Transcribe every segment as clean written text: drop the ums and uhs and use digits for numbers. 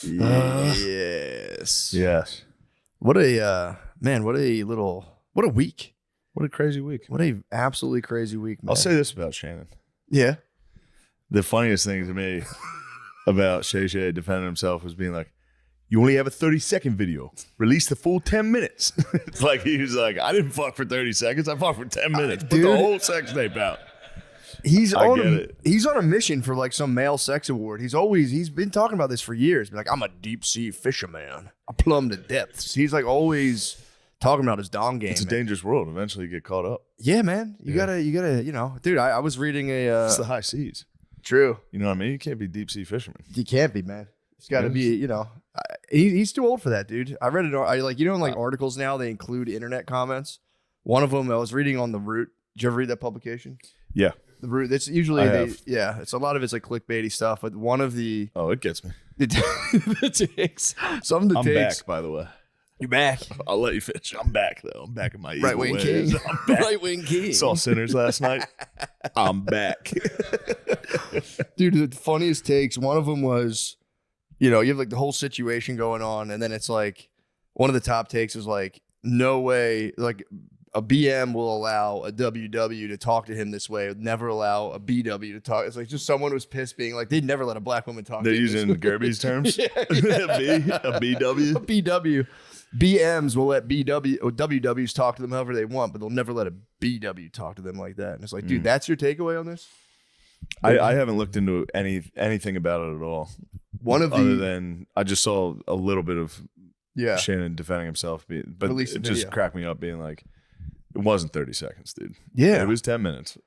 Yes. Yes. What a man, what a week. What a crazy week. What a absolutely crazy week, man. I'll say this about Shannon. Yeah. The funniest thing to me about Shay Shay defending himself was being like, you only have a 30-second video. Release the full 10 minutes. It's like he was like, I didn't fuck for 30 seconds. I fucked for 10 minutes. Put the whole sex tape out. He's on a mission for like some male sex award. He's been talking about this for years. Like, I'm a deep sea fisherman. I plumb the depths. He's like always talking about his dong game. It's a dangerous world. Eventually you get caught up. Yeah, man. You gotta, dude, I was reading it's the high seas. True. You know what I mean? You can't be deep sea fisherman. You can't be, man. It's got to be, he's too old for that, dude. I read it. In like articles now, they include internet comments. One of them I was reading on The Root. Did you ever read that publication? Yeah. The Root. It's usually, it's a lot of it's like clickbaity stuff. But one of the. Oh, it gets me. The takes. Some of the I'm takes. back, by the way. You're back. I'll let you finish. I'm back, though. I'm back in my right wing king. I'm back. Right wing king. Saw Sinners last night. I'm back. Dude, the funniest takes, one of them was, you have like the whole situation going on, and then it's like, one of the top takes is like, no way, like a BM will allow a WW to talk to him this way, would never allow a BW to talk. It's like just someone was pissed being like, they'd never let a black woman talk. They're using Gerby's terms? Yeah. A BW? A BW. BMs will let WWs talk to them however they want, but they'll never let a BW talk to them like that. And it's like, dude, that's your takeaway on this? I haven't looked into anything about it at all. Other than I just saw a little bit of Shannon defending himself, but it just cracked me up being like, it wasn't 30 seconds, dude. Yeah. It was 10 minutes.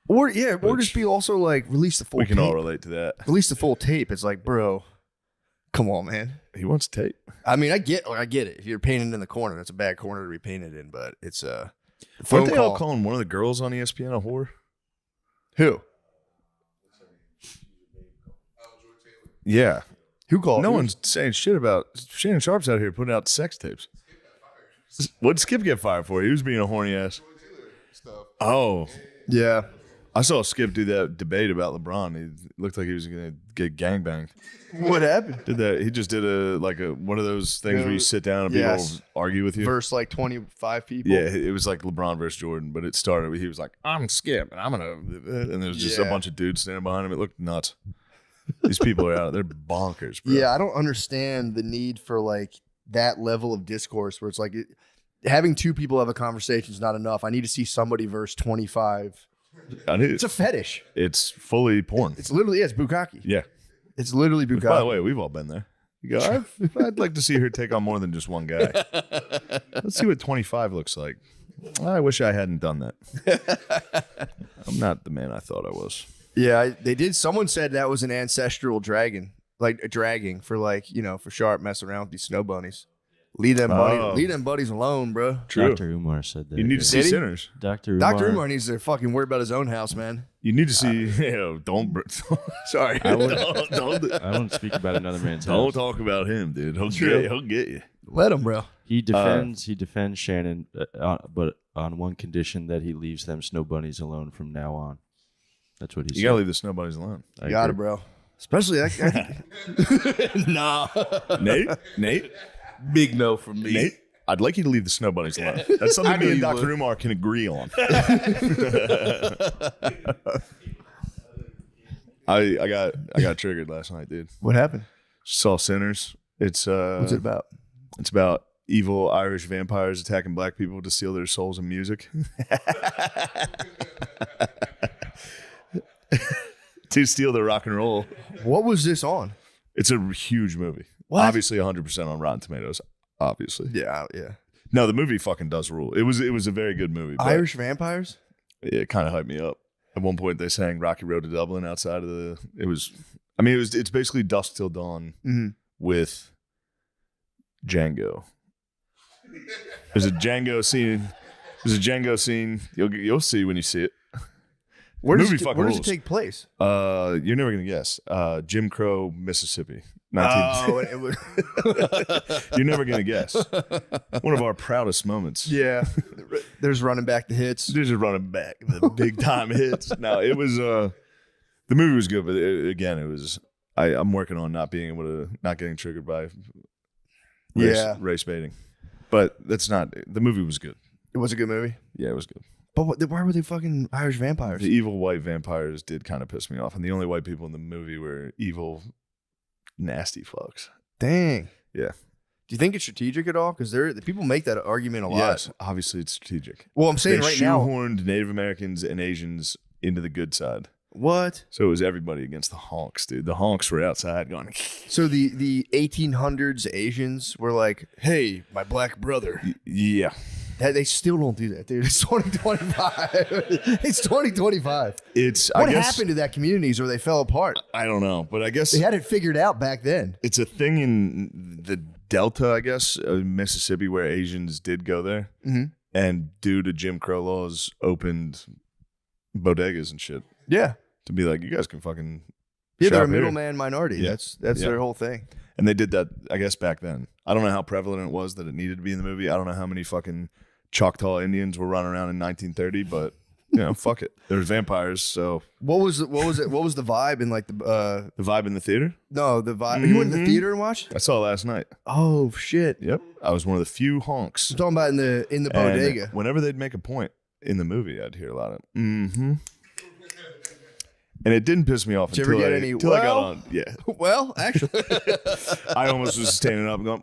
Or just be also like, release the full tape. We can all relate to that. Release the full tape. It's like, bro, come on, man. He wants tape. I mean, I get it. If you're painted in the corner, that's a bad corner to be painted in, but it's a phone call. All calling one of the girls on ESPN a whore? Who? Yeah. Who called? No one's saying shit about Shannon Sharpe's out here putting out sex tapes. What'd Skip get fired for? He was being a horny ass. Oh. Yeah. I saw Skip do that debate about LeBron. He looked like he was going to get gangbanged. What happened? He just did one of those things where you sit down and people argue with you. Versus like 25 people. Yeah, it was like LeBron versus Jordan, but it started with he was like, I'm Skip, and I'm going to... And there was just a bunch of dudes standing behind him. It looked nuts. These people are out. They're bonkers, bro. Yeah, I don't understand the need for like that level of discourse where it's like having two people have a conversation is not enough. I need to see somebody verse 25. It's a fetish. It's fully porn. It's literally, it's bukkake. Yeah. It's literally bukkake. Which, by the way, we've all been there. You go, I'd like to see her take on more than just one guy. Let's see what 25 looks like. I wish I hadn't done that. I'm not the man I thought I was. Yeah, they did. Someone said that was an ancestral dragon, like a dragging for like, for Sharpe messing around with these snow bunnies. Leave them buddies alone, bro. True. Dr. Umar said that. You need to see Sinners. Dr. Umar needs to fucking worry about his own house, man. You need to see, sorry. I won't speak about another man's house. Don't talk about him, dude. He'll get you. Let him, bro. He defends Shannon, but on one condition, that he leaves them snow bunnies alone from now on. That's what he said. You gotta leave the snow bunnies alone. You got it, bro. Especially Nah. Nate? Big no from me. Nate, I'd like you to leave the snow bunnies alone. That's something me and Dr. Umar can agree on. I got triggered last night, dude. What happened? Saw Sinners. It's what's it about? It's about evil Irish vampires attacking black people to steal their souls and music. To steal their rock and roll. What was this on? It's a huge movie. What? Obviously 100% on Rotten Tomatoes. Obviously. Yeah. No, the movie fucking does rule. It was a very good movie. Irish vampires? It kind of hyped me up. At one point they sang Rocky Road to Dublin outside of it's basically Dusk Till Dawn with Django. There's a Django scene. You'll see when you see it. Where does it take place? You're never gonna guess. Jim Crow, Mississippi. You're never gonna guess. One of our proudest moments. Yeah, there's running back the hits. There's just running back the big time hits. No, it was the movie was good, but it was. I'm working on not getting triggered by race baiting. But that's not, the movie was good. It was a good movie. Yeah, it was good. But why were they fucking Irish vampires? The evil white vampires did kind of piss me off. And the only white people in the movie were evil, nasty fucks. Dang. Yeah. Do you think it's strategic at all? Because the people make that argument a lot. Yes, obviously it's strategic. Well, I'm saying they right now. shoehorned Native Americans and Asians into the good side. What? So it was everybody against the honks, dude. The honks were outside going. So the 1800s Asians were like, "Hey, my black brother." Yeah. They still don't do that, dude. It's 2025. It's 2025. What happened to that communities where they fell apart? I don't know, but I guess they had it figured out back then. It's a thing in the Delta, I guess, Mississippi, where Asians did go there, and due to Jim Crow laws, opened bodegas and shit. Yeah, to be like, you guys can fucking they're a middleman minority. Yeah. That's their whole thing. And they did that, I guess, back then. I don't know how prevalent it was that it needed to be in the movie. I don't know how many fucking Choctaw Indians were running around in 1930, but fuck it. There's vampires, so what was the vibe in like the vibe in the theater? No, the vibe. You went to the theater and watched? I saw it last night. Oh shit. Yep. I was one of the few honks. I'm talking about in the bodega. Whenever they'd make a point in the movie, I'd hear a lot of and it didn't piss me off until I got on. Yeah. Well, actually, I almost was standing up and going,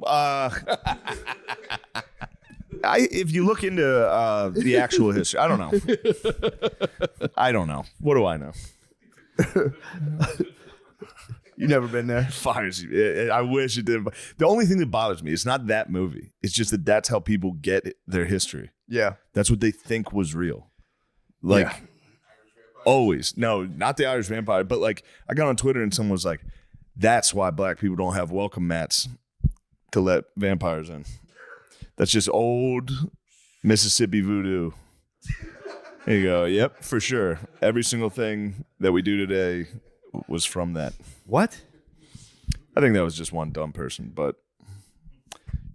if you look into the actual history, I don't know. I don't know. What do I know? You never been there. Fires. I wish it did. The only thing that bothers me is not that movie. It's just that's how people get their history. Yeah. That's what they think was real. Like, always. No, not the Irish vampire, but like, I got on Twitter and someone was like, that's why black people don't have welcome mats to let vampires in. That's just old Mississippi voodoo. There you go. Yep, for sure. Every single thing that we do today was from that. What? I think that was just one dumb person, but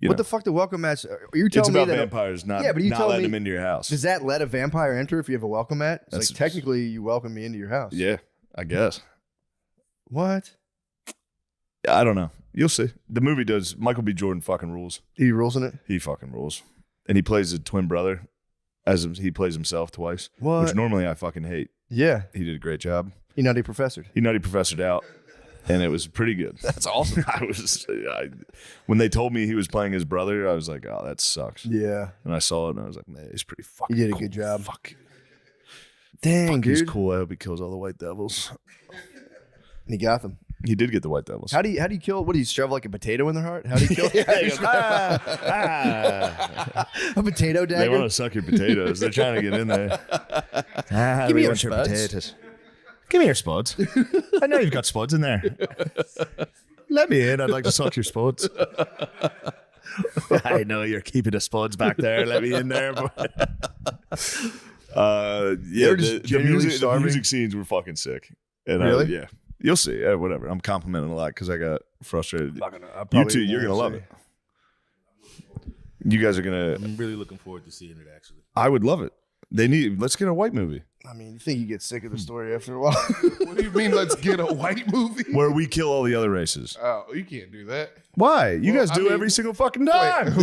what the fuck? The welcome mats? You're telling it's me about that vampires, not letting them into your house. Does that let a vampire enter if you have a welcome mat? It's like technically you welcome me into your house. Yeah, I guess. What? I don't know. You'll see. The movie does. Michael B. Jordan fucking rules. He rules in it? He fucking rules. And he plays a twin brother as he plays himself twice. What? Which normally I fucking hate. Yeah. He did a great job. He nutty professored. He nutty professored out. And it was pretty good. That's awesome. When they told me he was playing his brother, I was like, oh, that sucks. Yeah. And I saw it and I was like, man, he's pretty fucking He did a cool. good job. Fuck. Dang, dude. He's cool. I hope he kills all the white devils. And he got them. He did get the white devils. How do you kill? What do you shove like a potato in their heart? How do you kill? A potato dagger. They want to suck your potatoes. They're trying to get in there. Give me your potatoes. Give me your spuds. I know you've got spuds in there. Let me in. I'd like to suck your spuds. I know you're keeping the spuds back there. Let me in there. The music scenes were fucking sick. And really? Yeah. You'll see. Whatever. I'm complimenting a lot because I got frustrated. You too. You're going to love it. You guys are going to. I'm really looking forward to seeing it, actually. I would love it. Let's get a white movie. I mean, you think you get sick of the story after a while? What do you mean, let's get a white movie? Where we kill all the other races. Oh, you can't do that. Why? You guys do every single fucking time. We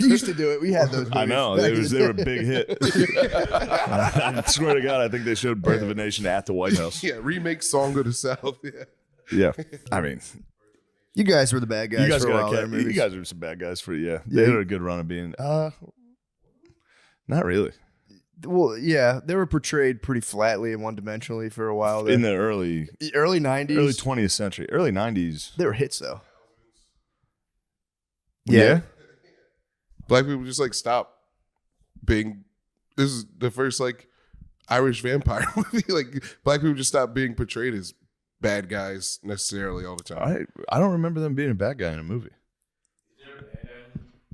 used to do it. We had those movies. I know. They were a big hit. I swear to God, I think they showed Birth of a Nation at the White House. Yeah, remake Song of the South. Yeah. I mean, you guys were the bad guys you guys for a while. you guys are some bad guys for They had a good run of being. Not really. Well, yeah, they were portrayed pretty flatly and one-dimensionally for a while. In the early 90s, early 20th century, early 90s. They were hits though. Yeah. Black people just like stop being. This is the first like Irish vampire movie. Like black people just stop being portrayed as bad guys necessarily all the time. I don't remember them being a bad guy in a movie.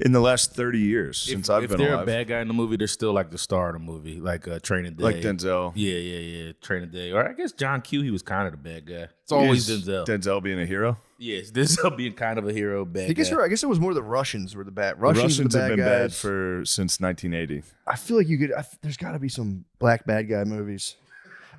In the last 30 years since I've been alive. If they're a bad guy in the movie, they're still like the star of the movie, like Training Day. Like Denzel. Yeah. Training Day. Or I guess John Q, he was kind of the bad guy. It's always Denzel. Denzel being a hero? Yes, Denzel being kind of a hero, bad guy. I guess it was more the Russians were the bad. The Russians were the have bad been guys. bad since 1980. I feel like you could. There's got to be some black bad guy movies.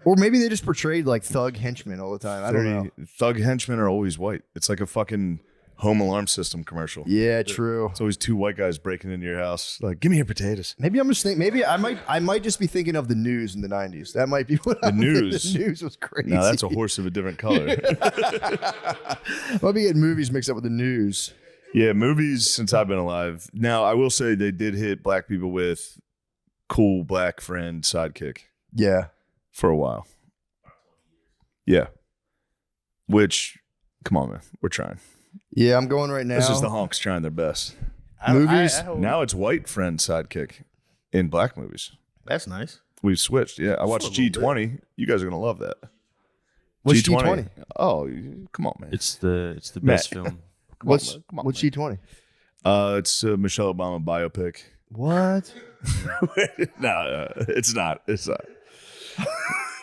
Or maybe they just portrayed like thug henchmen all the time. I don't know. Thug henchmen are always white. It's like a fucking home alarm system commercial. Yeah, true. It's always two white guys breaking into your house. Like, give me your potatoes. Maybe I'm just thinking. Maybe I might just be thinking of the news in the '90s. That might be what the news. The news was crazy. Now that's a horse of a different color. Might be getting movies mixed up with the news. Yeah, movies since I've been alive. Now I will say they did hit black people with cool black friend sidekick. Yeah. For a while. Yeah. Which, come on, man. We're trying. Yeah, I'm going right now. This is the honks trying their best. Movies. Now it's white friend sidekick in black movies. That's nice. We've switched. Yeah, I watched G20. You guys are going to love that. What's G20? Oh, come on, man. It's the best film. What's G20? It's a Michelle Obama biopic. What? No, it's not. It's not.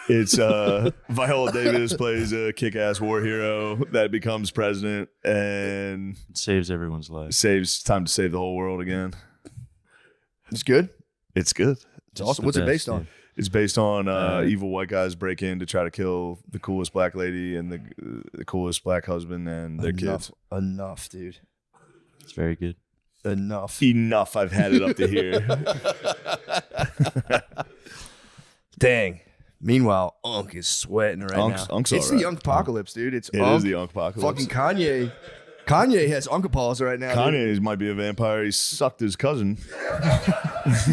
It's Viola Davis plays a kick-ass war hero that becomes president and It saves everyone's life. saves time to save the whole world again. It's good. It's good. It's awesome. What's it based on? It's based on evil white guys break in to try to kill the coolest black lady and the coolest black husband and their kids. Enough, dude. It's very good. Enough. I've had it up to here. Dang. Meanwhile, Unk is sweating right now. Unk's it's all the right. Unk apocalypse, dude. It is the Unk apocalypse. Fucking Kanye. Kanye has Unkapaws right now. Kanye might be a vampire. He sucked his cousin.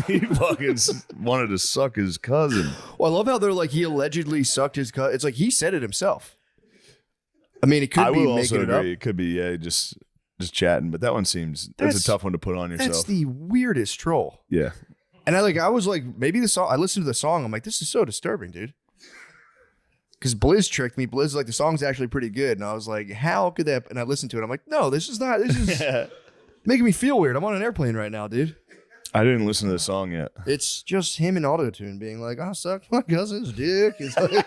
He fucking wanted to suck his cousin. Well, I love how they're like, he allegedly sucked his cousin. It's like he said it himself. I mean, it could be making it up. It could be, yeah, just chatting. But that one seems that's a tough one to put on yourself. That's the weirdest troll. Yeah. And I was like, maybe the song. I listened to the song. I'm like, this is so disturbing, dude. Because Blizz tricked me. Blizz like the song's actually pretty good, and I was like, how could that? And I listened to it. I'm like, no, this is not. This is making me feel weird. I'm on an airplane right now, dude. I didn't listen to the song yet. It's just him in auto-tune being like, I sucked my cousin's dick. It's like,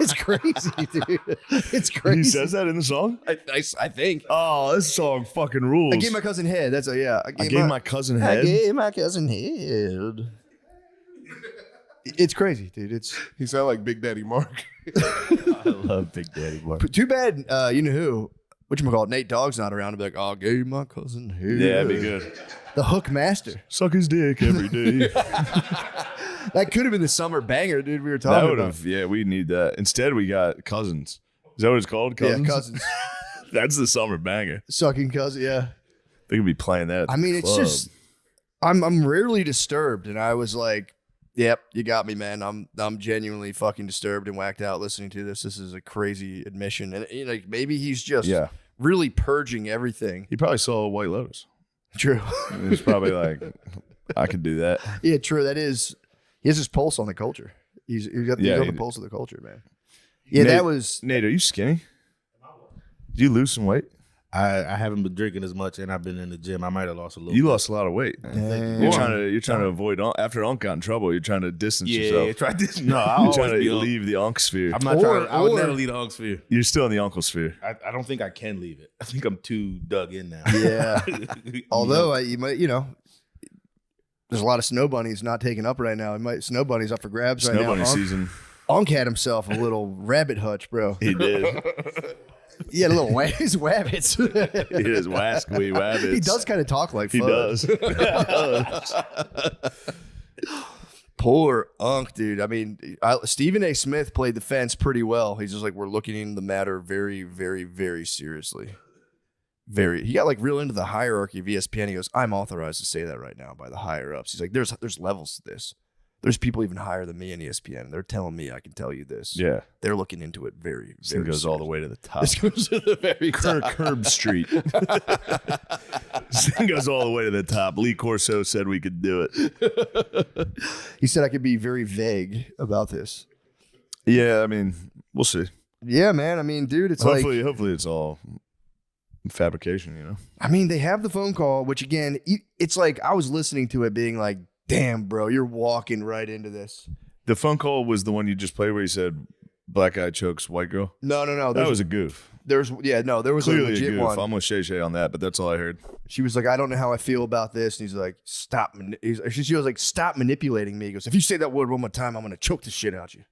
it's crazy, dude. It's crazy. He says that in the song? I think. Oh, this song fucking rules. I gave my cousin head. That's a, yeah. I gave my cousin head. I gave my cousin head. It's crazy, dude. He sound like Big Daddy Mark. I love Big Daddy Mark. Too bad, you know who? Whatchamacallit, Nate Dogg's not around to be like, I gave my cousin head. Yeah, that'd be good. The Hook Master. Suck his dick every day. That could have been the summer banger, dude. We were talking That would about. have, yeah, we need that. Instead, we got Cousins. Is that what it's called? Cousins? Yeah, cousins. That's the summer banger. Sucking cousin, yeah. They could be playing that. At I the mean, club. it's just, I'm rarely disturbed, and I was like, yep, you got me, man. I'm genuinely fucking disturbed and whacked out listening to this. This is a crazy admission, and you know, maybe he's just really purging everything. He probably saw White Lotus. True. He's probably like, I could do that. Yeah, true. That is, he has his pulse on the culture. He's got the pulse of the culture, man. Yeah, Nate, that was. Nate, are you skinny? Did you lose some weight? I haven't been drinking as much, and I've been in the gym. I might have lost a little. You bit. lost a lot of weight. Damn. You're trying to avoid after Unk got in trouble. You're trying to distance yourself. Try this. No, I You're always trying to be leave the Unk sphere. I'm not trying. I would never leave the Unk sphere. You're still in the Uncle sphere. I don't think I can leave it. I think I'm too dug in now. Yeah. Although you might, you know, there's a lot of snow bunnies not taken up right now. Snow bunnies up for grabs right Snow now. bunny season. Unk had himself a little rabbit hutch, bro. He did. He had a little his wabbits. He is wasky wabbits. He does kind of talk like He Fudd. does. Poor Unk, dude. I mean, Stephen A. Smith played the fence pretty well. He's just like, we're looking into the matter very, very, very seriously. He got like real into the hierarchy of ESPN. He goes, I'm authorized to say that right now by the higher ups. He's like, there's levels to this. There's people even higher than me in ESPN. They're telling me I can tell you this. Yeah. They're looking into it very, This thing very goes all the way to the top. This goes to the very top. Curb Street. This thing goes all the way to the top. Lee Corso said we could do it. He said I could be very vague about this. Yeah, I mean, we'll see. Yeah, man. I mean, dude, it's Hopefully it's all fabrication, you know? I mean, they have the phone call, which again, it's like I was listening to it being like, damn, bro, you're walking right into this. The phone call was the one you just played where he said, black guy chokes white girl? No. That was a goof. There was Clearly a legit goof. one. I'm with Shay Shay on that, but that's all I heard. She was like, I don't know how I feel about this. And he's like, stop. She was like, stop manipulating me. He goes, if you say that word one more time, I'm going to choke the shit out of you.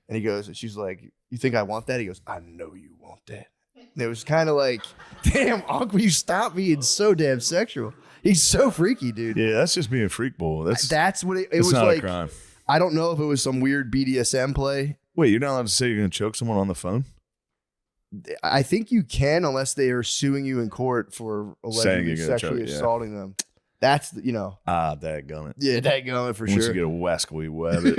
And he goes, and she's like, you think I want that? He goes, I know you want that. And it was kind of like, damn, Uncle, you stop being so damn sexual. He's so freaky, dude. Yeah, that's just being freak bull. That's what it was not like. A crime. I don't know if it was some weird BDSM play. Wait, you're not allowed to say you're going to choke someone on the phone? I think you can unless they are suing you in court for allegedly sexually assaulting them. That's, dadgummit. Yeah, dadgummit for Once sure. you get a Wascally Wabbit.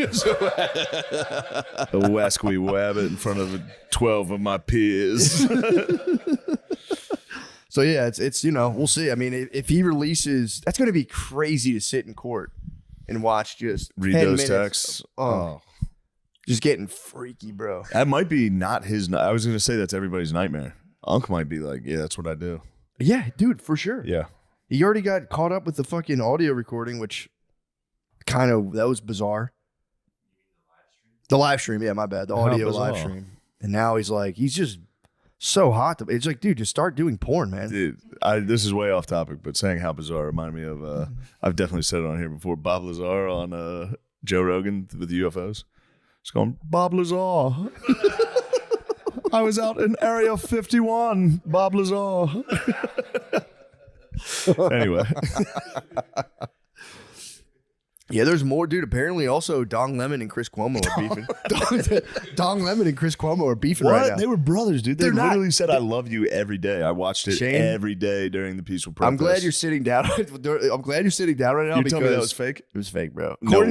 A Wascally Wabbit in front of 12 of my peers. So, yeah, it's we'll see. I mean, if he releases, that's going to be crazy to sit in court and watch just read 10 those minutes texts. of, just getting freaky, bro. That might be not his. I was going to say that's everybody's nightmare. Unc might be like, yeah, that's what I do. Yeah, dude, for sure. Yeah. He already got caught up with the fucking audio recording, which that was bizarre. The live stream, yeah, my bad. The audio live stream. And now he's just so hot. It's like, dude, just start doing porn, man. Dude, this is way off topic, but saying how bizarre reminded me of, I've definitely said it on here before, Bob Lazar on Joe Rogan with the UFOs. Just going, Bob Lazar. I was out in Area 51, Bob Lazar. Anyway. Yeah, there's more, dude. Apparently, also, Dong Lemon and Chris Cuomo are beefing. Dong Lemon and Chris Cuomo are beefing right now. They were brothers, dude. They They're literally said, I love you every day. I watched it Shane? every day during the peaceful protest. I'm glad you're sitting down. I'm glad you're sitting down right now. You because tell me that was fake? It was fake, bro. No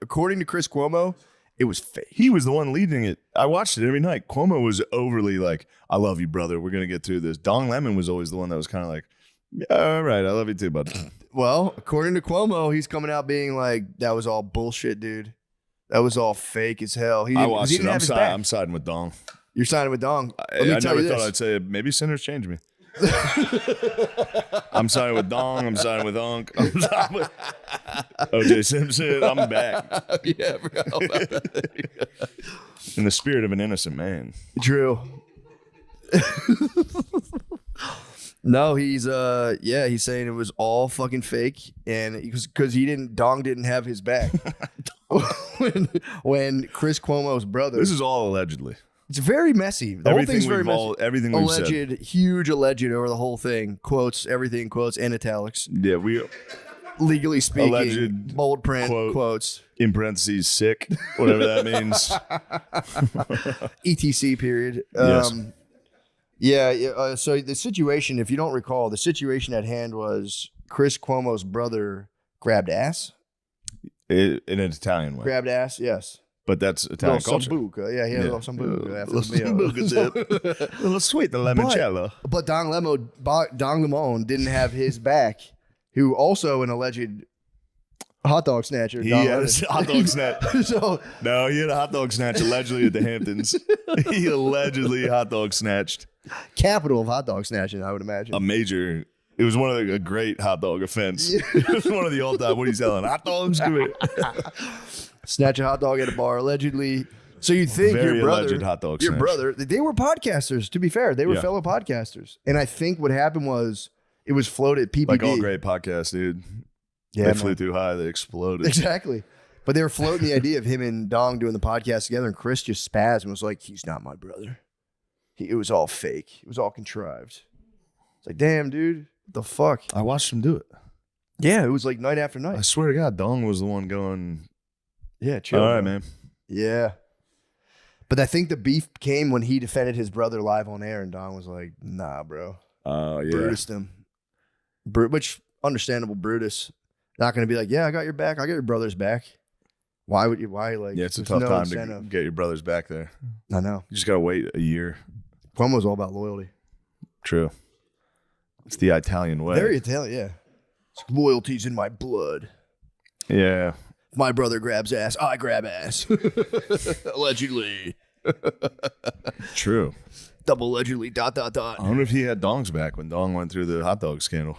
According to Chris Cuomo, it was fake. He was the one leading it. I watched it every night. Cuomo was overly like, I love you, brother. We're going to get through this. Dong Lemon was always the one that was kind of like, yeah, all right, I love you too, bud. Well, according to Cuomo, he's coming out being like, that was all bullshit, dude. That was all fake as hell. I watched it. I'm siding with Dong. You're siding with Dong. I never thought I'd say it. Maybe sinners change me. I'm siding with Dong. I'm siding with Unc. I'm siding with OJ Simpson. I'm back. Yeah, bro. In the spirit of an innocent man. True. No, he's saying it was all fucking fake, and because Dong didn't have his back when Chris Cuomo's brother. This is all allegedly. It's very messy. The whole thing's very messy. Everything we've said. Huge alleged over the whole thing. Quotes, everything quotes, and italics. Yeah, we legally speaking. Alleged bold print quotes. In parentheses, sick, whatever that means. ETC period. Yes. So the situation, if you don't recall, the situation at hand was Chris Cuomo's brother grabbed ass. In an Italian way. Grabbed ass, yes. But that's Italian culture. Sambuca. Yeah, he had a little sambuca after the meal. Little sweet, the limoncello. But Dong Lemon didn't have his back, who also an alleged hot dog snatcher. He had a hot dog snatch. No, he had a hot dog snatch allegedly at the Hamptons. He allegedly hot dog snatched. Capital of hot dog snatching, I would imagine. It was a great hot dog offense. Yeah. It was one of the all-time, what are you selling? Hot dogs? Snatch a hot dog at a bar, allegedly. So you think Very alleged hot dog your snatch. brother, they were podcasters, to be fair. They were fellow podcasters. And I think what happened was it was floated PPD. Like all great podcasts, dude. Yeah, they flew too high, they exploded. Exactly. But they were floating the idea of him and Dong doing the podcast together, and Chris just spazzed and was like, he's not my brother. It was all fake. It was all contrived. It's like, damn, dude. What the fuck? I watched him do it. Yeah, it was like night after night. I swear to God, Dong was the one going, yeah, chill. All right, man. Yeah. But I think the beef came when he defended his brother live on air, and Dong was like, nah, bro. Oh, yeah. Brutused him. Which, understandable Brutus. Not going to be like, yeah, I got your back. I got your brother's back. Why would you? Why? Like, yeah, it's a tough time to get your brother's back there. I know. You just got to wait a year. Cuomo's all about loyalty. True. It's the Italian way. Very Italian, yeah. Loyalty's in my blood. Yeah. If my brother grabs ass, I grab ass. Allegedly. True. Double allegedly, ... I wonder if he had Dong's back when Dong went through the hot dog scandal.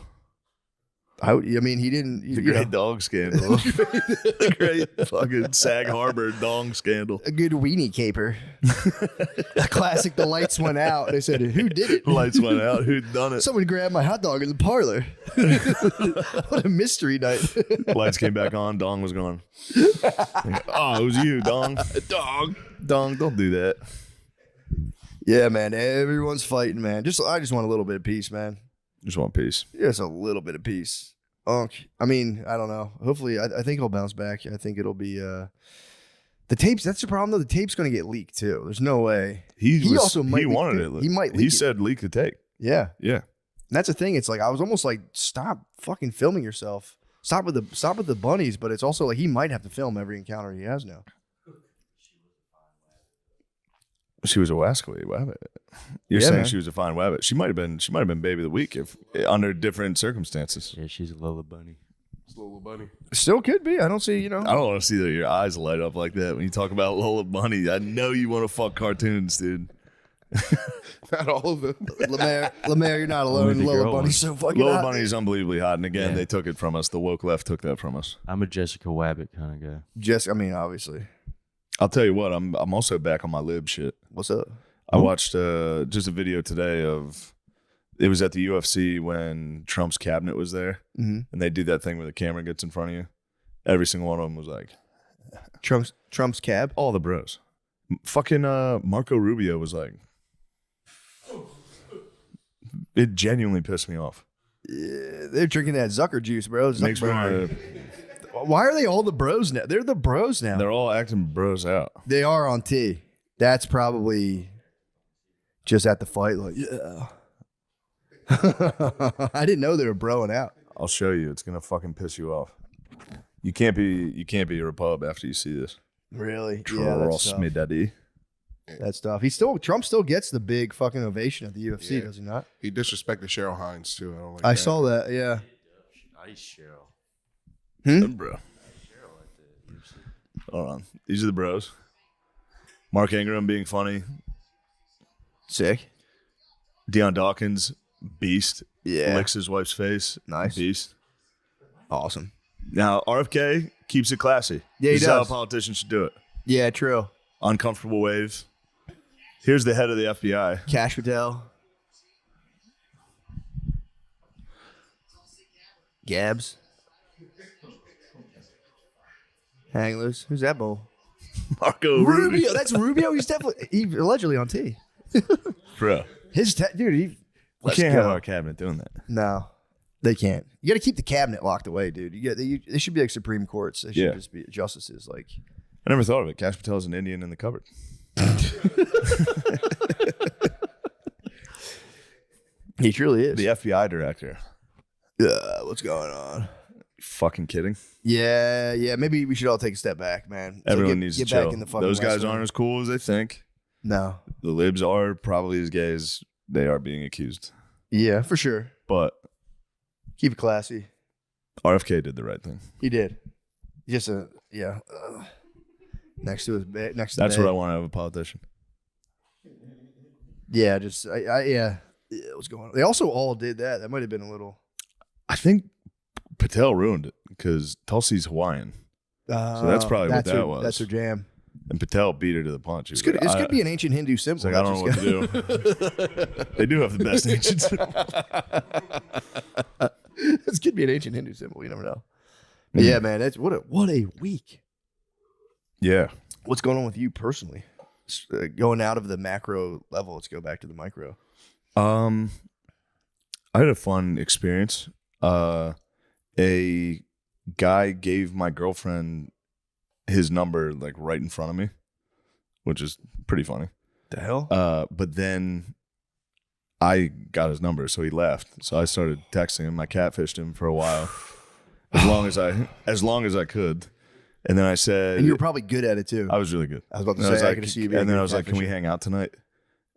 I mean, he didn't. The great dog scandal. The great fucking Sag Harbor dong scandal. A good weenie caper. A classic. The lights went out. They said, who did it? Lights went out. Who'd done it? Someone grabbed my hot dog in the parlor. What a mystery night. Lights came back on. Dong was gone. Oh, it was you, Dong. Dong. Dong, don't do that. Yeah, man. Everyone's fighting, man. I just want a little bit of peace, man. Just want peace. Just a little bit of peace. I mean, I don't know. Hopefully, I think he'll bounce back. I think it'll be the tapes. That's the problem, though. The tape's going to get leaked too. There's no way. He wanted it. He might. He said leak the tape. Yeah. Yeah. And that's the thing. It's like I was almost like, stop fucking filming yourself. Stop with the bunnies. But it's also like he might have to film every encounter he has now. She was a wascally wabbit. You're saying she was a fine wabbit. She might have been baby of the week if under different circumstances. Yeah, she's a Lola bunny. It's Lola Bunny. Still could be. I don't see. I don't want to see your eyes light up like that when you talk about Lola Bunny. I know you want to fuck cartoons, dude. Not all of them. Lemaire, you're not alone. Lola Bunny's so fucking Lola hot. Bunny is unbelievably hot, and again, they took it from us. The woke left took that from us. I'm a Jessica Wabbit kind of guy. I mean, obviously. I'll tell you what. I'm also back on my lib shit. What's up? I watched just a video today of it was at the UFC when Trump's cabinet was there, and they do that thing where the camera gets in front of you. Every single one of them was like Trump's cab. All the bros. Fucking Marco Rubio was like, it genuinely pissed me off. Yeah, they're drinking that Zucker juice, bro. Makes me wanna, Why are they all the bros now? They're the bros now. They're all acting bros out. They are on T. That's probably just at the fight. Like, yeah. I didn't know they were broing out. I'll show you. It's gonna fucking piss you off. You can't be a Repub after you see this. Really? Yeah, that's tough. That's tough. Trump still gets the big fucking ovation at the UFC, does he not? He disrespected Cheryl Hines too. I saw that. Yeah. Nice Cheryl. Bro. Hold on. These are the bros. Mark Ingram being funny. Sick. Deion Dawkins, beast. Yeah. Licks his wife's face. Nice. Beast. Awesome. Now, RFK keeps it classy. Yeah, he this is does. how a politician should do it. Yeah, true. Uncomfortable wave. Here's the head of the FBI. Cash Patel. Gabs. Hang loose. Who's that bull? Marco Rubio. That's Rubio. He's allegedly on T. Bro. Dude, We can't have our cabinet doing that. No, they can't. You got to keep the cabinet locked away, dude. They should be like Supreme Courts. They should just be justices. Like, I never thought of it. Cash Patel's an Indian in the cupboard. He truly is. The FBI director. What's going on? You fucking kidding? Yeah. Maybe we should all take a step back, man. Everyone needs to chill. Back in the fucking Those guys West aren't as cool as they think. No. The libs are probably as gay as they are being accused. Yeah, for sure. But keep it classy. RFK did the right thing. He did. Just next to his bed. That's what I want to have a politician. Yeah, what's going on? They also all did that. That might have been a little. I think Patel ruined it because Tulsi's Hawaiian. So that's probably what that was. That's her jam. And Patel beat her to the punch. This could be an ancient Hindu symbol. Like, I don't know what to do. They do have the best ancient symbol. This could be an ancient Hindu symbol. You never know. But yeah, man. That's what a week. Yeah. What's going on with you personally? Going out of the macro level, let's go back to the micro. I had a fun experience. A guy gave my girlfriend his number like right in front of me, which is pretty funny. The hell? But then I got his number, so he left. So I started texting him. I catfished him for a while, as long as I could. And then I said, and you were probably good at it too. I was really good. I was about to say, I could see you. And then I was like, "Can we hang out tonight?"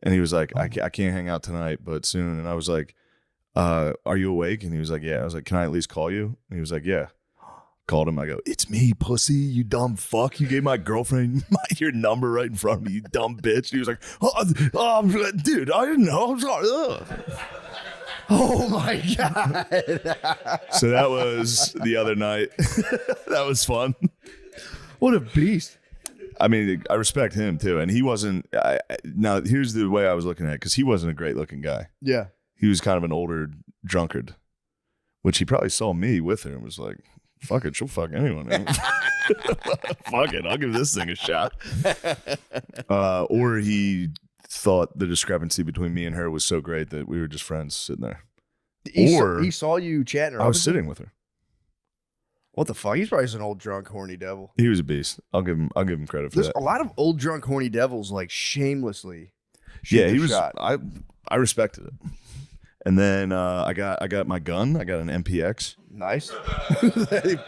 And he was like, I can't hang out tonight, but soon. And I was like, "Are you awake?" And he was like, "Yeah." I was like, "Can I at least call you?" And he was like, "Yeah." Called him. I go, "It's me, pussy, you dumb fuck. You gave my girlfriend your number right in front of me, you dumb bitch." And he was like, "Oh, dude, I didn't know. I'm sorry." Ugh. Oh my God. So that was the other night. That was fun. What a beast. I mean, I respect him too. And he wasn't, now here's the way I was looking at it, because he wasn't a great looking guy. Yeah. He was kind of an older drunkard, which he probably saw me with her and was like, "Fuck it, she'll fuck anyone." Fuck it, I'll give this thing a shot. Or he thought the discrepancy between me and her was so great that we were just friends sitting there. He saw you chatting. I was sitting with her. What the fuck? He's probably just an old drunk horny devil. He was a beast. I'll give him credit for There's that. a lot of old drunk horny devils like shamelessly. Yeah, he was. Shot. I respected it. And then I got my gun. I got an MPX. Nice.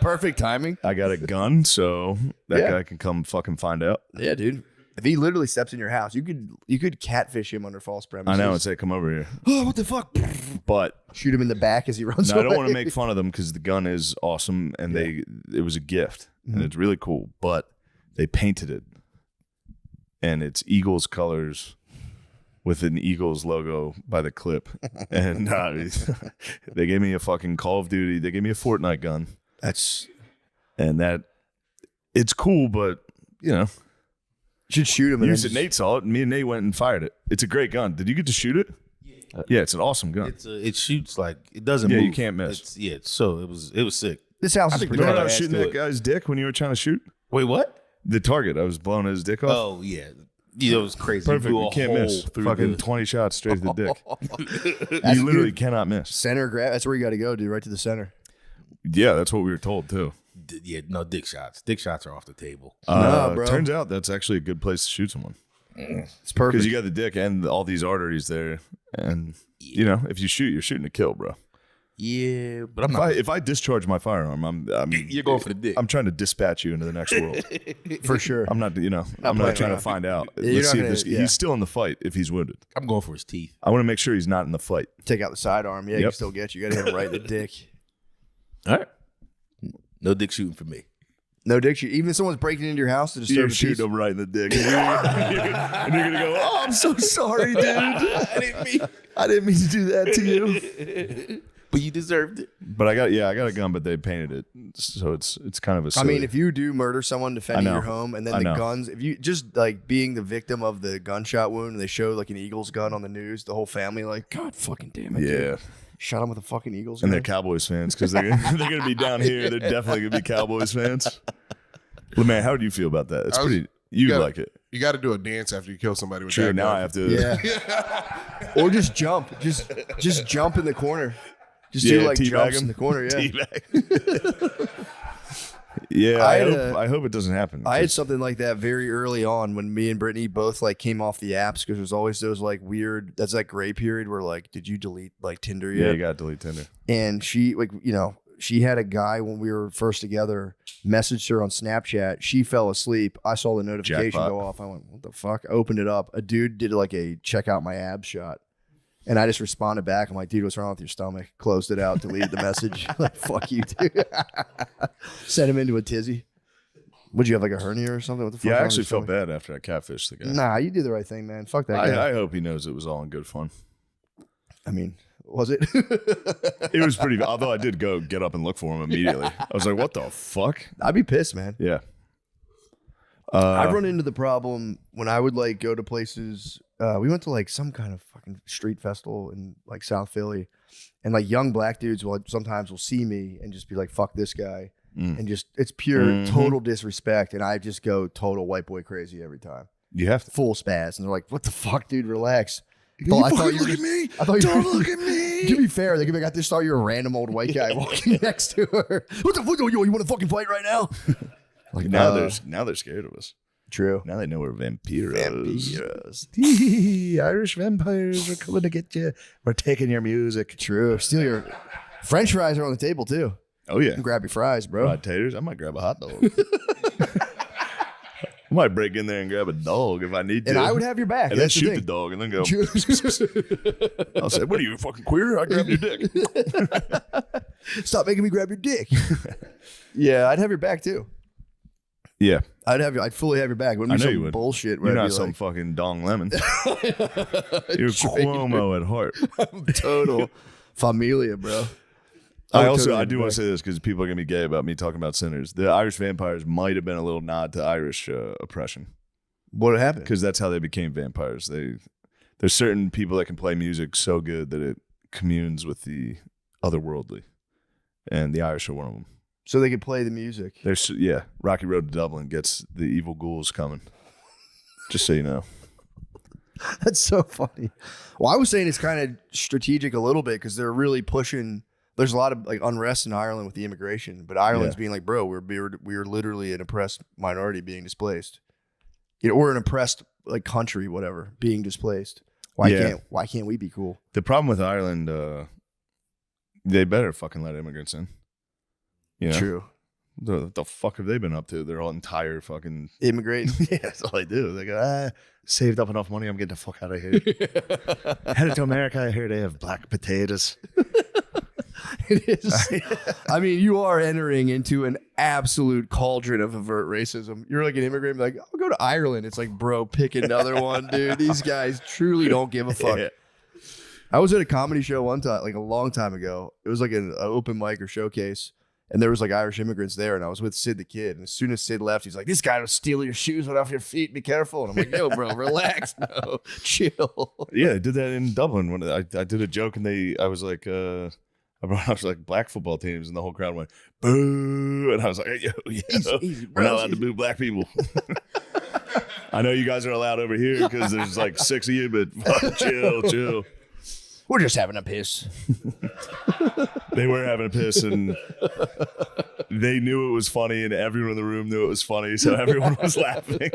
Perfect timing. I got a gun, so that guy can come fucking find out. Yeah, dude. If he literally steps in your house, you could catfish him under false premises. I know, and say, come over here. Oh, what the fuck? But shoot him in the back as he runs no, away. I don't want to make fun of them because the gun is awesome and it was a gift and it's really cool. But they painted it, and it's Eagles colors with an Eagles logo by the clip. And they gave me a fucking Call of Duty. They gave me a Fortnite gun. It's cool, but you know. You should shoot him. Nate saw it. Me and Nate went and fired it. It's a great gun. Did you get to shoot it? Yeah, it's an awesome gun. It shoots like it doesn't. Yeah, move. you can't miss. So it was sick. This house is You pretty know when I was badass, shooting that guy's dick when you were trying to shoot? Wait, what? The target. I was blowing his dick off. Oh yeah, it was crazy. Perfect. You You can't miss. Fucking 20 shots straight to the dick. You literally cannot miss. Center grab. That's where you got to go, dude. Right to the center. Yeah, that's what we were told too. Yeah, no dick shots. Dick shots are off the table. No, bro. Turns out that's actually a good place to shoot someone. It's perfect. Because you got the dick and all these arteries there. And, you know, if you shoot, you're shooting to kill, bro. Yeah, but I'm not. If I discharge my firearm, You're going for the dick. I'm trying to dispatch you into the next world. For sure. I'm not, I'm not playing trying around. to find out. You're Let's not see gonna- if he's still in the fight if he's wounded. I'm going for his teeth. I want to make sure he's not in the fight. Take out the sidearm. Yeah, you can still get you. You got to hit him right in the dick. All right. No dick shooting for me. No dick shoot. Even if someone's breaking into your house to disturb You're the shooting peace. him right in the dick. And you're going to go, oh, I'm so sorry, dude. I didn't mean to do that to you. But you deserved it. But I got a gun, but they painted it, so it's kind of a silly. I mean, if you do murder someone defending I know. your home, and then I the know. guns, if you just like being the victim of the gunshot wound, and they show like an Eagles gun on the news, the whole family like, God fucking damn it, yeah, dude. Shot him with a fucking Eagles and gun. they're Cowboys fans because they're going to be down here. They're definitely going to be Cowboys fans. Well, man, how do you feel about that? It's pretty. You like it? You got to do a dance after you kill somebody with Sure. that Now gun. I have to. Yeah. Or just jump, just jump in the corner. Just do like teabag jumps him. in the corner. Yeah. Teabag. Yeah, I hope it doesn't happen. I had something like that very early on when me and Brittany both like came off the apps because there's always those like weird. That's that gray period where like, did you delete like Tinder yet? Yeah, you got to delete Tinder. And she like she had a guy when we were first together messaged her on Snapchat. She fell asleep. I saw the notification Jackpot. go off. I went, what the fuck? I opened it up. A dude did like a check out my abs shot. And I just responded back. I'm like, dude, what's wrong with your stomach? Closed it out, deleted the message. Like, fuck you, dude. Sent him into a tizzy. Would you have like a hernia or something? What the fuck? Yeah, I actually felt bad after I catfished the guy. Nah, you did the right thing, man. Fuck that guy. I hope he knows it was all in good fun. I mean, was it? It was pretty. Although I did go get up and look for him immediately. I was like, "What the fuck?" I'd be pissed, man. Yeah. I've run into the problem when I would like go to places. We went to like some kind of fucking street festival in like South Philly, and like young black dudes will sometimes see me and just be like, "Fuck this guy," and just it's pure total disrespect, and I just go total white boy crazy every time. You have to. Full spaz, and they're like, "What the fuck, dude? Relax." Look at me. Don't look at me. To be fair, they could be like, I just saw you're a random old white guy walking next to her. What the fuck? You want to fucking fight right now? Like now they're scared of us. True. Now they know we're vampiros. Vampiros. Irish vampires are coming to get you. We're taking your music. True. Steal your French fries are on the table too. Oh yeah. You can grab your fries, bro. Fried taters. I might grab a hot dog. I might break in there and grab a dog if I need to. And I would have your back. And then That's shoot the the dog and then go. thing. I'll say, "What are you, fucking queer? I grabbed your dick." Stop making me grab your dick. Yeah, I'd have your back too. Yeah, I'd fully have your back. Wouldn't I be know some you would. bullshit. Where You're I'd not be some like, fucking dong lemon. You're Cuomo at heart. total familia, bro. I totally do want back. to say this because people are gonna be gay about me talking about sinners. The Irish vampires might have been a little nod to Irish oppression What happened? because that's how they became vampires. There's certain people that can play music so good that it communes with the otherworldly, and the Irish are one of them. so they could play the music. There's Rocky Road to Dublin gets the evil ghouls coming. Just so you know. That's so funny. Well, I was saying it's kind of strategic a little bit because they're really pushing. There's a lot of like unrest in Ireland with the immigration, but Ireland's being like, bro, we're literally an oppressed minority being displaced. You know, or an oppressed like country, whatever, being displaced. Why can't we be cool? The problem with Ireland, they better fucking let immigrants in. You know? True. The fuck have they been up to? Their whole entire fucking Immigrating. yeah, that's all they do. They go, saved up enough money, I'm getting the fuck out of here. Headed to America, I hear they have black potatoes. It is. I mean, you are entering into an absolute cauldron of overt racism. You're like an immigrant, like, I'll go to Ireland. It's like, bro, pick another one, dude. These guys truly don't give a fuck. Yeah. I was at a comedy show one time, like a long time ago. It was like an open mic or showcase. And there was like Irish immigrants there, and I was with Sid the Kid. And as soon as Sid left, he's like, "This guy will steal your shoes right off your feet. Be careful." And I'm like, "Yo, bro, relax, bro, chill." Yeah, I did that in Dublin when I did a joke, and I was like, I brought up like black football teams, and the whole crowd went boo, and I was like, "Yo, easy, we're not allowed to boo black people." I know you guys are allowed over here because there's like 6 of you, but fuck, chill. We're just having a piss. They were having a piss, and they knew it was funny, and everyone in the room knew it was funny, so everyone was laughing.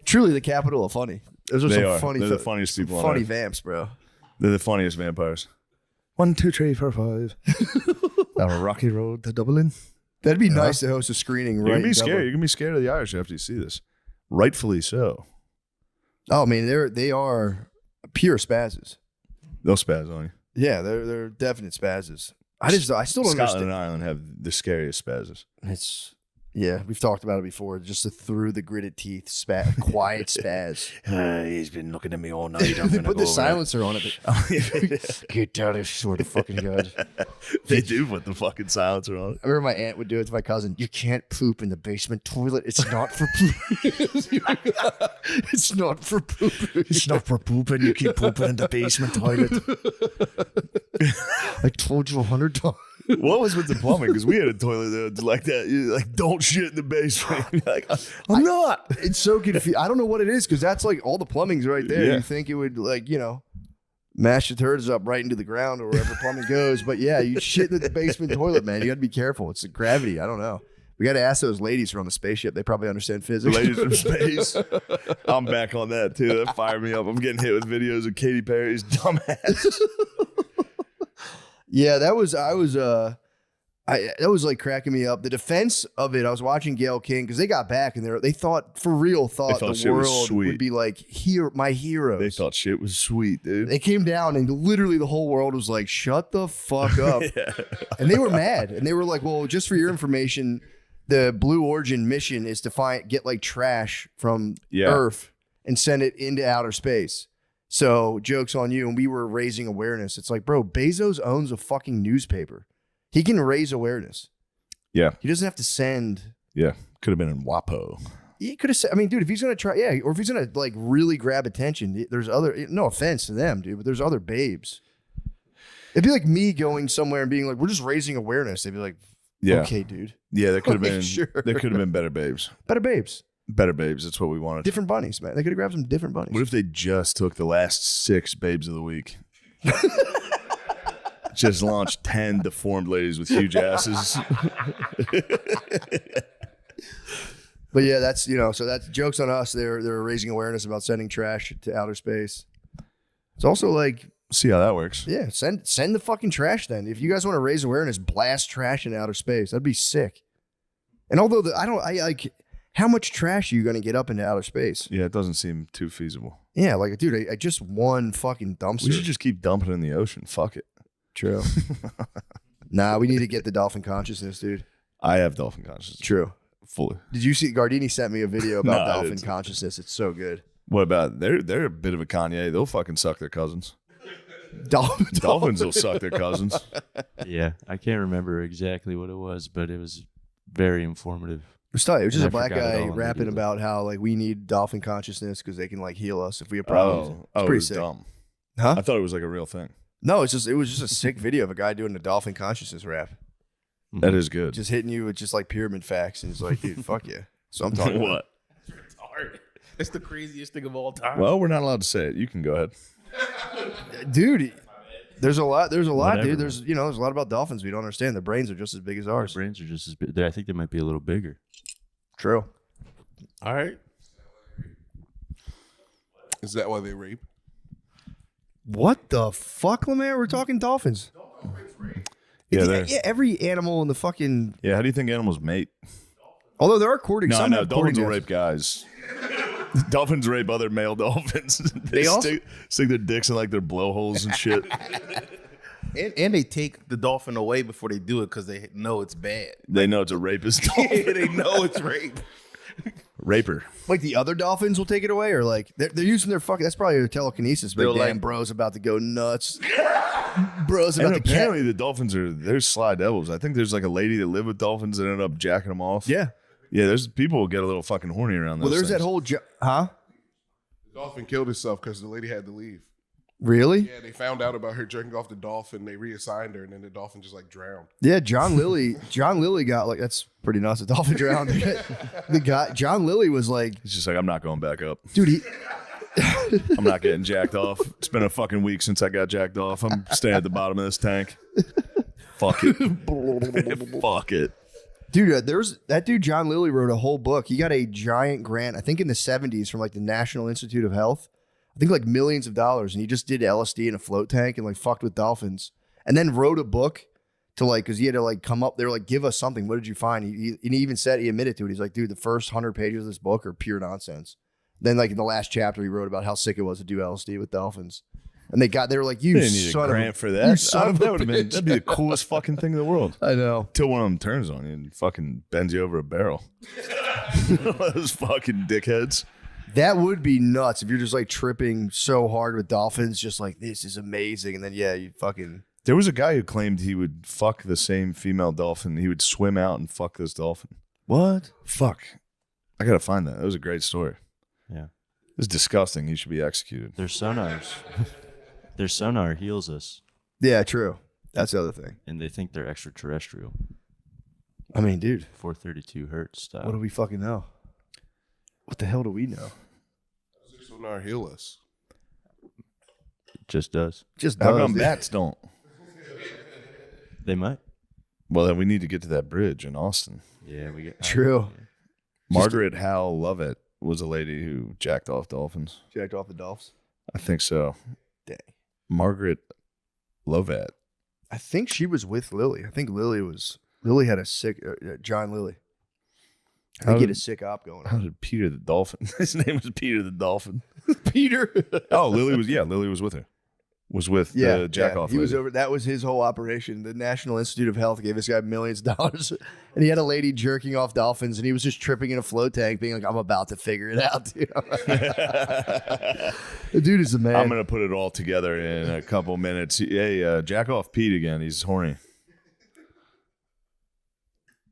Truly the capital of funny. Those are They some are. funny, They're the funniest people on funny earth. vamps, bro. They're the funniest vampires. 1, 2, 3, 4, 5. Down a rocky road to Dublin. That'd be nice to host a screening. You're Right, gonna be in scared. Dublin. You're gonna be scared of the Irish after you see this. Rightfully so. Oh, I mean, they are pure spazzes. They'll spaz on you. Yeah, they're definite spazzes. I still don't Scotland understand. and Ireland have the scariest spazzes. We've talked about it before. Just a through the gritted teeth, quiet spaz. He's been looking at me all night. They put the silencer on it. Get down there, sort of fucking good. They do put the fucking silencer on it. I remember my aunt would do it to my cousin. You can't poop in the basement toilet. It's not for pooping. It's not for pooping. It's not for pooping. You keep pooping in the basement toilet. I told you 100 times. What was with the plumbing? Because we had a toilet that like that. You're like, don't shit in the basement. You're like, I'm not. It's so confusing. I don't know what it is because that's like all the plumbing's right there. Yeah. You think it would like, mash the turds up right into the ground or wherever plumbing goes. But yeah, you shit in the basement toilet, man. You got to be careful. It's the gravity. I don't know. We got to ask those ladies who are on the spaceship. They probably understand physics. Ladies from space. I'm back on that too. That fired me up. I'm getting hit with videos of Katy Perry's dumbass. Yeah, that was like cracking me up. The defense of it, I was watching Gayle King because they got back and they thought the world would be like my heroes. They thought shit was sweet, dude. They came down and literally the whole world was like, shut the fuck up. Yeah. And they were mad. And they were like, well, just for your information, the Blue Origin mission is to get like trash from Earth and send it into outer space. So joke's on you. And we were raising awareness. It's like, bro, Bezos owns a fucking newspaper. He can raise awareness. Yeah. He doesn't have to send. Yeah. Could have been in WAPO. He could have said, I mean, dude, if he's going to try, or if he's going to like really grab attention, there's no offense to them, dude, but there's other babes. It'd be like me going somewhere and being like, we're just raising awareness. They'd be like, okay, dude. Yeah, there could have been, Sure. there could have been better babes. Better babes. Better babes. That's what we wanted. Different bunnies, man. They could have grabbed some different bunnies. What if they just took the last 6 babes of the week? Just launched 10 deformed ladies with huge asses. But yeah, that's, so that's jokes on us. They're raising awareness about sending trash to outer space. It's also like, see how that works. yeah, send the fucking trash then. If you guys want to raise awareness, blast trash in outer space. That'd be sick. And although how much trash are you going to get up into outer space? Yeah, it doesn't seem too feasible. Yeah, like, dude, I just one fucking dumpster. We should just keep dumping it in the ocean. Fuck it. True. Nah, we need to get the dolphin consciousness, dude. I have dolphin consciousness. True. Fully. Did you see Gardini sent me a video about No, I dolphin didn't. consciousness? It's so good. What about they're a bit of a Kanye. They'll fucking suck their cousins. Dolphins will suck their cousins. Yeah, I can't remember exactly what it was, but it was very informative. It was just And a I black forgot it guy all rapping immediately. about how like we need dolphin consciousness because they can like heal us if we have problems. Oh, It's it pretty was sick. dumb. Huh? I thought it was like a real thing. No, it was just a sick video of a guy doing a dolphin consciousness rap. That is good. Just hitting you with just like pyramid facts, and it's like, dude, fuck yeah. So I'm talking What? It's hard. It's the craziest thing of all time. Well, we're not allowed to say it. You can go ahead. dude. There's a lot, Whatever, dude. There's a lot about dolphins we don't understand. Their brains are just as big as Our ours. brains are just as big. I think they might be a little bigger. True. All right. Is that why they rape? What the fuck, Lemaire? We're talking dolphins. Yeah, Yeah, every animal in the fucking. yeah. How do you think animals mate? Although there are courting. No, some no. have Dolphins courting will rape guys. Dolphins rape other male dolphins. They also- stick their dicks in like their blowholes and shit. And they take the dolphin away before they do it because they know it's bad. They know it's a rapist dolphin. They know it's rape. Raper. Like the other dolphins will take it away, or like they're using their fucking. That's probably their telekinesis. But They're damn, like- bro's about to go nuts. Bro's And about to apparently the dolphins they're sly devils. I think there's like a lady that lived with dolphins that ended up jacking them off. Yeah. Yeah, there's people who get a little fucking horny around those Well, there's things. that whole. Huh? The dolphin killed itself because the lady had to leave. Really? Yeah, they found out about her jerking off the dolphin. They reassigned her, and then the dolphin just like drowned. Yeah, John Lilly got like that's pretty nuts. The dolphin drowned. The guy John Lilly was like, He's just like, I'm not going back up. dude, he I'm not getting jacked off. It's been a fucking week since I got jacked off. I'm staying at the bottom of this tank. Fuck it. Fuck it. dude, there's that dude John Lilly wrote a whole book. He got a giant grant, I think in the 70s from like the National Institute of Health. I think like millions of dollars, and he just did LSD in a float tank and like fucked with dolphins, and then wrote a book to like because he had to like come up. They were like, give us something. What did you find? He even said he admitted to it. He's like, dude, the first 100 pages of this book are pure nonsense. Then like in the last chapter, he wrote about how sick it was to do LSD with dolphins, and they were like, you They didn't need son a of grant for you that. son of a That would have been that'd be the coolest fucking thing in the world. I know. Till one of them turns on you and fucking bends you over a barrel. Those fucking dickheads. That would be nuts if you're just like tripping so hard with dolphins, just like this is amazing, and then yeah, you fucking. There was a guy who claimed he would fuck the same female dolphin. He would swim out and fuck this dolphin. What? Fuck. I gotta find that. That was a great story. Yeah. It was disgusting. He should be executed. Their sonars. Their sonar heals us, Yeah, true. That's the other thing. and they think they're extraterrestrial. I mean, dude, 432 hertz style. what do we fucking know? What the hell do we know? Sonar heal us. It just does. Just How does, come dude. bats don't? They might. Well, then we need to get to that bridge in Austin. Yeah, we get True. Margaret Howell Lovett was a lady who jacked off dolphins. Jacked off the dolphins. I think so. Dang. Margaret Lovett. I think she was with Lily. I think Lily had a sick John Lilly. I think he had a sick op going How on. did Peter the Dolphin? His name was Peter the Dolphin. Peter. Oh, Lily was with her. Was with the jack off. He was over. That was his whole operation. The National Institute of Health gave this guy millions of dollars, and he had a lady jerking off dolphins, and he was just tripping in a float tank, being like, "I'm about to figure it out." Dude. The dude is the man. I'm gonna put it all together in a couple minutes. Hey, jack off Pete again. He's horny.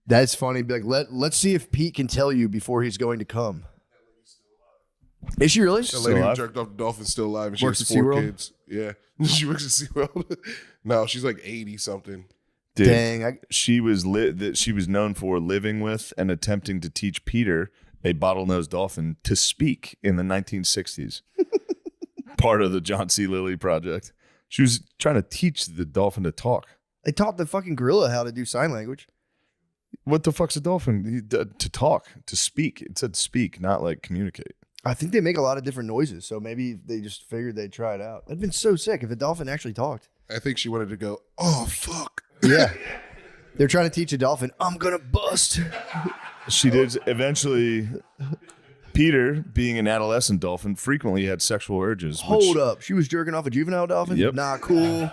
That's funny. Be like, let's see if Pete can tell you before he's going to come. Is she really? The lady who alive? jerked off the dolphin's still alive, and she Works has at 4 SeaWorld? kids. Yeah, she works at SeaWorld. No, she's like 80 something. Dude, Dang. she was she was known for living with and attempting to teach Peter, a bottlenose dolphin, to speak in the 1960s. Part of the John C. Lilly project. She was trying to teach the dolphin to talk. They taught the fucking gorilla how to do sign language. What the fuck's a dolphin? To talk, to speak. It said speak, not like communicate. I think they make a lot of different noises, so maybe they just figured they'd try it out. That'd been so sick if a dolphin actually talked. I think she wanted to go, oh, fuck. Yeah. They're trying to teach a dolphin, I'm going to bust. She did eventually. Peter, being an adolescent dolphin, frequently had sexual urges. Hold up. She was jerking off a juvenile dolphin? Yep. Not cool.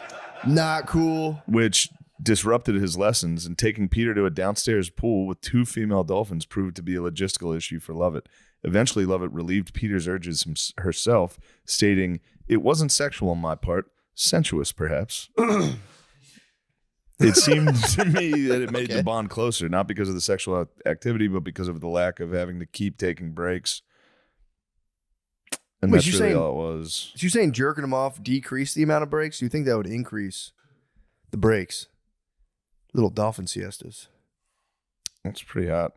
Not cool. Which disrupted his lessons, and taking Peter to a downstairs pool with 2 female dolphins proved to be a logistical issue for Lovett. Eventually, Lovett relieved Peter's urges herself, stating, "It wasn't sexual on my part, sensuous perhaps." It seemed to me that it made the bond closer, not because of the sexual activity, but because of the lack of having to keep taking breaks. And Wait, that's you're really saying- all it was. So you're saying jerking them off decrease the amount of breaks? Do you think that would increase the breaks? Little dolphin siestas. That's pretty hot.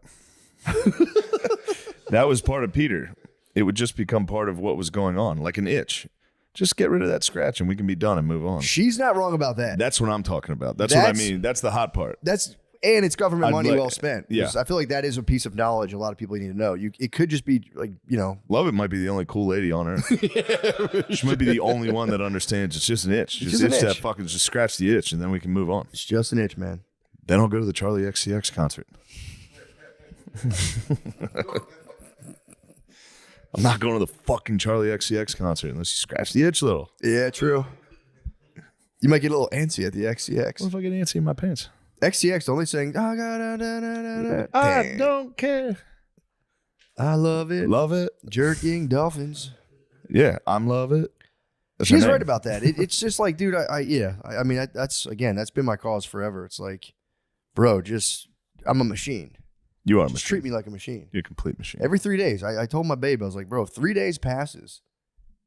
That was part of Peter. It would just become part of what was going on, like an itch. Just get rid of that scratch and we can be done and move on. She's not wrong about that. That's what I'm talking about. That's what I mean. That's the hot part. And it's government money well spent. Yeah. I feel like that is a piece of knowledge a lot of people need to know. It could just be like, Love It might be the only cool lady on earth. She might be the only one that understands it's just an itch. Just itch that fucking, just scratch the itch and then we can move on. It's just an itch, man. Then I'll go to the Charlie XCX concert. I'm not going to the fucking Charlie XCX concert unless you scratch the itch a little. Yeah, true. You might get a little antsy at the XCX. What if I get antsy in my pants? XCX only saying, I don't care. I love it. Love it. Jerking dolphins. Yeah, I'm Love It. She's right about that. It's just like, dude, I mean, that's been my cause forever. It's like, bro, I'm a machine. You are a Just machine. treat me like a machine. You're a complete machine. Every 3 days, I told my babe, I was like, bro, if 3 days passes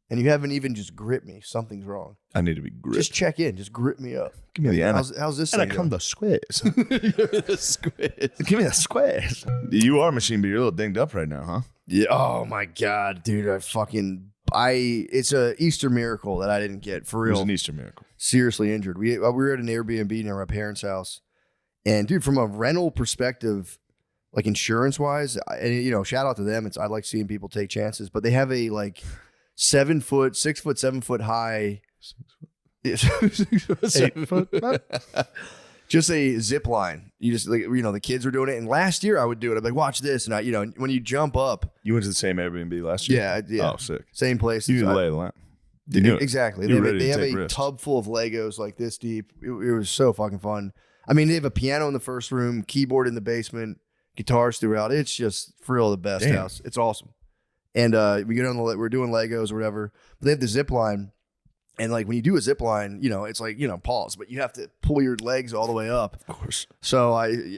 and you haven't even just gripped me, something's wrong. I need to be gripped. Just check in. Just grip me up. Give me the how's this thing anaconda squares. Give me the squid. Give me the squares. You are a machine, but you're a little dinged up right now, huh? Yeah. Oh my God, dude. It's a Easter miracle that I didn't get for It was real. an Easter miracle. Seriously injured. We were at an Airbnb near my parents' house, and dude, from a rental perspective, like insurance wise, and shout out to them. I like seeing people take chances, but they have a like 7 foot, 6 foot, 7 foot high, 8 foot. just a zip line. You just like the kids were doing it, and last year I would do it. I'd be like, watch this, and when you jump up. You went to the same Airbnb last year? Yeah. Oh, sick. Same place. You lay the land. You knew it. Exactly. You were ready They to have take a risks. tub full of Legos like this deep. It was so fucking fun. I mean, they have a piano in the first room, keyboard in the basement, guitars throughout. It's just for real the best Damn. house. It's awesome. And we get on we're doing Legos or whatever. But they have the zip line, and like when you do a zip line, it's like pause, but you have to pull your legs all the way up. Of course. So I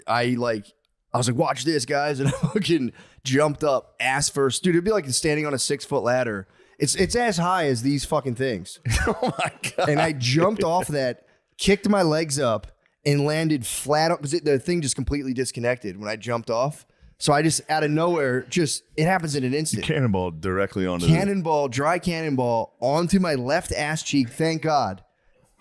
was like, watch this, guys, and I fucking jumped up ass first, dude. It'd be like standing on a 6 foot ladder. It's as high as these fucking things. Oh my God. And I jumped off that, kicked my legs up, and landed flat on, because the thing just completely disconnected when I jumped off. So I just, out of nowhere, it happens in an instant. Cannonball directly onto Dry cannonball onto my left ass cheek, thank God.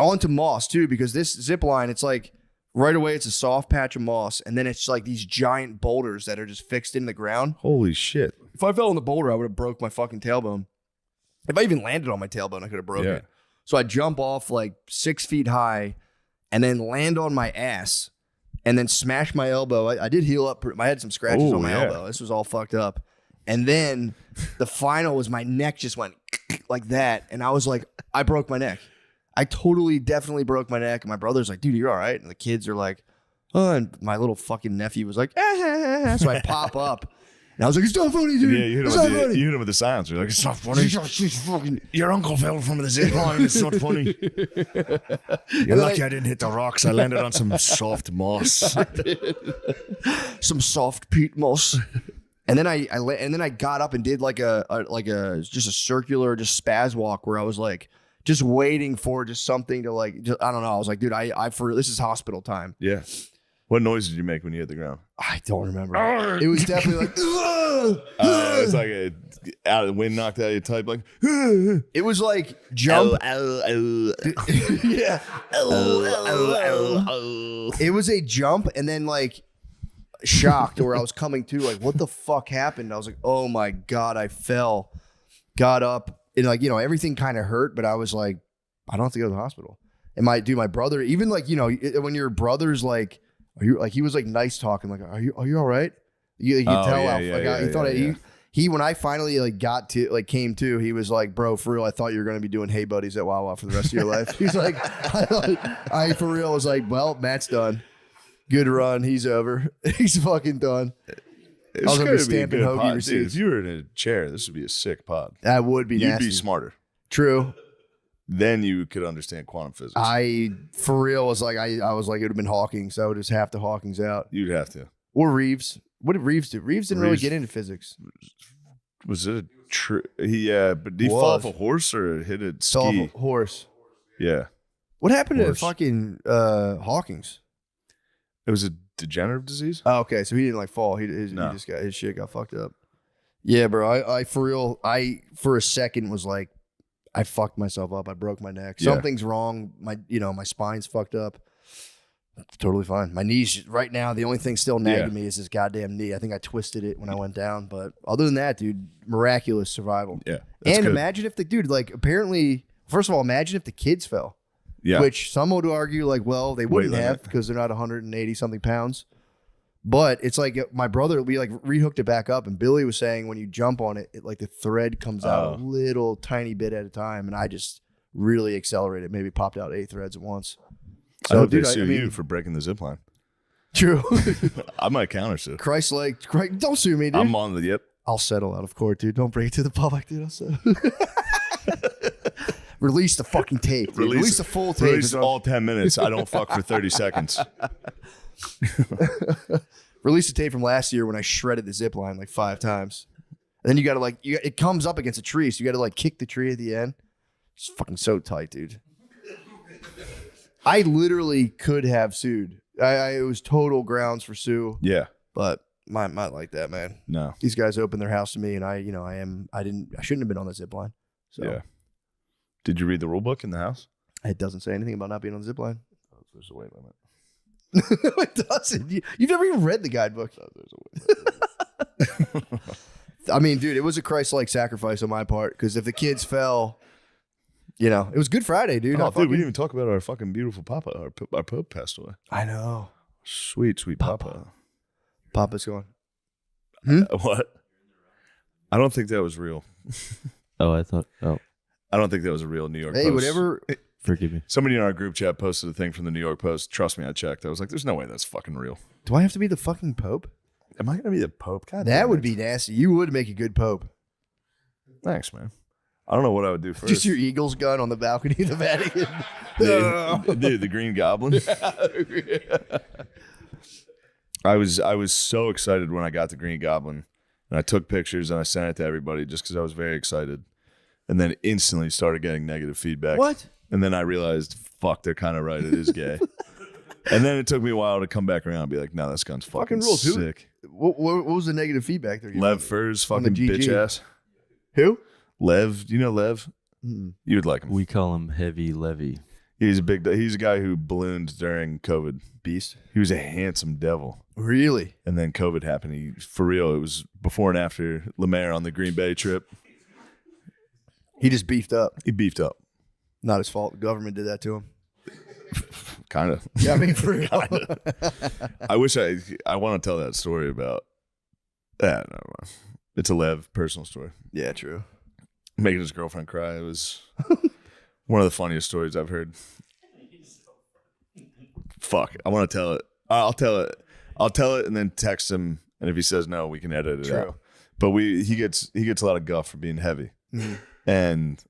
Onto moss, too, because this zip line, it's like, right away, it's a soft patch of moss, and then it's like these giant boulders that are just fixed in the ground. Holy shit. If I fell on the boulder, I would have broke my fucking tailbone. If I even landed on my tailbone, I could have broken it. So I jump off like 6 feet high and then land on my ass and then smash my elbow. I did heal up. I had some scratches on my elbow. This was all fucked up. And then the final was my neck just went like that. And I was like, I broke my neck. I definitely broke my neck. And my brother's like, dude, you're all right. And the kids are like, oh, and my little fucking nephew was like, So I pop up. And I was like, it's not funny, dude. Yeah, you hit him with the silence. You're like, it's not funny. Your uncle fell from the zip line. It's not funny. You're lucky I didn't hit the rocks. I landed on some soft moss. Some soft peat moss. And then I got up and did like a just a circular spaz walk where I was like just waiting for just something to I don't know. I was like, dude, this is hospital time. Yeah. What noise did you make when you hit the ground? I don't remember. It was definitely like it was like the wind knocked out of your type, like it was like jump. Yeah. It was a jump and then like shocked where I was coming to, like, what the fuck happened? I was like, oh my God, I fell, got up, and everything kind of hurt, but I was like, I don't have to go to the hospital. And my brother, even like, when your brother's like, are you, like, he was like nice talking, like, are you all right? You can tell he thought he when I finally came to, he was like, bro, for real, I thought you were going to be doing Hey Buddies at Wawa for the rest of your life. He's like, I for real was like, well, Matt's done. Good run. He's over. He's fucking done. I was going to be stamping hoagie receipts. Dude, if you were in a chair, this would be a sick pod. That would be nasty. You'd be smarter. True. Then you could understand quantum physics. I, for real, was like, I was like, it would have been Hawking, so I would just have to Hawking's out. You'd have to. Or Reeves. What did Reeves do? Reeves didn't really get into physics. Was it a but did he fall off a horse or hit a ski? Fell off a horse. Yeah. What happened to fucking Hawking's? It was a degenerative disease. Oh, okay, so he didn't like fall. He just got his shit got fucked up. Yeah, bro. I for real. I for a second was like, I fucked myself up. I broke my neck. Yeah. Something's wrong. My spine's fucked up. Totally fine. My knees right now. The only thing still nagging me is this goddamn knee. I think I twisted it when I went down. But other than that, dude, miraculous survival. Yeah. And good. imagine if the dude, like, apparently, first of all, imagine if the kids fell. Yeah. Which some would argue, like, well, they wouldn't Weight limit. have because they're not 180 something pounds. But it's like my brother, we like rehooked it back up, and Billy was saying when you jump on it, like the thread comes out a little tiny bit at a time, and I just really accelerated, maybe popped out 8 threads at once. So, I hope dude, they sue you for breaking the zip line. True. I might counter sue. Christ, don't sue me, dude. I'm on the yep. I'll settle out of court, dude. Don't bring it to the public, dude. I'll settle. Release the fucking tape, dude. Release the full tape. Release all 10 minutes. I don't fuck for 30 seconds. Release the tape from last year when I shredded the zip line like 5 times. And then you got to it comes up against a tree, so you got to like kick the tree at the end. It's fucking so tight, dude. I literally could have sued. It was total grounds for sue. Yeah. But mine not like that, man. No. These guys opened their house to me, and I shouldn't have been on the zip line. So Yeah. Did you read the rule book in the house? it doesn't say anything about not being on the zip line. Oh, there's a weight limit. It doesn't. You've never even read the guidebook. Oh, there's a weight limit. I mean, dude, it was a Christ-like sacrifice on my part because if the kids fell, it was Good Friday, dude. Oh, dude, we didn't even talk about our fucking beautiful Papa. Our Pope passed away. I know. Sweet, sweet Papa. Papa's gone. What? I don't think that was real. Oh, I don't think that was a real New York Hey, Post. whatever. forgive me. Somebody in our group chat posted a thing from the New York Post. Trust me, I checked. I was like, there's no way that's fucking real. Do I have to be the fucking Pope? Am I going to be the Pope? God That damn would it. be nasty. You would make a good Pope. Thanks, man. I don't know what I would do first. Just your Eagles gun on the balcony of the Vatican. Dude, the Green Goblin. I was so excited when I got the Green Goblin, and I took pictures and I sent it to everybody just because I was very excited, and then instantly started getting negative feedback. What? And then I realized, fuck, they're kind of right. It is gay. And then it took me a while to come back around and be like, no, this gun's fucking rules. sick. What was the negative feedback there? Lev Furs, On the fucking GG. bitch ass. Who? Lev, do you know Lev? You would like him. We call him Heavy Levy. He's a guy who ballooned during COVID. Beast. He was a handsome devil. Really? And then COVID happened. For real, it was before and after Lemaire on the Green Bay trip. He just beefed up. He beefed up. Not his fault. The government did that to him. Kind of. Yeah, I mean, for real. I wish I want to tell that story about that. No, it's a Lev personal story. Yeah, true. Making his girlfriend cry. It was one of the funniest stories I've heard. Fuck. I want to tell it. I'll tell it. I'll tell it and then text him. And if he says no, we can edit it out. But he gets a lot of guff for being heavy. Mm-hmm. And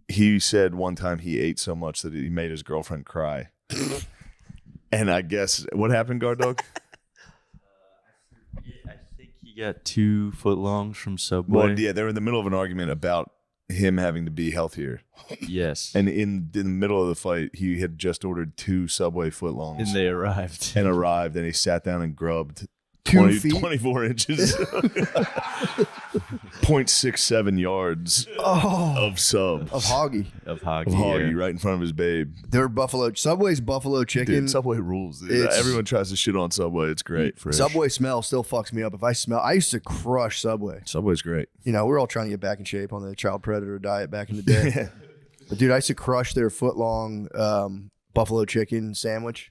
he said one time he ate so much that he made his girlfriend cry. And I guess what happened, guard dog? I think he got 2 footlongs from Subway. Well, yeah, they were in the middle of an argument about him having to be healthier. Yes. And in the middle of the fight, he had just ordered 2 Subway footlongs. And they arrived. And arrived, and he sat down and grubbed 2 feet? 24 inches. 0.67 yards of sub. Of Hoggy. Of Hoggy. Of Hoggy right in front of his babe. Their Subway's buffalo chicken. Dude, Subway rules. Dude. It's- Everyone tries to shit on Subway. It's great. Fresh. Subway smell still fucks me up. I used to crush Subway. Subway's great. We're all trying to get back in shape on the child predator diet back in the day. But dude, I used to crush their foot-long buffalo chicken sandwich.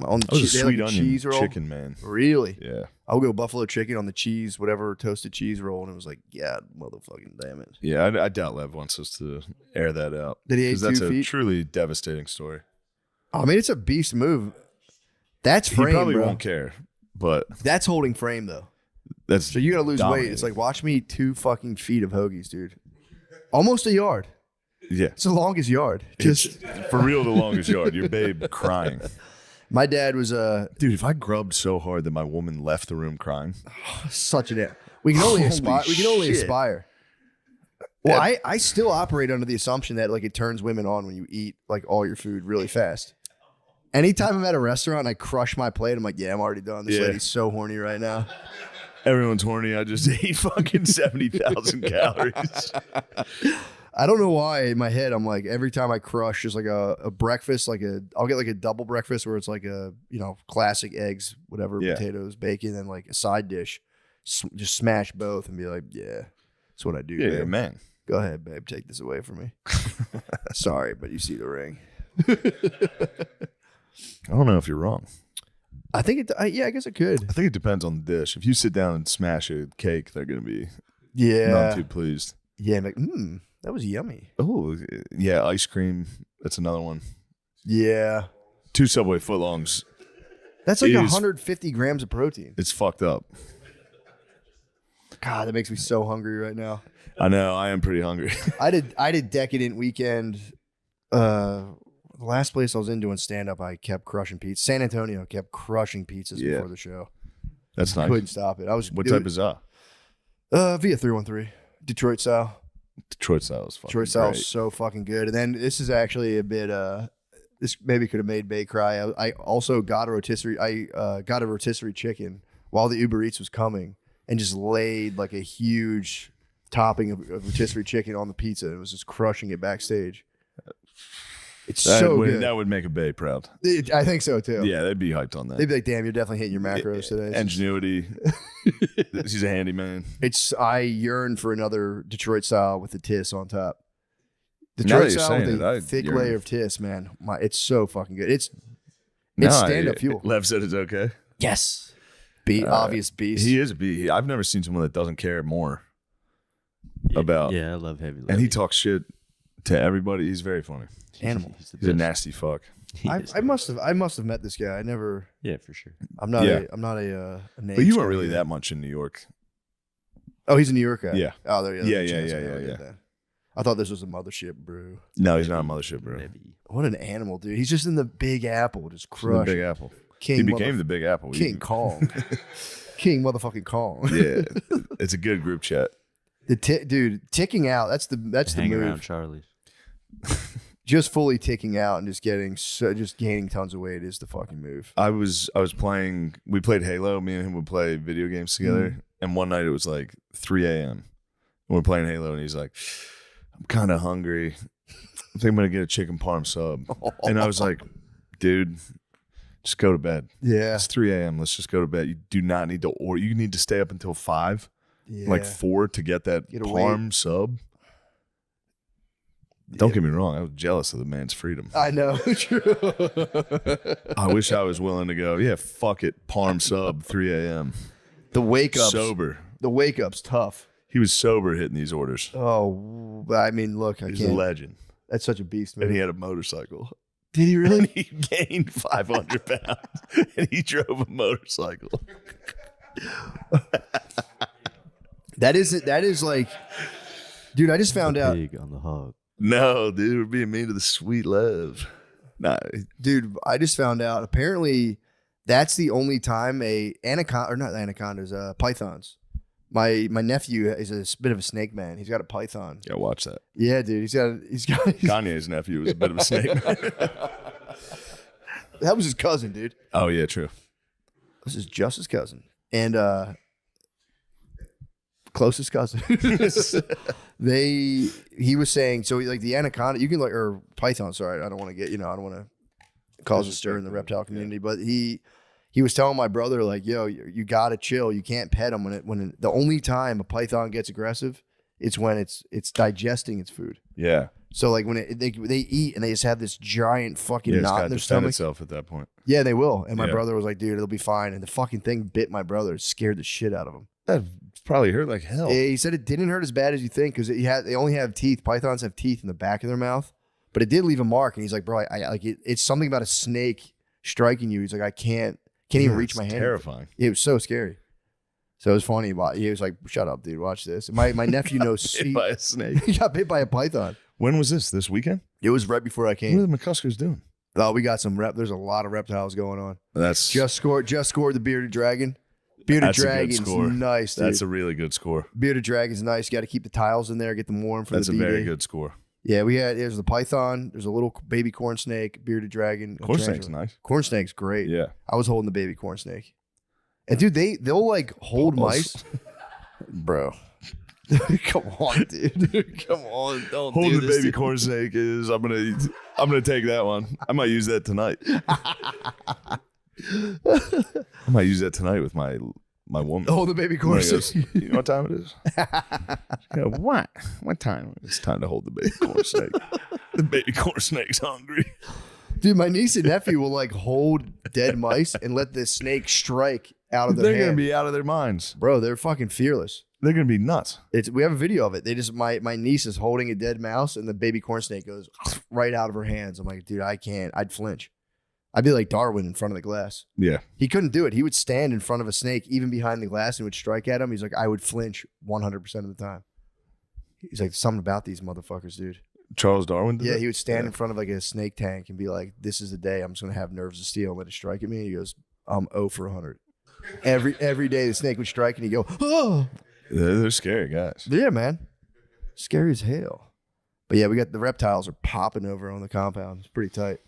On the I was a they had, like, sweet onion cheese roll. chicken, man. Really? Yeah. I would go buffalo chicken on the cheese, whatever toasted cheese roll, and it was like, yeah, motherfucking damn it. Yeah, I doubt Lev wants us to air that out. Did he eat 'Cause that's 2 a feet? truly devastating story. I mean, it's a beast move. That's frame, He probably bro. won't care, but That's holding frame though. that's So you gotta lose weight. dominating. It's like watch me eat 2 fucking feet of hoagies, dude. Almost a yard. Yeah. It's the longest yard. Just For real, the longest yard. Your babe crying. my dad was Dude, if I grubbed so hard that my woman left the room crying. such an. We can only Holy aspire. We can only shit. aspire. Well, I still operate under the assumption that like it turns women on when you eat like all your food really fast. Anytime I'm at a restaurant and I crush my plate, I'm like, yeah, I'm already done. This Yeah. lady's so horny right now. Everyone's horny. I just ate fucking 70,000 calories. I don't know why in my head I'm like every time I crush just like a breakfast, I'll get like a double breakfast where it's like a classic eggs, whatever, potatoes, bacon, and like a side dish. Just smash both and be like, yeah, that's what I do. Yeah, babe. man. Go ahead, babe. Take this away from me. Sorry, but you see the ring. I don't know if you're wrong. I think I guess it could. I think it depends on the dish. If you sit down and smash a cake, they're gonna be Yeah. not too pleased. Yeah, I'm like, that was yummy. Oh yeah, ice cream. That's another one. Yeah. 2 Subway footlongs. That's like 150 grams of protein. It's fucked up. God, that makes me so hungry right now. I know. I am pretty hungry. I did decadent weekend. The last place I was in doing stand up, I kept crushing pizza. San Antonio kept crushing pizzas before the show. That's nice. Couldn't stop it. What type is that? Via 313, Detroit style. Detroit style is fucking Detroit style great. is so fucking good. And then this is actually a bit. This maybe could have made Bay cry. I also got a rotisserie. I got a rotisserie chicken while the Uber Eats was coming, and just laid like a huge topping of rotisserie chicken on the pizza. It was just crushing it backstage. It's so good. That would make a Bay proud. I think so too. Yeah, they'd be hyped on that. They'd be like, "Damn, you're definitely hitting your macros today." Ingenuity. He's a handyman. I yearn for another Detroit style with the tis on top. Now Detroit that you're style with saying a it, thick yearn. layer of tis, man. It's so fucking good. It's No, stand-up fuel. Lev said it's okay. Yes. Obvious beast. He is a beast. I've never seen someone that doesn't care more about. Yeah, I love heavy. And he talks shit to everybody. He's very funny. Animal. He's He's a nasty fuck. I must have met this guy. I never. Yeah, for sure. I'm not Yeah. a name. But you weren't guy really either. that much in New York. Oh, he's a New York guy. Yeah. Oh, there. Yeah, there's a chance yeah, I never yeah, did that. I thought this was a mothership, bro. No, he's not a mothership, bro. Heavy. What an animal, dude. He's just in the Big Apple, just He's the crushed. Big Apple. King He became the Big Apple. King Kong. King motherfucking Kong. Yeah, it's a good group chat. Dude, ticking out. That's the Hang move. around Charlie's. Just fully ticking out and just gaining tons of weight is the fucking move. I was playing. We played Halo. Me and him would play video games together. And one night it was like 3 a.m. and we're playing Halo, and he's like, "I'm kind of hungry. I think I'm gonna get a chicken parm sub." And I was like, "Dude, just go to bed. Yeah. It's 3 a.m. Let's just go to bed. You do not need to, or you need to stay up until 5, like 4 to get that Get a parm sub." Don't get me wrong. I was jealous of the man's freedom. I know. True. I wish I was willing to go, yeah, fuck it. Parm sub, 3 a.m. The wake up. Sober. The wake up's tough. He was sober hitting these orders. Oh, I mean, look, I He's a can't. legend. That's such a beast, man. And he had a motorcycle. Did he really? And he gained 500 pounds. And he drove a motorcycle. That is like, dude, I just found out. Big on the hog. No, dude, we're being mean to the sweet love. Nah, Dude, I just found out. Apparently, that's the only time a anaconda, or not anacondas, pythons. My nephew is a bit of a snake man. He's got a python. gotta watch that. Yeah, dude. He's got. Kanye's nephew was a bit of a snake. That was his cousin, dude. Oh, yeah, true. This is just his cousin, and closest cousin. He was saying, so like the anaconda, you can like, or python. Sorry, I don't want to get, I don't want to cause a stir in the reptile community, but he was telling my brother like, yo, you gotta chill. You can't pet them the only time a python gets aggressive, it's when it's digesting its food. Yeah. So like when they eat and they just have this giant fucking Yeah, it's knot got in to their defend stomach. itself at that point. Yeah, they will. And my Yeah. brother was like, dude, it'll be fine. And the fucking thing bit my brother. It scared the shit out of him. That probably hurt like hell. He said it didn't hurt as bad as you think because they only have teeth. Pythons have teeth in the back of their mouth, but it did leave a mark. And he's like, bro, I like it. It's something about a snake striking you. He's like, I can't even reach my hand. Terrifying. It was so scary. So it was funny. He was like, shut up, dude. Watch this. And my nephew knows. Hit by a snake. He got bit by a python. When was this? This weekend? It was right before I What are came. the McCuskers doing? Oh, we got some there's a lot of reptiles going on. That's Just scored the bearded dragon. Bearded That's a good dragon's score. nice, dude. That's a really good score. Bearded dragon's nice. You got to keep the tiles in there, get them warm for That's the a D-Day. very good score. Yeah, there's the python. There's a little baby corn snake, bearded dragon. Corn snake's nice. Corn snake's great. Yeah. I was holding the baby corn snake. And dude, they'll like hold mice. Bro. Come on, dude. Come on. Don't Hold do the this baby to corn snake is I'm gonna take that one. I might use that tonight. I might use that tonight with my woman. Hold the baby corn snake. You know what time it is? What? What time? It's time to hold the baby corn snake. The baby corn snake's hungry. Dude, my niece and nephew will like hold dead mice and let the snake strike out of their They're hand. gonna be out of their minds. Bro, they're fucking fearless. They're gonna be nuts. We have a video of it. They just my niece is holding a dead mouse and the baby corn snake goes right out of her hands. I'm like, dude, I can't. I'd flinch. I'd be like Darwin in front of the glass. Yeah. He couldn't do it. He would stand in front of a snake, even behind the glass, and would strike at him. He's like, I would flinch 100% of the time. He's like, something about these motherfuckers, dude. Charles Darwin did Yeah, that? he would stand in front of like a snake tank and be like, this is the day I'm just going to have nerves of steel and let it strike at me. He goes, I'm 0 for 100. Every day the snake would strike and he'd go, oh. They're scary guys. Yeah, man. Scary as hell. But yeah, we got the reptiles are popping over on the compound. It's pretty tight.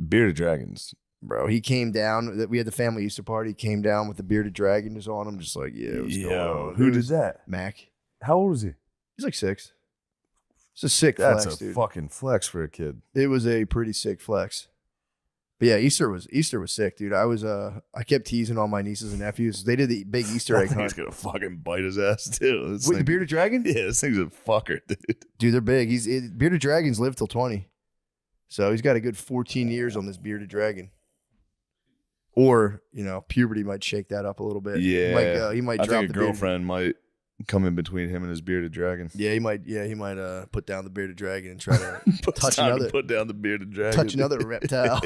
Bearded dragons. Bro, he came down. We had the family Easter party. He came down with the bearded dragon just on him, just like, yeah, what's going on? Who did that? Mac. How old was he? He's like 6. It's a sick That's flex, a dude. fucking flex for a kid. It was a pretty sick flex. But yeah, Easter was sick, dude. I kept teasing all my nieces and nephews. They did the big Easter egg He's hunt. gonna fucking bite his ass too. Wait, the bearded dragon? Yeah, this thing's a fucker, dude. Dude, they're big. Bearded dragons live till 20. So he's got a good 14 years on this bearded dragon. Or, puberty might shake that up a little bit. Yeah. He might I drop think a the bearded. girlfriend might come in between him and his bearded dragon. Yeah, he might put down the bearded dragon and try to touch Put down the bearded dragon. touch another reptile.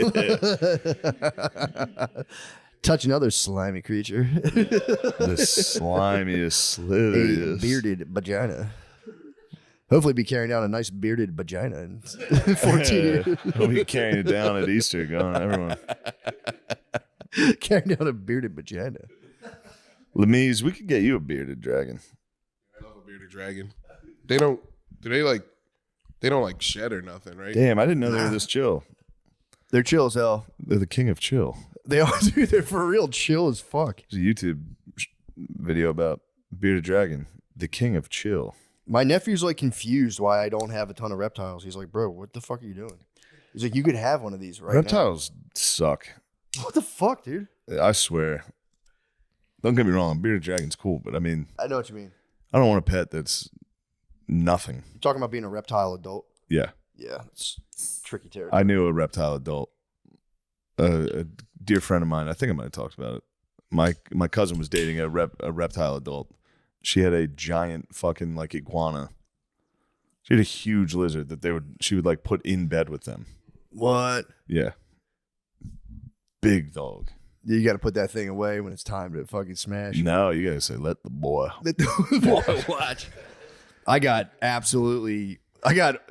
Touch another slimy creature. The slimiest, slitheriest. A bearded vagina. Hopefully be carrying down a nice bearded vagina in 14 years. He'll be carrying it down at Easter, going, everyone. Carrying down a bearded vagina. Lemise, we could get you a bearded dragon. I love a bearded dragon. They don't shed or nothing, right? Damn, I didn't know they were this chill. They're chill as hell. They're the king of chill. They are, dude. They're for real chill as fuck. There's a YouTube video about bearded dragon, the king of chill. My nephew's like confused why I don't have a ton of reptiles. He's like, bro, what the fuck are you doing? He's like, you could have one of these right Reptiles suck. now. What the fuck, dude? I swear. Don't get me wrong, bearded dragon's cool, but I mean, I know what you mean. I don't want a pet that's nothing. You're talking about being a reptile adult. Yeah. Yeah, it's tricky territory. I knew a reptile adult. A dear friend of mine, I think I might have talked about it. My cousin was dating a reptile adult. She had a giant fucking like iguana. She had a huge lizard that she would like put in bed with them. What? Yeah. Big dog. You got to put that thing away when it's time to fucking smash. No, you gotta say, let the boy. Watch. I got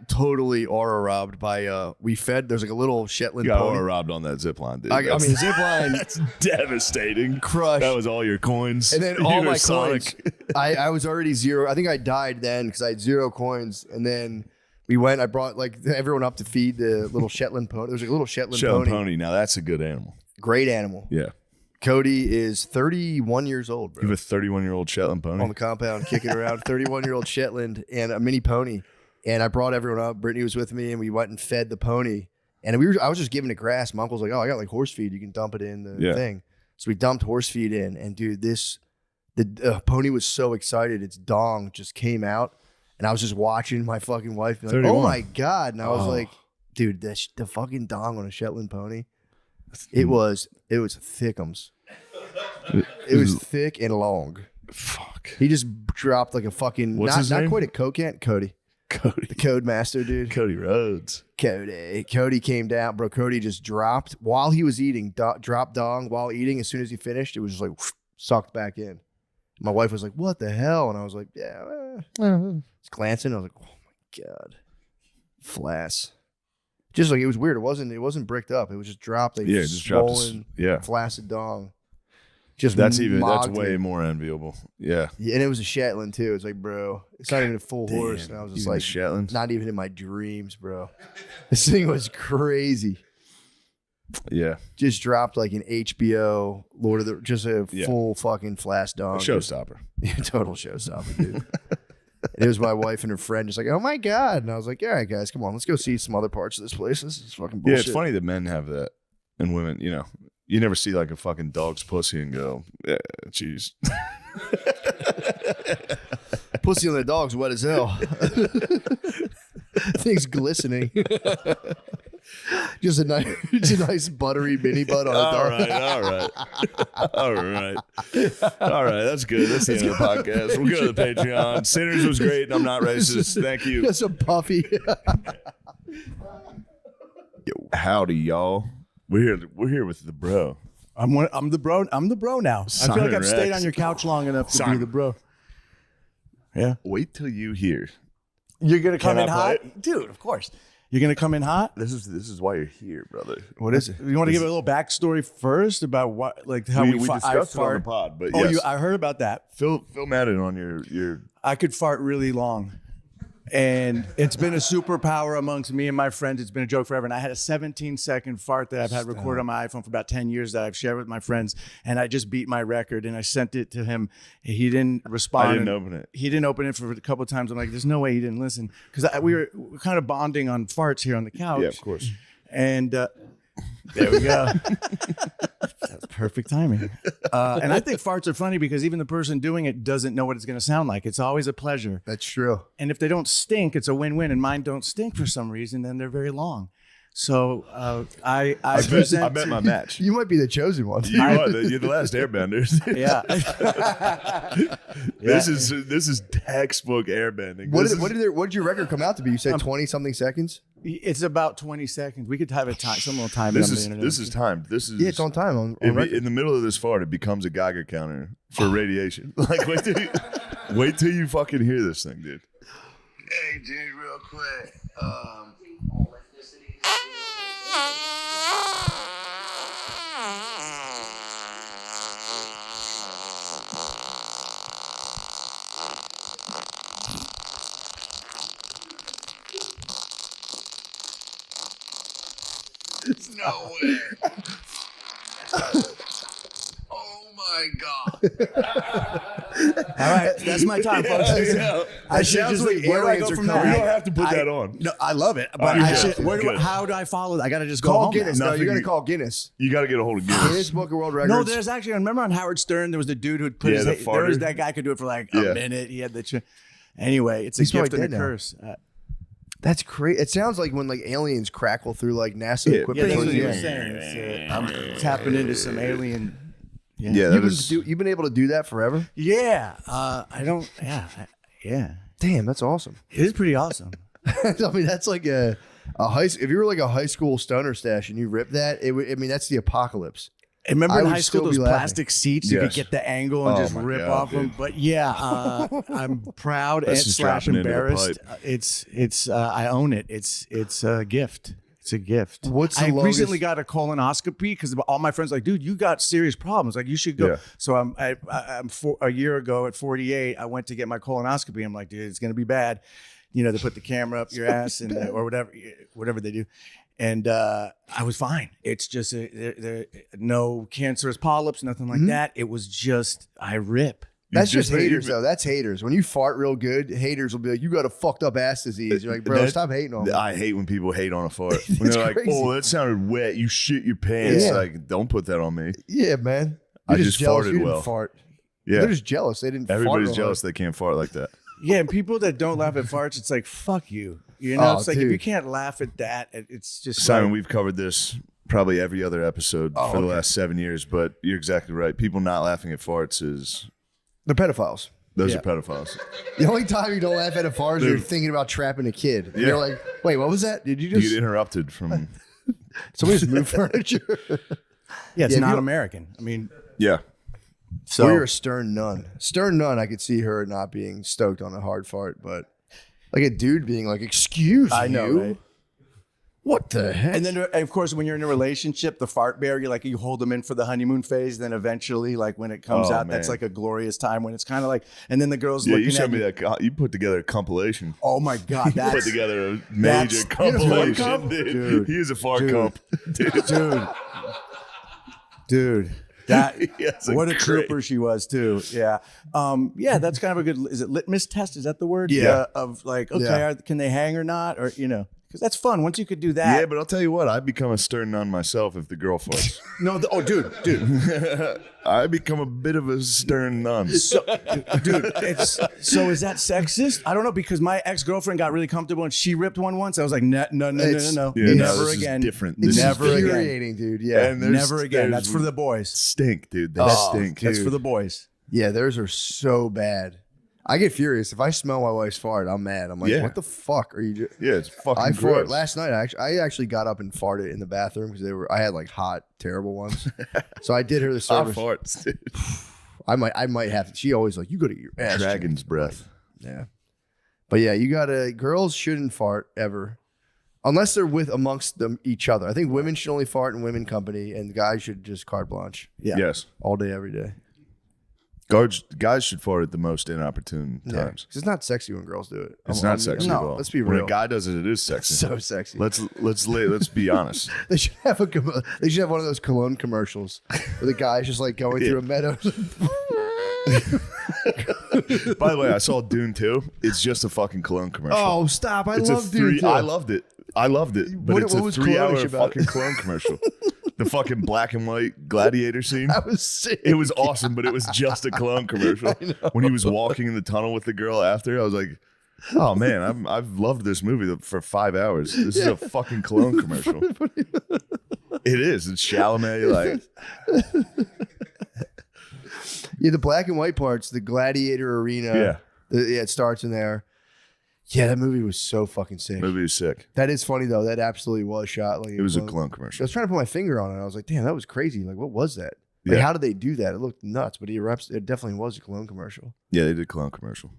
totally aura robbed by there's like a little Shetland You got pony. aura robbed on that zip line, dude. I mean, zip line That's devastating. crushed. That was all your coins. And then You all were my Sonic. coins. I was already zero. I think I died then because I had 0 coins. And then I brought like everyone up to feed the little Shetland pony. There's like a little Shetland Shetland pony. pony. Now that's a good animal. Great animal. Yeah. Cody is 31 years old, bro. You have a 31-year-old Shetland pony. On the compound, kicking around. 31-year-old Shetland and a mini pony. And I brought everyone up. Brittany was with me, and we went and fed the pony. And I was just giving it grass. My uncle's like, "Oh, I got like horse feed. You can dump it in the thing." So we dumped horse feed in, and dude, the pony was so excited. Its dong just came out, and I was just watching my fucking wife be like, 31. "Oh my god!" And I was like, "Dude, the fucking dong on a Shetland pony." It was thickums. It was thick and long. Fuck. He just dropped like a fucking What's his name? not quite a coquette, Cody. The code master, dude. Cody Rhodes. Cody came down, bro. Cody just dropped while he was eating, dropped dong while eating. As soon as he finished, it was just like sucked back in. My wife was like, "What the hell?" And I was like, "Yeah." Just glancing, I was like, "Oh my god, flass." Just like it was weird. It wasn't bricked up. It was just dropped. Just dropped. Swollen, Yeah. flaccid dong. Just that's mocked way me. more enviable. Yeah. Yeah, and it was a Shetland too. It's like, bro, it's not even a full horse. And I was just Even like, Shetland. not even in my dreams, bro. This thing was crazy. Yeah. Just dropped like an HBO Lord of the, just a full fucking flash A dog. showstopper. Yeah, total showstopper, dude. And it was my wife and her friend just like, oh my God. And I was like, all right, guys, come on. Let's go see some other parts of this place. This is fucking bullshit. Yeah, it's funny that men have that and women, you know, you never see like a fucking dog's pussy and go, yeah, jeez. Pussy on the dog's wet as hell. Thing's glistening. Just a nice buttery mini butt on a dog. All right. That's good. That's the end of the podcast. We'll go to the Patreon. Sinners was great, and I'm not racist. Thank you. Just a puffy. Yo, howdy, y'all. We're here with the bro. I'm the bro. I'm the bro now. I Simon feel like I've Rex. stayed on your couch long enough to be the bro. Yeah. Wait till you hear. You're gonna come Can in I hot, play dude. Of course. You're gonna come in hot. This is why you're here, brother. What is it? You want to give a little backstory first about what, like how We I discussed it on the fart. pod, but Oh, yes. I heard about that. Phil Madden on your I could fart really long. And it's been a superpower amongst me and my friends. It's been a joke forever. And I had a 17-second fart that I've had recorded on my iPhone for about 10 years that I've shared with my friends. And I just beat my record and I sent it to him. He didn't respond. I didn't open it. He didn't open it for a couple of times. I'm like, there's no way he didn't listen. Because we were kind of bonding on farts here on the couch. Yeah, of course. And there we go. That's perfect timing. And I think farts are funny because even the person doing it doesn't know what it's going to sound like. It's always a pleasure. That's true. And if they don't stink, it's a win-win. And mine don't stink for some reason, then they're very long. So I present. I bet my match. You might be the chosen one. You're the last airbenders. Yeah. This is textbook airbending. What did your record come out to be? You said 20 something seconds? It's about 20 seconds. We could have a time. Someone will time it This on the is internet. this is timed. This is Yeah, it's on time on record. in the middle of this fart. It becomes a Geiger counter for radiation. Like wait till you fucking hear this thing, dude. Hey, dude, real quick. No way. Oh my God. All right, that's my time, folks. I should sounds just like where do I aliens go are from coming. there? You don't have to put that on. No, I love it, but you I have should. to. Where do I, Good. how do I follow? I got to just go Call home Guinness. now. No, Nothing you got to you- call Guinness. You got to get a hold of Guinness Guinness. Book of World Records. No, there's actually. I remember on Howard Stern, there was the dude who put Yeah, his. the There was farter. that guy could do it for like Yeah. a minute. He had the. Anyway, it's a He's probably gift and a dead now. curse. That's crazy. It sounds like when like aliens crackle through like NASA Yeah, equipment. Yeah, that's towards what the you were end. saying. I'm tapping into some alien. Yeah, that You've been able to do that forever? Yeah, I don't. Yeah. Damn, that's awesome. It is pretty awesome. I mean, that's like a high. If you were like a high school stoner stash and you ripped that, I mean, that's the apocalypse. And remember I in would high school still those be laughing. plastic seats you could Yes. get the angle and Oh just my rip God, off them. dude. But yeah, I'm proud and That's just slash dropping into the embarrassed. pipe. It's I own it. It's a gift. It's a gift. What's the I longest- recently got a colonoscopy because all my friends are like, dude, you got serious problems. Like you should go. Yeah. So I'm a year ago at 48. I went to get my colonoscopy. I'm like, dude, it's gonna be bad. You know, they put the camera up your ass and or whatever they do. And I was fine. It's just there no cancerous polyps, nothing like that. It was just I rip. That's just just- haters, though. That's haters. When you fart real good, haters will be like, "You got a fucked up ass disease." You're like, "Bro, That- stop hating on me." I hate when people hate on a fart. When It's they're like, crazy. "Oh, that sounded wet. You shit your pants." Yeah. Like, don't put that on me. Yeah, man. I You're just jealous farted you didn't well. fart. Yeah, They're just jealous. They didn't. everybody's fart real jealous they can't fart like that. Yeah, and people that don't laugh at farts, it's like fuck you. You know, Oh, it's like if dude. you can't laugh at that, it's just Simon, like, we've covered this probably every other episode for the last 7 years, but you're exactly right. People not laughing at farts is They're pedophiles. those Yeah. are pedophiles. The only time you don't laugh at a fart is you're thinking about trapping a kid. And Yeah. You're like, "Wait, what was that? Did you You just get interrupted from somebody just move furniture?" yeah, it's Yeah, if not you- American. I mean, yeah. so Or you're a stern nun. Stern nun, I could see her not being stoked on a hard fart, but like a dude being like, "Excuse I know, you." right? What the heck? And then, of course, when you're in a relationship, the fart bear, you hold them in for the honeymoon phase. Then eventually, like when it comes out, that's like a glorious time when it's kind of like, and then the girl's looking you showed at me you. that. You put together a compilation. Oh my God. You put together a major compilation, dude. He is a fart comp. Dude. That what a crate. trooper she was too. Yeah. That's kind of a good, is it litmus test? Is that the word? Yeah. Of like, okay, can they hang or not? Or, because that's fun. Once you could do that. Yeah, but I'll tell you what, I become a stern nun myself if the girl farts. No, dude. I become a bit of a stern nun. So is that sexist? I don't know, because my ex-girlfriend got really comfortable and she ripped one once. I was like, no. Yeah, Never this again. Is different. It's Never again. infuriating, dude. Yeah. And Never again. That's for the boys. Stink, dude. They stink. That's for the boys. Yeah, theirs are so bad. I get furious if I smell my wife's fart. I'm mad. I'm like, what the fuck are you doing? Yeah, it's fucking I gross. farted last night. I actually got up and farted in the bathroom because I had like hot, terrible ones. So I did her the service. Hot farts, dude. I might have to. She always like, you go to your ass. Dragon's breath. Yeah. But yeah, girls shouldn't fart ever. Unless they're with amongst them each other. I think women should only fart in women company and guys should just carte blanche. Yeah. Yes. All day, every day. Guys should fart at the most inopportune Yeah. times. 'Cause it's not sexy when girls do it. It's not sexy at all. Let's be When real. a guy does it, it is sexy. So sexy. Let's be honest. They should have one of those cologne commercials where the guy's just like going through a meadow. By the way, I saw Dune 2. It's just a fucking cologne commercial. Oh, stop. I it's love Dune too. I loved it. But What it's a was 3-hour cologne-ish about fucking cologne commercial. The fucking black and white gladiator scene. That was sick. It was awesome, but it was just a cologne commercial. When he was walking in the tunnel with the girl after, I was like, oh man, I've loved this movie for 5 hours. This is a fucking cologne commercial. It is. It's Chalamet. Like, Yeah, the black and white parts, the gladiator arena. It starts in there. Yeah, that movie was so fucking sick. movie is sick. That is funny though. That absolutely was shot like It was a cologne. cologne I commercial. was trying to put my finger on it. I was like, damn, that was crazy. Like, what was that? Like, how did they do that? It looked nuts, but it definitely was a cologne commercial. Yeah, they did cologne commercial.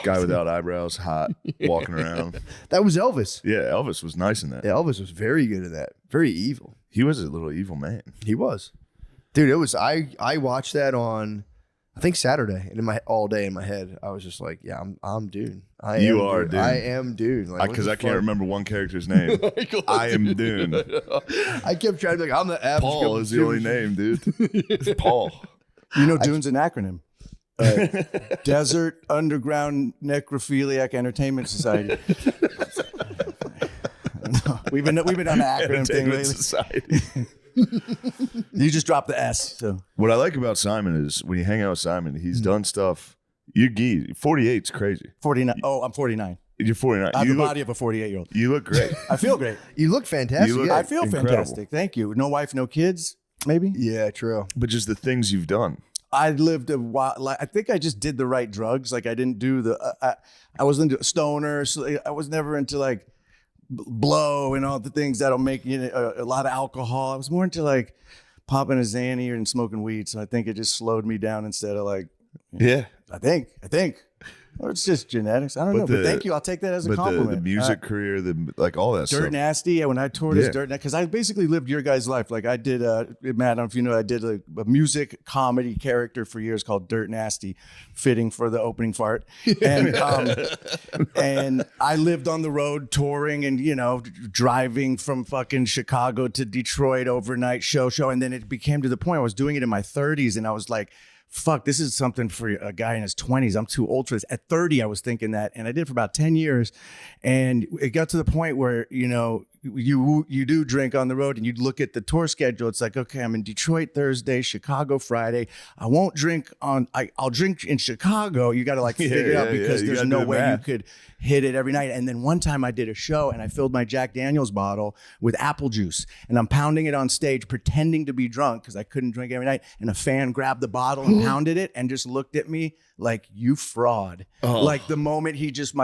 Guy without eyebrows, hot, walking around. That was Elvis. Yeah, Elvis was nice in that. Yeah, Elvis was very good at that. Very evil. He was a little evil man. He was. Dude, it was I watched that on I think Saturday, and all day in my head, I was just like, "Yeah, I'm Dune. You are Dune. I am Dune." Like, Because I can't remember one character's name. I am Dune. I kept trying to be like, "I'm the average." Paul is the only name, dude. It's Paul. You know, Dune's an acronym. Desert Underground Necrophiliac Entertainment Society. We've been on the acronym thing Entertainment lately. Society. You just dropped the S. So What I like about Simon is when you hang out with Simon, he's done stuff. You're 48's crazy. 49. Oh, I'm 49. You're 49. I have You the look, body of a 48-year-old. you look great. I feel great. You look fantastic. You look- yeah. I feel incredible. fantastic. Thank you. No wife, no kids, maybe? Yeah, true. But just the things you've done. I lived a while. Like, I think I just did the right drugs. Like I didn't do the. I was into stoner. So I was never into like blow and all the things that'll make you know, a lot of alcohol. I was more into like popping a Xanny and smoking weed. So I think it just slowed me down instead of like. Yeah. I think. Or it's just genetics. I don't know. But thank you. I'll take that as a But compliment. the music career, like all that Dirt stuff. Nasty. Yeah, when I toured as Dirt Nasty, because I basically lived your guys' life. Like I did, Matt, I don't know if you know, I did a music comedy character for years called Dirt Nasty, fitting for the opening fart. And and I lived on the road touring and, you know, driving from fucking Chicago to Detroit overnight show. And then it became to the point I was doing it in my 30s and I was like, fuck, this is something for a guy in his 20s. I'm too old for this. At 30, I was thinking that, and I did it for about 10 years. And it got to the point where, you know, you do drink on the road and you look at the tour schedule. It's like, okay, I'm in Detroit Thursday, Chicago Friday. I won't drink I'll drink in Chicago. You got to like figure it out because You there's gotta no do the way math. you could hit it every night. And then one time I did a show and I filled my Jack Daniels bottle with apple juice and I'm pounding it on stage, pretending to be drunk because I couldn't drink every night. And a fan grabbed the bottle and pounded it and just looked at me like, you fraud. Like the moment he just,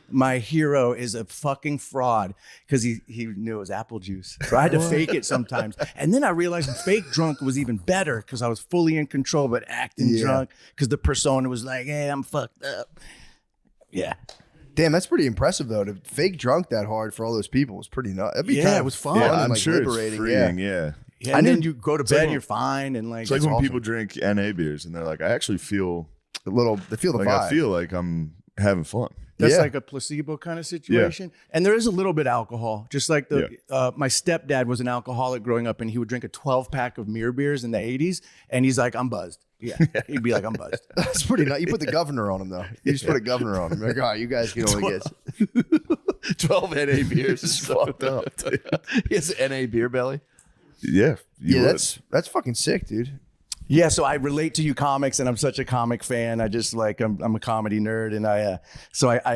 my hero is a fucking fraud because he knew it was apple juice. So I had to fake it sometimes. And then I realized fake drunk was even better because I was fully in control, but acting drunk because the persona was like, hey, I'm fucked up. Yeah. Damn, that's pretty impressive though. To fake drunk that hard for all those people was pretty nuts. It was fun. Yeah, and, I'm like, sure liberating. it's freeing. Yeah. Yeah, and then you go to bed, you're fine, and like It's like when awesome. people drink NA beers and they're like, I actually feel They feel the like vibe. I feel like I'm having fun. That's Yeah. like a placebo kind of situation. And there is a little bit alcohol. Just like my stepdad was an alcoholic growing up, and he would drink a 12-pack of Mir beers in the 80s, and he's like, I'm buzzed. Yeah. He'd be like, I'm buzzed. That's pretty nice. You put the governor on him though. You just put a governor on him. Like, all right, you guys can only get 12 NA beers. Is fucked up. He has an NA beer belly. Yeah. You would. That's fucking sick, dude. Yeah, so I relate to you comics, and I'm such a comic fan. I just like I'm a comedy nerd, and I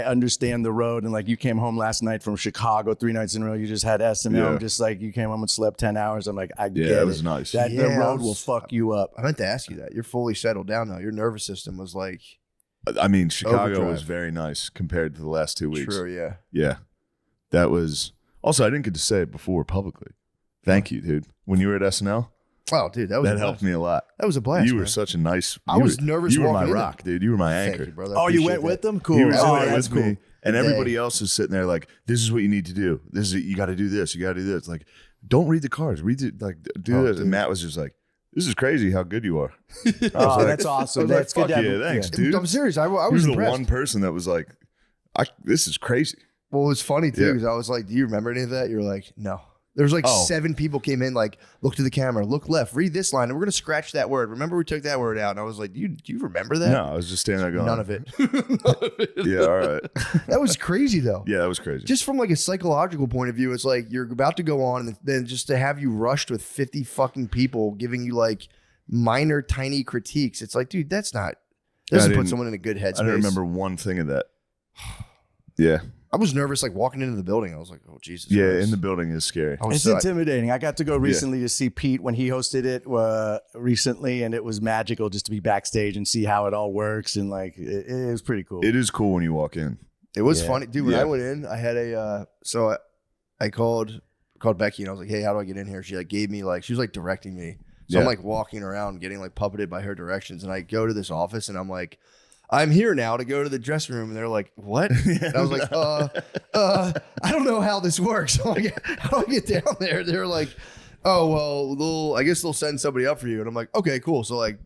understand the road. And like you came home last night from Chicago 3 nights in a row. You just had SNL. Yeah. Just like you came home and slept 10 hours. I'm like, I get it it. was nice. That Yeah, the I road was- will fuck you up. I meant to ask you that. You're fully settled down now. Your nervous system was like I mean, Chicago Overdrive. was very nice compared to the last 2 weeks. true, yeah. Yeah. That was also I didn't get to say it before publicly. Thank you, dude. When you were at SNL, Oh, dude, that was that helped me a lot. That was a blast. You were man. such a nice. I you was were- nervous You were my walking in rock, dude. You were my Thank anchor. you, brother. Oh, you Appreciate went with that. them? Cool. You were Oh, sitting there that's with me, cool. and Hey. everybody else is sitting there like, "This is what you need to do. This is you got to do this. You got to do this." Like, don't read the cards. Read it. Like, do Oh, this. dude. And Matt was just like, "This is crazy how good you are." Oh, that's awesome. I was like, That's good. "Fuck to have yeah, a- thanks, dude." I'm serious. I He was was the impressed. one person that was like, "This is crazy." Well, it was funny too Yeah. because I was like, "Do you remember any of that?" You're like, "No." There was like Oh. 7 people came in, like, look to the camera, look left, read this line, and we're gonna scratch that word. Remember, we took that word out, and I was like, do you remember that? No, I was just standing there going, None of it. Yeah, all right. That was crazy though. Yeah, that was crazy. Just from like a psychological point of view, it's like you're about to go on, and then just to have you rushed with 50 fucking people giving you like minor, tiny critiques. It's like, dude, that's not. Doesn't put didn't- someone in a good headspace. I don't remember one thing of that. Yeah, I was nervous, like walking into the building. I was like, oh Jesus. yeah. Christ. In the building is scary. I was It's so- intimidating. I got to go recently to see Pete when he hosted it recently, and it was magical just to be backstage and see how it all works. And like, it was pretty cool. It is cool when you walk in. It was Yeah. funny, dude. When Yeah. I went in, I had a I called Becky and I was like, "Hey, how do I get in here?" She like gave me like she was like directing me. So I'm Yeah. like walking around, getting like puppeted by her directions, and I go to this office and I'm like, "I'm here now to go to the dressing room," and they're like, "What?" And I was like, I don't know how this works." I'm like, "How do I get down there?" They're like, "Oh well, I guess they'll send somebody up for you," and I'm like, "Okay, cool." So like.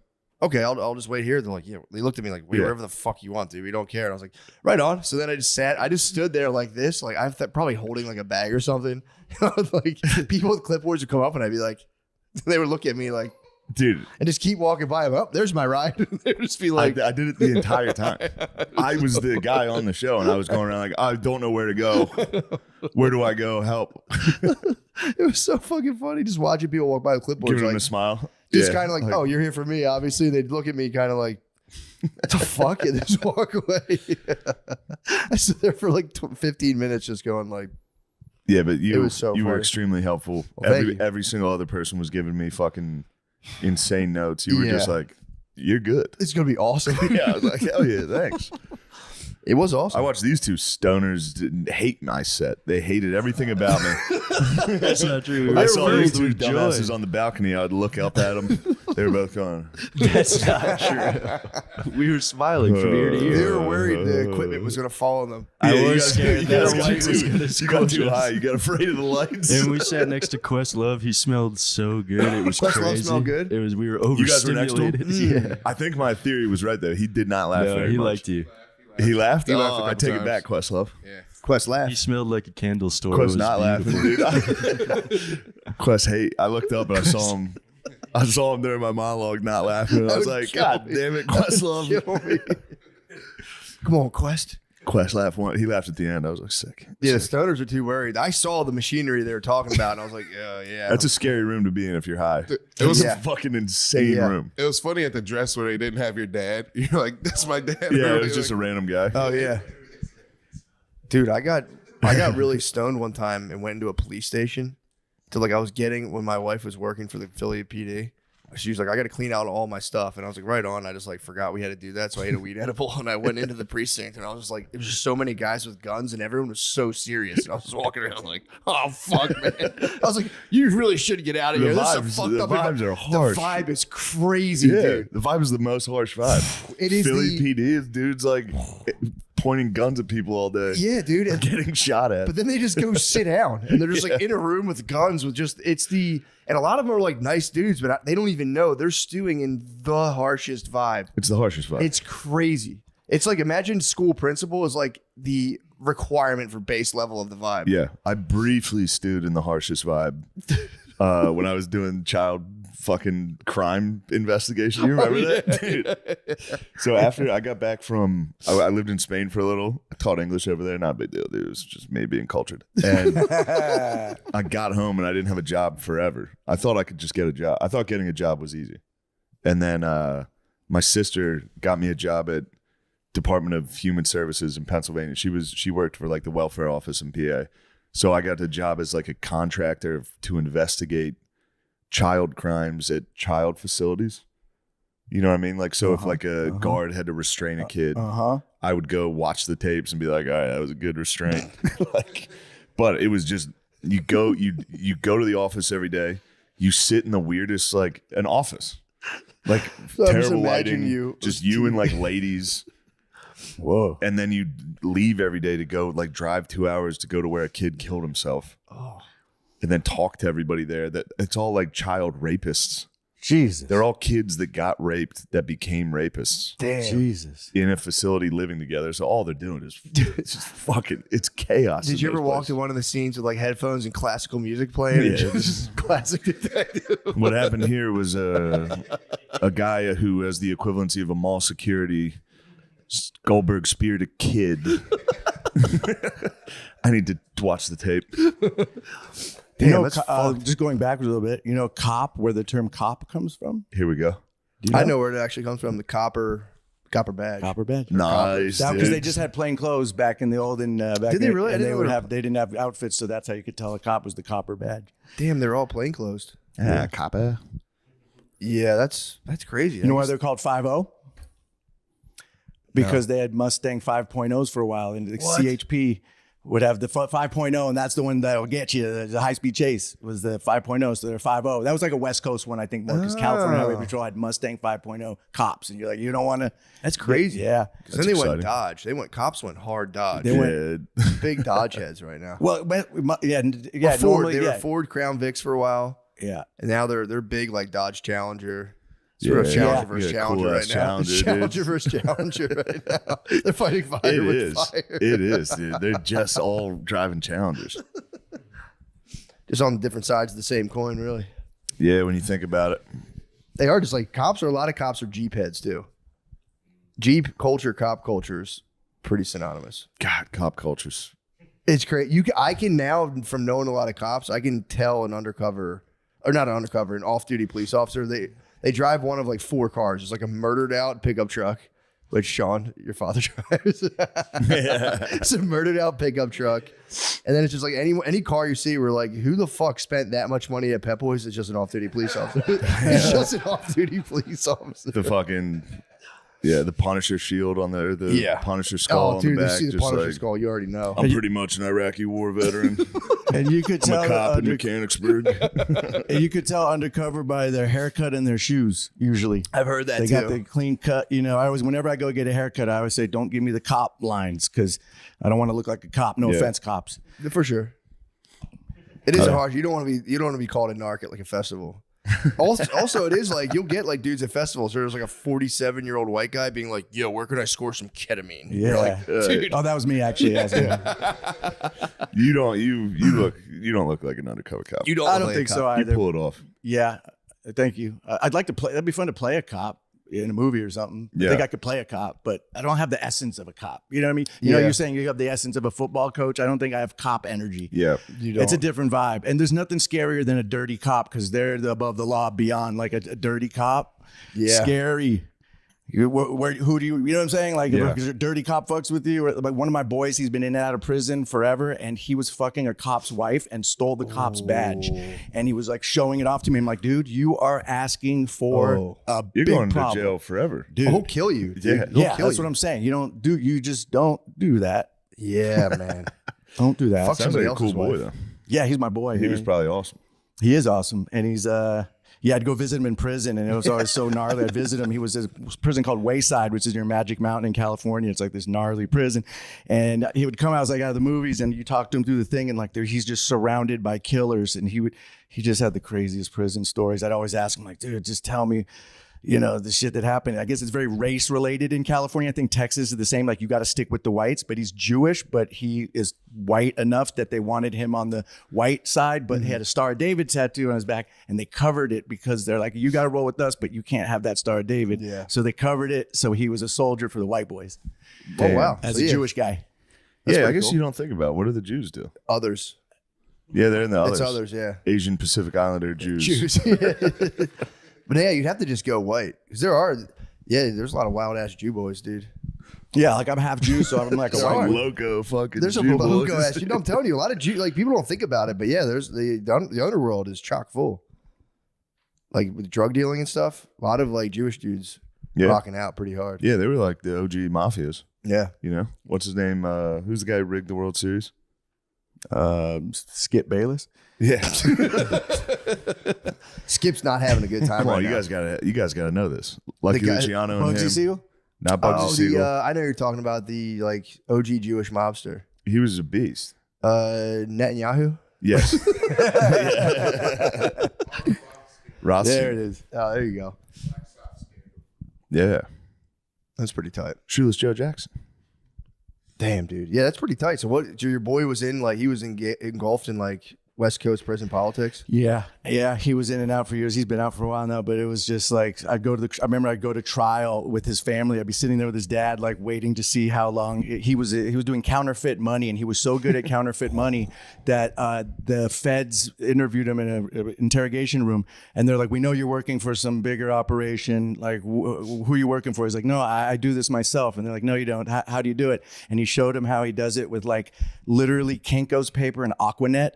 Okay, I'll just wait here. They're like, yeah. They looked at me like, wait, Yeah. wherever the fuck you want, dude. We don't care. And I was like, right on. So then I just stood there like this, like I'm probably holding like a bag or something. Like people with clipboards would come up and I'd be like, they would look at me like, Dude, and just keep walking by. Oh, there's my ride. They'd just be like, I did it the entire time. I was the guy on the show, and I was going around like, I don't know where to go. Where do I go? Help! it was so fucking funny just watching people walk by with clipboards. Giving him Like, a smile. just Yeah. kind of like, oh, you're here for me, obviously. They'd look at me kind of like, what the fuck? And just walk away. I stood there for like 15 minutes just going like, Yeah, but you It was so you were funny. extremely helpful. Well, thank you. Every single other person was giving me fucking insane notes. You were just Yeah. like, you're good. it's going to be awesome. Yeah, I was like, hell yeah, thanks. It was awesome. I watched these two stoners didn't hate my set. They hated everything about me. That's not true. I saw these filled two with joy. dumbasses on the balcony. I would look up at them. They were both going, That's not true. We were smiling from ear to They ear. were worried the equipment was going to fall on them. I "Yeah, you was guys- scared you that guys a got light was too- going to You got scorch too us. high. You got afraid of the lights. And we sat next to Questlove. He smelled so good. It was Questlove crazy. smelled good? It was. We were You guys were next to him? overstimulated. Yeah. I think my theory was right though. He did not laugh No, very he much. liked you. He laughed. He laughed a Oh, I couple take it times. back, Questlove. Quest He laughed. smelled like a candle store. Quest It was not beautiful. laughing, dude. Quest hate. I looked up and I saw him. I saw him during my monologue not laughing. And I was That would like, kill God me. damn it, Questlove. Kill me. Come on, Quest. Quest laughed one. He laughed at the end. I was like, sick. Yeah, the Sick. stoners are too worried. I saw the machinery they were talking about, and I was like, yeah. That's a scary room to be in if you're high. It was Yeah. a fucking insane Yeah. room. it was funny at the dress where they didn't have your dad. You're like, that's my dad. Yeah, it was just a random guy. Oh yeah, dude. I got really stoned one time and went into a police station to like I was getting when my wife was working for the Philly PD. She was like, I got to clean out all my stuff, and I was like, right on. I just like forgot we had to do that, so I ate a weed edible, and I went into the precinct, and I was just like, there was just so many guys with guns, and everyone was so serious, and I was just walking around like, oh fuck, man. I was like, you really should get out of The here. This is vibes- a fucked the up. vibes are harsh. The vibe is crazy, Yeah, dude. the vibe is the most harsh vibe. It is Philly the- PD. Dude's like pointing guns at people all day. Yeah, dude. And getting shot at. But then they just go sit down and they're just like in a room with guns with and a lot of them are like nice dudes, but they don't even know they're stewing in the harshest vibe. It's the harshest vibe. It's crazy. It's like, imagine school principal is like the requirement for base level of the vibe. Yeah. I briefly stewed in the harshest vibe when I was doing child fucking crime investigation. You remember that? Dude. So after I got back from, I lived in Spain for a little. I taught English over there. Not a big deal, dude. It was just me being cultured. And I got home and I didn't have a job forever. I thought I could just get a job. I thought getting a job was easy. And then my sister got me a job at Department of Human Services in Pennsylvania. She worked for like the welfare office in PA. So I got the job as like a contractor to investigate child crimes at child facilities. You know what I mean? Like, so if like a guard had to restrain a kid, I would go watch the tapes and be like, all right, that was a good restraint. Like, but it was just, you go to the office every day. You sit in the weirdest, like an office, like So terrible lighting, just you and like ladies. Whoa. And then you leave every day to go like drive 2 hours to go to where a kid killed himself. Oh. And then talk to everybody there. That it's all like child rapists. Jesus. They're all kids that got raped that became rapists. Damn. Jesus. In a facility living together. So all they're doing is it's just fucking, it's chaos. Did you ever walk to one of the scenes with like headphones and classical music playing? Yeah. This is classic detective. What happened here was a guy who has the equivalency of a mall security. Goldberg speared a kid. I need to watch the tape. You know, that's fucked. just going backwards a little bit, you know, cop, where the term cop comes from? Here we go. Do you I know where it actually comes from. The copper badge. Copper badge. Nice. Because dude. they just had plain clothes back in the olden. Back Did they in- really? I And didn't they know didn't have outfits, so that's how you could tell a cop was the copper badge. Damn, they're all plainclothes. Yeah, copper. Yeah, that's crazy. You know why they're called 5.0? Because they had Mustang 5.0s for a while, and the CHP would have the 5.0, and that's the one that'll get you. The high-speed chase was the 5.0, so they're 5.0. That was like a West Coast one, I think, more, because California Highway Patrol had Mustang 5.0 cops, and you're like, you don't want to. That's crazy. Yeah. Then they exciting. went Dodge. Cops went hard Dodge. They went- Big Dodge heads right now. Well, yeah. Well, Ford. Normally, They yeah. were Ford Crown Vics for a while, Yeah. and now they're big like Dodge Challenger. Sort of Challenger versus Challenger cool-ass right now. Challenger, dude. Challenger versus Challenger right now. They're fighting fire It with is. fire. It is, dude. They're just all driving Challengers. Just on different sides of the same coin, really. Yeah, when you think about it. They are just like cops. A lot of cops are Jeep heads too. Jeep culture, cop culture is pretty synonymous. God, cop cultures. It's great. I can now, from knowing a lot of cops, I can tell an undercover, or not an undercover, an off-duty police officer. They drive one of like 4 cars. It's like a murdered out pickup truck, which Sean, your father, drives. It's a murdered out pickup truck, and then it's just like any car you see, we're like, who the fuck spent that much money at Pep Boys? It's just an off-duty police officer. It's just an off-duty police officer. The fucking, the Punisher shield on the Punisher skull Oh, dude, on the you back. see the just Punisher like, skull, you already know. I'm pretty much an Iraqi war veteran. And you could I'm tell a cop in Mechanicsburg. and you could tell undercover by their haircut and their shoes. Usually, I've heard that they too. got the clean cut. You know, whenever I go get a haircut, I always say, "Don't give me the cop lines," because I don't want to look like a cop. No offense, cops. For sure. It is hard. You don't want to be called a narc at like a festival. Also, it is like you'll get like dudes at festivals. There's like a 47-year-old white guy being like, "Yo, where can I score some ketamine?" Yeah. You're like, dude. Oh, that was me actually. You don't look like an undercover cop. You don't. I look don't like think a so cop. You either. pull it off. Yeah, thank you. I'd like to play. That'd be fun to play a cop in a movie or something. I Yeah. think I could play a cop, but I don't have the essence of a cop. You know what I mean? You know, Yeah. you're saying you have the essence of a football coach. I don't think I have cop energy. Yeah. You don't. It's a different vibe. And there's nothing scarier than a dirty cop because they're above the law beyond like a dirty cop. Yeah. Scary. Who do you know what I'm saying? Like, Yeah. if a dirty cop fucks with you. Or, like one of my boys, he's been in and out of prison forever, and he was fucking a cop's wife and stole the cop's badge. And he was like showing it off to me. I'm like, dude, you are asking for a You're big going problem. to jail forever. Dude. He'll kill you. Dude. Yeah. He'll Yeah, kill that's you. what I'm saying. You just don't do that. Yeah, man. Don't do that. Fuck Sounds somebody like a cool else's boy, wife. though. Yeah, he's my boy. He was probably awesome. He is awesome, and he's Yeah, I'd go visit him in prison, and it was always so gnarly. I'd visit him. He was in a prison called Wayside, which is near Magic Mountain in California. It's like this gnarly prison. And he would come out, like, out of the movies, and you talk to him through the thing, and like he's just surrounded by killers. And he just had the craziest prison stories. I'd always ask him, like, dude, just tell me, the shit that happened. I guess it's very race related in California. I think Texas is the same. Like, you got to stick with the whites, but he's Jewish, but he is white enough that they wanted him on the white side, but he had a Star of David tattoo on his back, and they covered it because they're like, you got to roll with us, but you can't have that Star of David. Yeah. So they covered it. So he was a soldier for the white boys. Oh, wow. As So, a Jewish guy. That's I pretty guess cool. you don't think about what do the Jews do? Others. Yeah, they're in the others. It's others, yeah. Asian Pacific Islander Jews. But yeah, you'd have to just go white. Because there's a lot of wild ass Jew boys, dude. Yeah, like I'm half Jew, so I'm like a white boy. Loco fucking There's a Jew loco boys. ass. I'm telling you, a lot of Jew, like, people don't think about it, but yeah, there's the underworld is chock full. Like with drug dealing and stuff, a lot of like Jewish dudes rocking out pretty hard. Yeah, they were like the OG mafias. Yeah. What's his name? Who's the guy who rigged the World Series? Skip Bayless. Yeah. Skip's not having a good time Come on, right you now. guys gotta know this. Lucky The guy- Luciano and Bugsy him. Siegel? Not Bugsy Siegel. I know you're talking about the like OG Jewish mobster. He was a beast. Netanyahu. Yes. Rothstein. There it is. Oh, there you go. Yeah. That's pretty tight. Shoeless Joe Jackson. Damn, dude. Yeah, that's pretty tight. So what? Your boy was in like he was engulfed in like West Coast prison politics. Yeah. He was in and out for years. He's been out for a while now, but it was just like I remember I'd go to trial with his family. I'd be sitting there with his dad, like waiting to see how long he was doing counterfeit money, and he was so good at counterfeit money that the feds interviewed him in an interrogation room, and they're like, "We know you're working for some bigger operation. Like, who are you working for?" He's like, "No, I do this myself." And they're like, "No, you don't. How do you do it?" And he showed him how he does it with like literally Kinko's paper and Aquanet.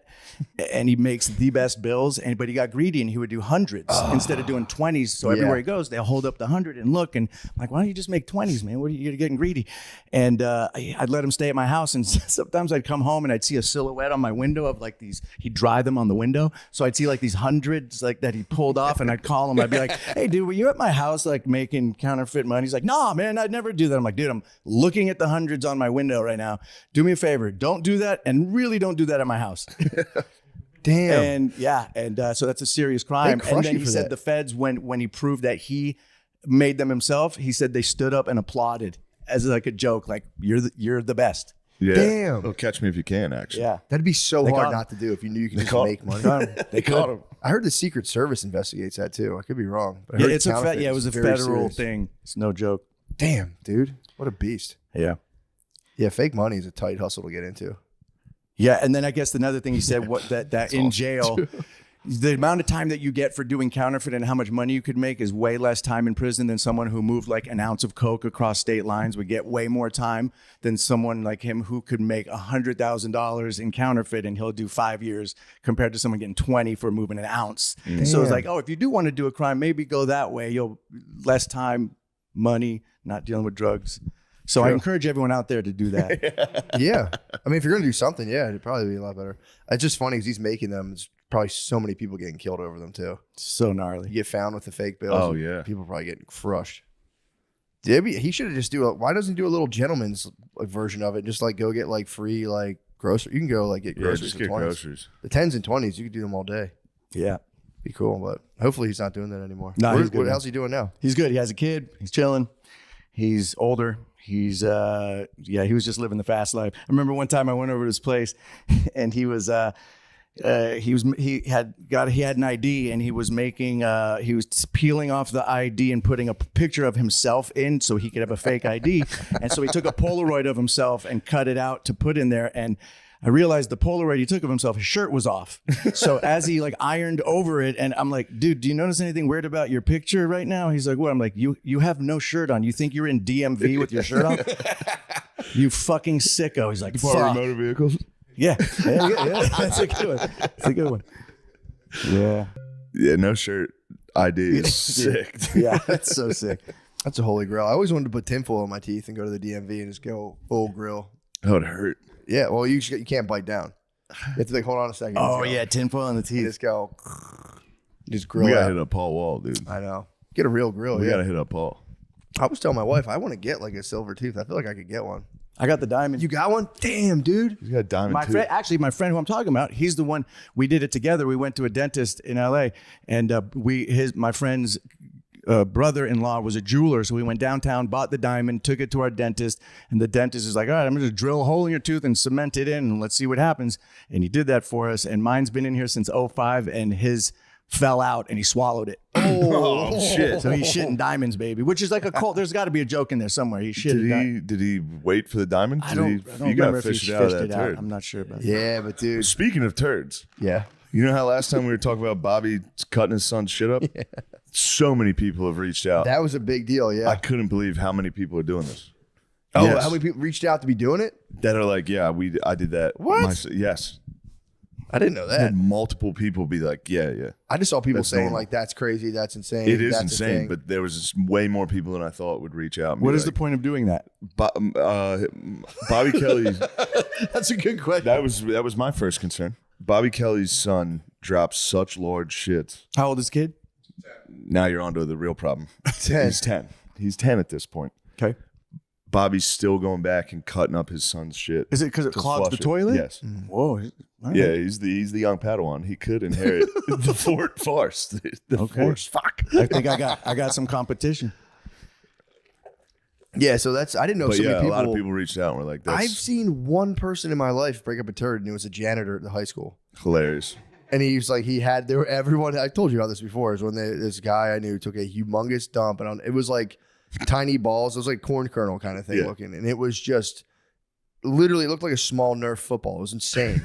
And he makes the best bills, but he got greedy and he would do hundreds instead of doing 20s. So everywhere he goes, they'll hold up the 100 and look. And I'm like, why don't you just make 20s, man? What are you getting greedy? And I'd let him stay at my house. And sometimes I'd come home and I'd see a silhouette on my window of like these. He'd dry them on the window, so I'd see like these hundreds like that he pulled off. And I'd call him. I'd be like, "Hey, dude, were you at my house like making counterfeit money?" He's like, "Nah, man, I'd never do that." I'm like, "Dude, I'm looking at the hundreds on my window right now. Do me a favor, don't do that, and really don't do that at my house." Damn. And so that's a serious crime. crush And then you he for said that. the feds, when he proved that he made them himself, he said they stood up and applauded as like a joke, like you're the best. Yeah. Damn. Oh, catch me if you can, actually. Yeah. That'd be so They hard caught him. not to do if you knew you could just caught make money. They caught him. I heard the Secret Service investigates that too. I could be wrong. But I Yeah, heard it's a counterfeit it is was a very federal serious. thing. It's no joke. Damn, dude. What a beast. Yeah. Yeah, fake money is a tight hustle to get into. Yeah, and then I guess another thing he said that in jail, the amount of time that you get for doing counterfeit and how much money you could make is way less time in prison than someone who moved like an ounce of coke across state lines would get way more time than someone like him who could make $100,000 in counterfeit and he'll do 5 years compared to someone getting 20 for moving an ounce. So it's like, oh, if you do want to do a crime, maybe go that way. You'll less time, money, not dealing with drugs. So I encourage everyone out there to do that. Yeah. I mean, if you're going to do something, yeah, it'd probably be a lot better. It's just funny because he's making them. It's probably so many people getting killed over them, too. So gnarly. You get found with the fake bills. Oh, and yeah. People probably getting crushed. Yeah, he should have just why doesn't he do a little gentleman's like, version of it? Just like go get like free like groceries. You can go like get Yeah, groceries. just for get 20s. groceries. The 10s and 20s, you could do them all day. Yeah. Be cool, but hopefully he's not doing that anymore. No, he's good What now. else he doing now? He's good. He has a kid. He's chilling. He's older. He's he was just living the fast life. I remember one time I went over to his place and he had an ID and he was peeling off the ID and putting a picture of himself in so he could have a fake ID. And so he took a Polaroid of himself and cut it out to put in there. And I realized the Polaroid he took of himself, his shirt was off. So as he like ironed over it, and I'm like, dude, do you notice anything weird about your picture right now? He's like, what? I'm like, you have no shirt on. You think you're in DMV with your shirt on? You fucking sicko. He's like, Part fuck. of motor vehicles. Yeah. That's a good one. That's a good one. Yeah. Yeah, no shirt ID is sick. Yeah. That's so sick. That's a holy grail. I always wanted to put tinfoil on my teeth and go to the DMV and just go full grill. Oh, it hurt. Yeah, well, you can't bite down. You have to like hold on a second. Oh Just go- yeah, tinfoil on the you teeth. just go. Just grill We gotta out. hit up Paul Wall, dude. I know. Get a real grill. We Yeah. gotta hit up Paul. I was telling my wife I want to get like a silver tooth. I feel like I could get one. I got the diamond. You got one? Damn, dude. He's got a diamond My tooth. friend, actually, my friend who I'm talking about, he's the one. We did it together. We went to a dentist in LA, and my friend's brother-in-law was a jeweler, so we went downtown, bought the diamond, took it to our dentist, and the dentist is like, "All right, I'm going to drill a hole in your tooth and cement it in, and let's see what happens." And he did that for us. And mine's been in here since 2005, and his fell out and he swallowed it. Oh shit! So he's shitting diamonds, baby, which is like a cult. There's got to be a joke in there somewhere. He shit. Did he wait for the diamond? I don't you remember gotta if he fish it out of fished that it out. turd. I'm not sure about that. Yeah, but dude. Speaking of turds, Yeah. you know how last time we were talking about Bobby cutting his son's shit up? Yeah. So many people have reached out. That was a big deal. Yeah. I couldn't believe how many people are doing this. Oh, Yes. how many people reached out to be doing it? That are like, yeah, I did that. What? Yes. I didn't know I that. had multiple people be like, yeah. I just saw people That's saying normal. like, "That's crazy. That's insane." It is that's a insane, thing." but there was just way more people than I thought would reach out. And What be is the like, point of doing that? Bobby Kelly? that's a good question. That was my first concern. Bobby Kelly's son drops such large shits. How old is the kid? Now you're onto the real problem. 10. He's 10. He's 10 at this point. Okay. Bobby's still going back and cutting up his son's shit. Is it because it to clogs the flush it. toilet? Yes. Whoa. All right. Yeah, he's the young Padawan. He could inherit the force. The Okay. force. Fuck. I think I got some competition. Yeah, so I didn't know But so yeah, many a lot of people reached out and were like, that's I've seen one person in my life break up a turd, and it was a janitor at the high school. hilarious. And he was like, everyone. I told you about this before. Is when this guy I knew took a humongous dump, and it was like tiny balls. It was like corn kernel kind of thing Yeah. looking, and it was just literally it looked like a small Nerf football. It was insane.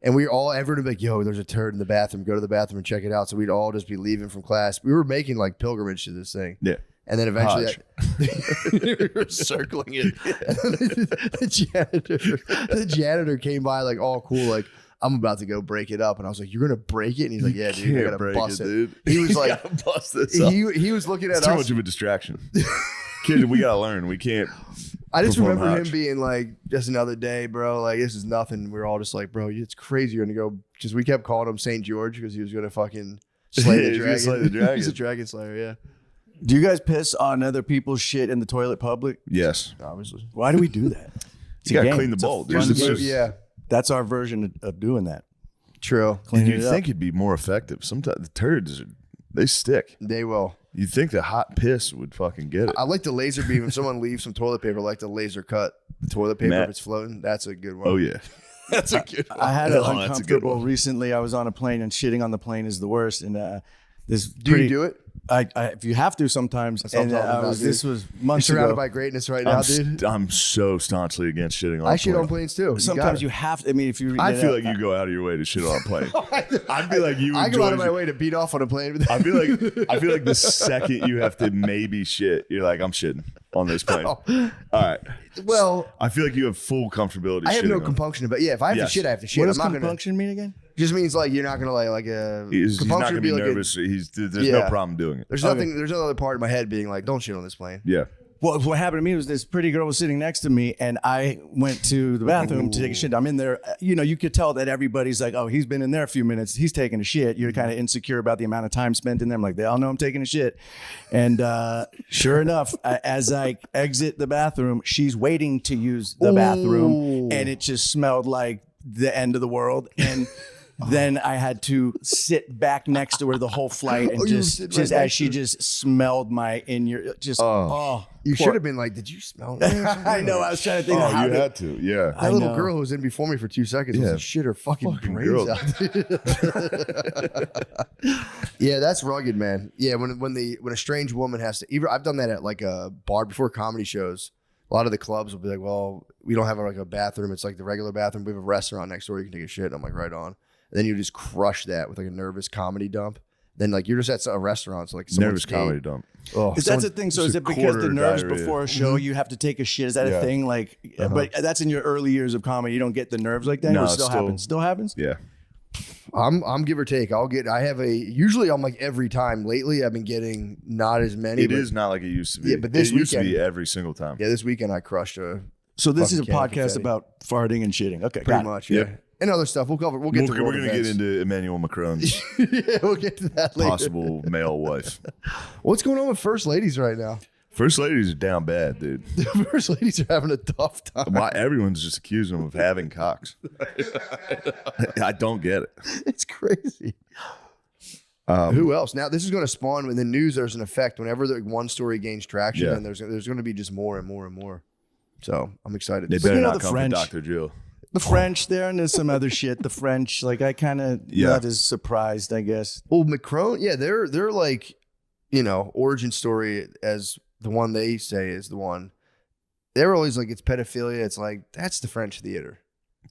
And everyone would be like, "Yo, there's a turd in the bathroom. Go to the bathroom and check it out." So we'd all just be leaving from class. We were making like pilgrimage to this thing. Yeah. And then eventually Hajj. we were circling it. the janitor came by like all cool, like, "I'm about to go break it up." And I was like, "You're gonna break it?" And he's like, "Yeah, dude, I gotta break bust it." dude. He was You like, gotta bust this up. he was looking at It's too us. much of a distraction. Kid, we gotta learn. We can't. I just perform remember Hajj. him being like, "Just another day, bro. Like, this is nothing." We were all just like, "Bro, it's crazy. You're gonna go." Just we kept calling him St. George because he was gonna fucking slay He the was gonna dragon. slay the dragon. He's a dragon slayer. Yeah, Do you guys piss on other people's shit in the toilet public? Yes. obviously. Why do we do that? It's You a gotta game. clean the It's a bowl. fun There's game. this- Yeah, That's our version of doing that. true. And Cleaning you'd it up. think it'd be more effective. Sometimes the turds, they stick. They will. You'd think the hot piss would fucking get it. I like the laser beam. If someone leaves some toilet paper, I like to laser cut the toilet paper Matt. if it's floating. That's a good one. Oh, yeah. That's a good one. I had an Oh, that's a good uncomfortable one. recently. I was on a plane and shitting on the plane is the worst. And this Do you do it? if you have to sometimes. That's what I'm And talking about, dude. this was You're months surrounded ago. by greatness right now, dude. I'm so staunchly against shitting on I a shit plane. on planes too. Sometimes you have to. I mean, if you, I feel like you go out of your way to shit on a plane. I feel like you. I go out of enjoy- my way to beat off on a plane. I feel like the second you have to maybe shit, you're like, I'm shitting on this plane. All right. Well, I feel like you have full comfortability. I have no shitting on it. compunction, but yeah, if I have Yes. to shit, I have to shit. what does I'm not gonna. compunction mean again? Just means like you're not gonna He's not compunction going to would be like nervous. There's no Yeah. problem doing it. There's nothing. There's no other part of my head being like, "Don't shit on this plane." Yeah. Well, what happened to me was this pretty girl was sitting next to me, and I went to the bathroom to take a shit. I'm in there. You know, you could tell that everybody's like, "Oh, he's been in there a few minutes. He's taking a shit." You're kind of insecure about the amount of time spent in there. I'm like, they all know I'm taking a shit. And sure enough, as I exit the bathroom, she's waiting to use the bathroom, and it just smelled like the end of the world. And then I had to sit back next to her the whole flight, and Oh, you just sit right as next she to her. just smelled my just You poor- should have been like, "Did you smell that?" I know. I was trying to think Oh, of how you to. had to. Yeah. That little know. girl who was in before me for 2 seconds was Yeah. like, shit her fucking brains girl. out. Yeah, that's rugged, man. Yeah, when a strange woman has to. Even I've done that at like a bar before comedy shows. A lot of the clubs will be like, "Well, we don't have like a bathroom. It's like the regular bathroom. We have a restaurant next door. You can take a shit." And I'm like, "Right on." And then you just crush that with like a nervous comedy dump. Then like you're just at a restaurant, so like Nervous comedy dump. Oh, Is that the thing? So just is a it because the quarter nerves diarrhea. before a show you have to take a shit? Is that Yeah. a thing? Like, but that's in your early years of comedy. You don't get the nerves like that. No, Or it it's still still- happens. Still happens. Yeah. I'm give or take. Usually I'm like every time. Lately I've been getting not as many. It but- is not like it used to be. Yeah, but this it used to weekend- be every single time. Yeah, this weekend I crushed a So this is a Fucking can of podcast confetti. about farting and shitting. Okay, pretty got it. much. Yeah. Yeah. and other stuff. We'll cover. We're We're going to get into Emmanuel Macron's yeah, we'll get to that later. possible male wife. What's going on with first ladies right now? First ladies are down bad, dude. The first ladies are having a tough time. Why everyone's just accusing them of having cocks? I don't get it. It's crazy. Who else? Now this is going to spawn in the news. There's an effect whenever one story gains traction, and there's going to be just more and more and more. So I'm excited. They But better you know not the come French- for Dr. Jill. The French there, and there's some other shit. The French, like I kind of not as surprised, I guess. Well, Macron, yeah, they're like, origin story as the one they say is the one. They're always like, it's pedophilia. It's like, that's the French theater.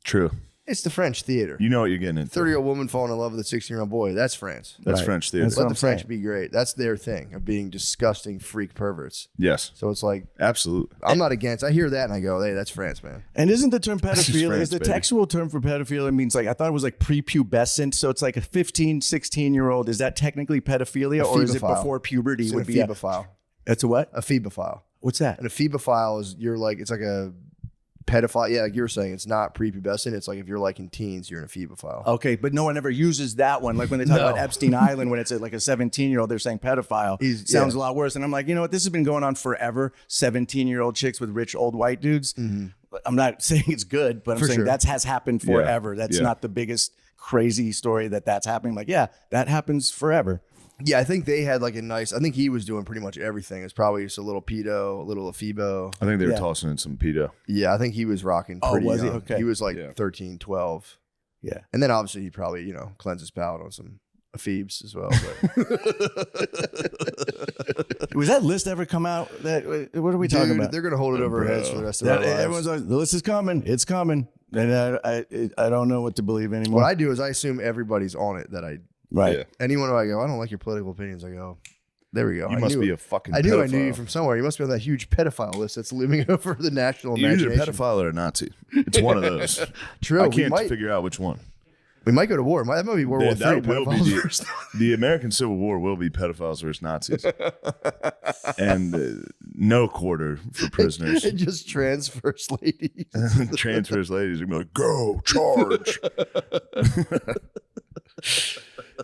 True. It's the French theater. You know what you're getting into. 30-year-old woman falling in love with a 16-year-old boy. That's France. That's French theater. That's Let what the I'm French saying. be great. That's their thing of being disgusting freak perverts. Yes, So it's like, absolutely. I'm not against. I hear that and I go, hey, that's France, man. And isn't the term pedophilia, France, is the baby. textual term for pedophilia means like, I thought it was like prepubescent. So it's like a 15, 16-year-old. Is that technically pedophilia or is it Ephebophile. before puberty? It's Would an be ephebophile. That's a what? A ephebophile. What's that? An ephebophile is it's like a pedophile. Yeah, like you were saying, it's not prepubescent. It's like if you're like in teens, you're an ephebophile. Okay, but no one ever uses that one. Like when they talk about Epstein Island, when it's like a 17-year-old, they're saying pedophile. Sounds a lot worse. And I'm like, you know what? This has been going on forever. 17-year-old chicks with rich old white dudes. I'm not saying it's good, but I'm saying that has happened forever. That's not the biggest crazy story that's happening. Like, yeah, that happens forever. Yeah, I think they had like I think he was doing pretty much everything. It's probably just a little pedo, a little ephebo. I think they were tossing in some pedo. Yeah, I think he was rocking pretty was he? young. Okay. He was like 13, 12. Yeah. And then obviously he probably, cleansed his palate on some ephebes as well. But Was that list ever come out? What are we talking dude, about? they're going to hold it over our heads for the rest of our lives. Everyone's like, the list is coming. It's coming. And I don't know what to believe anymore. What I do is I assume everybody's on it right. Yeah. anyone who I go, I don't like your political opinions. I go, there we go. You I must knew be it. a fucking I pedophile. knew you from somewhere. You must be on that huge pedophile list that's looming over the national You're either a imagination. pedophile or a Nazi. It's one of those. True. I we can't might figure out which one. go to war. That might be World War III. That will be pedophiles versus- the American Civil War will be pedophiles versus Nazis, and no quarter for prisoners. and just trans first ladies. Transfers ladies are gonna be like, go charge.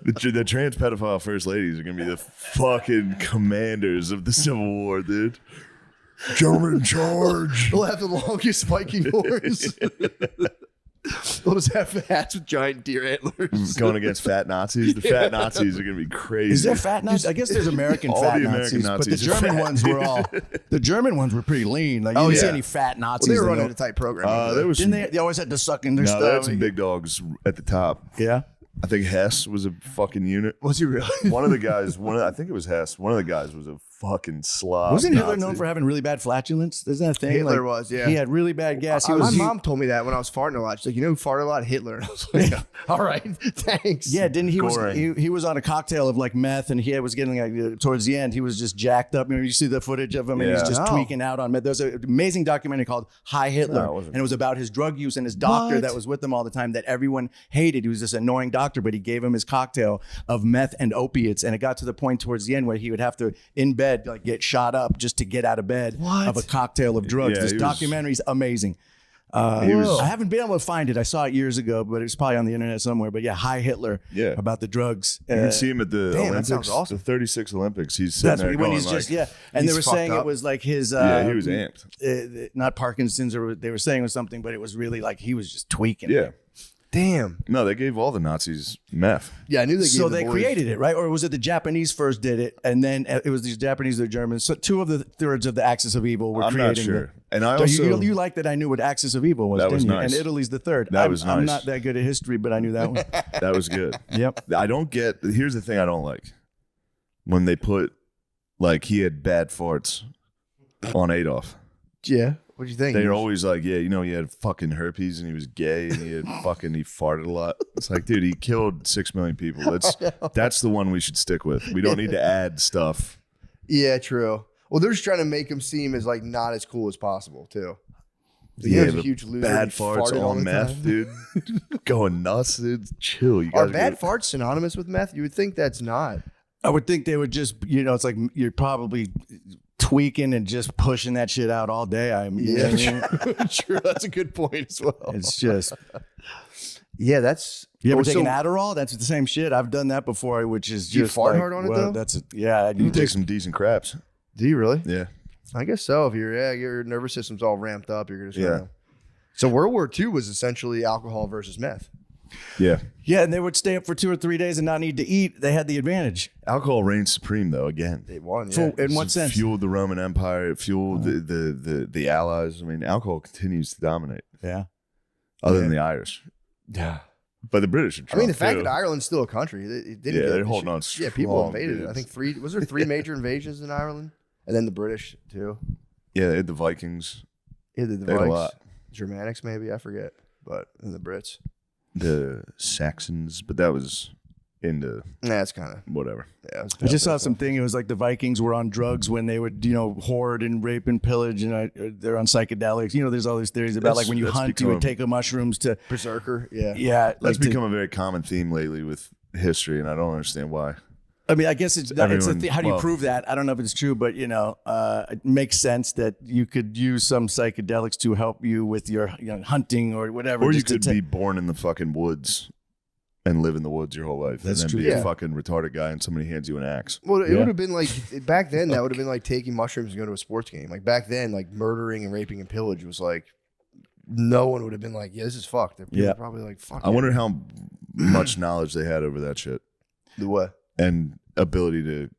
The trans pedophile first ladies are gonna be the fucking commanders of the Civil War, dude. Gentlemen, charge. They'll have the longest Viking horns. They'll just have hats with giant deer antlers. Going against fat Nazis. The fat Nazis are gonna be crazy. Is there fat Nazis? I guess there's American All fat the American Nazis, but the Nazis are German fat. ones were the German ones were pretty lean. Like you didn't see any fat Nazis. Well, they were in running them. a tight program. There was Didn't some, they always had to suck in their no, stuff? they had some big dogs at the top. Yeah. I think Hess was a fucking unit. Was he really? One of the guys, I think it was Hess. One of the guys was a fucking slob. Wasn't Hitler Nazi. known for having really bad flatulence? Isn't that a thing? Hitler was, yeah. He had really bad gas. My mom told me that when I was farting a lot. She's like, you know who farted a lot? Hitler. And I was like, all right, thanks. Yeah, didn't he Goring. he was on a cocktail of like meth, and he was getting like towards the end, he was just jacked up. You see the footage of him, and he's Yeah. just No. tweaking out on meth. There's an amazing documentary called Hi Hitler, No, it wasn't. and it was about his drug use and his doctor What? that was with him all the time that everyone hated. He was this annoying doctor, but he gave him his cocktail of meth and opiates, and it got to the point towards the end where he would have to in bed like get shot up just to get out of bed of a cocktail of drugs. Yeah, This he was- documentary's amazing. was- I haven't been able to find it. I saw it years ago, but it's probably on the internet somewhere. But yeah, Hi Hitler. Yeah. About the drugs. You can see him at the Damn, that Olympics, sounds awesome. the 36 Olympics. He's sitting That's there when going he's like, just And they he's were fucked saying up. it was like his. yeah, he was amped. Not Parkinson's, or they were saying it was something, but it was really like he was just tweaking. Yeah. Damn. No, they gave all the Nazis meth. Yeah, I knew they. So gave the they boys- created it, right? Or was it the Japanese first did it, and then it was these Japanese or Germans? So two of the thirds of the axis of evil were I'm creating. not sure. And I So also you like that I knew what axis of evil was, That didn't was you? nice. And Italy's the third. That was I'm nice. not that good at history, but I knew that one. that was good. Yep. I don't get. Here's the thing I don't like when they put like he had bad farts on Adolf. Yeah. What'd you think? They're always like, yeah, you know, he had fucking herpes and he was gay and he farted a lot. It's like, dude, he killed 6 million people. That's the one we should stick with. We don't need to add stuff. Yeah, true. Well, they're just trying to make him seem as like not as cool as possible too. Yeah, he's a but huge loser. bad He farts farted all on the meth, time. dude. Going nuts, dude. Chill. You Are guys bad farts synonymous with meth? You would think that's not. I would think they would just, it's like you're probably tweaking and just pushing that shit out all day. Yeah, true. That's a good point as well. It's just, Yeah, that's. You ever Oh, taken so- Adderall? That's the same shit. I've done that before, which is Do you just fart like, hard on it, well, though? That's yeah. You take some decent craps. Do you really? Yeah. I guess so. If your nervous system's all ramped up, you're gonna. Yeah. So World War II was essentially alcohol versus meth. Yeah. Yeah, and they would stay up for 2 or 3 days and not need to eat. They had the advantage. Alcohol reigns supreme, though. Again, They won. Yeah. So, in what It sense? fueled the Roman Empire. It fueled the Allies. I mean, alcohol continues to dominate. Yeah. Other than the Irish, yeah. but the British are. I mean, the drunk, fact too. that Ireland's still a country, it didn't. Yeah, get- they're holding on Yeah, people strong, invaded it. dude. I think was there 3 major invasions in Ireland, and then the British too. Yeah, they had the Vikings, Yeah, the They had a Vikes, lot. Germanics, maybe I forget, but and the Brits. the Saxons, but that was into Nah, it's kind of whatever. yeah. It was I just saw stuff. something. It was like the Vikings were on drugs when they would, hoard and rape and pillage, and they're on psychedelics. There's all these theories about That's- like when you that's hunt, you would become- take the mushrooms to, Berserker. Yeah. yeah. That's like to- become a very common theme lately with history, and I don't understand why. I mean, I guess it's Everyone- how do you well- prove that? I don't know if it's true, but it makes sense that you could use some psychedelics to help you with your hunting or whatever. Or you just to could be born in the fucking woods and live in the woods your whole life, That's and then true. be Yeah. a fucking retarded guy, and somebody hands you an axe. Well, it Yeah. would have been like back then. That would have been like taking mushrooms and going to a sports game. Like back then, like murdering and raping and pillage was like no one would have been like, yeah, this is fucked. They're Yeah. probably like, fuck. I wonder how much knowledge they had over that shit the what? and ability to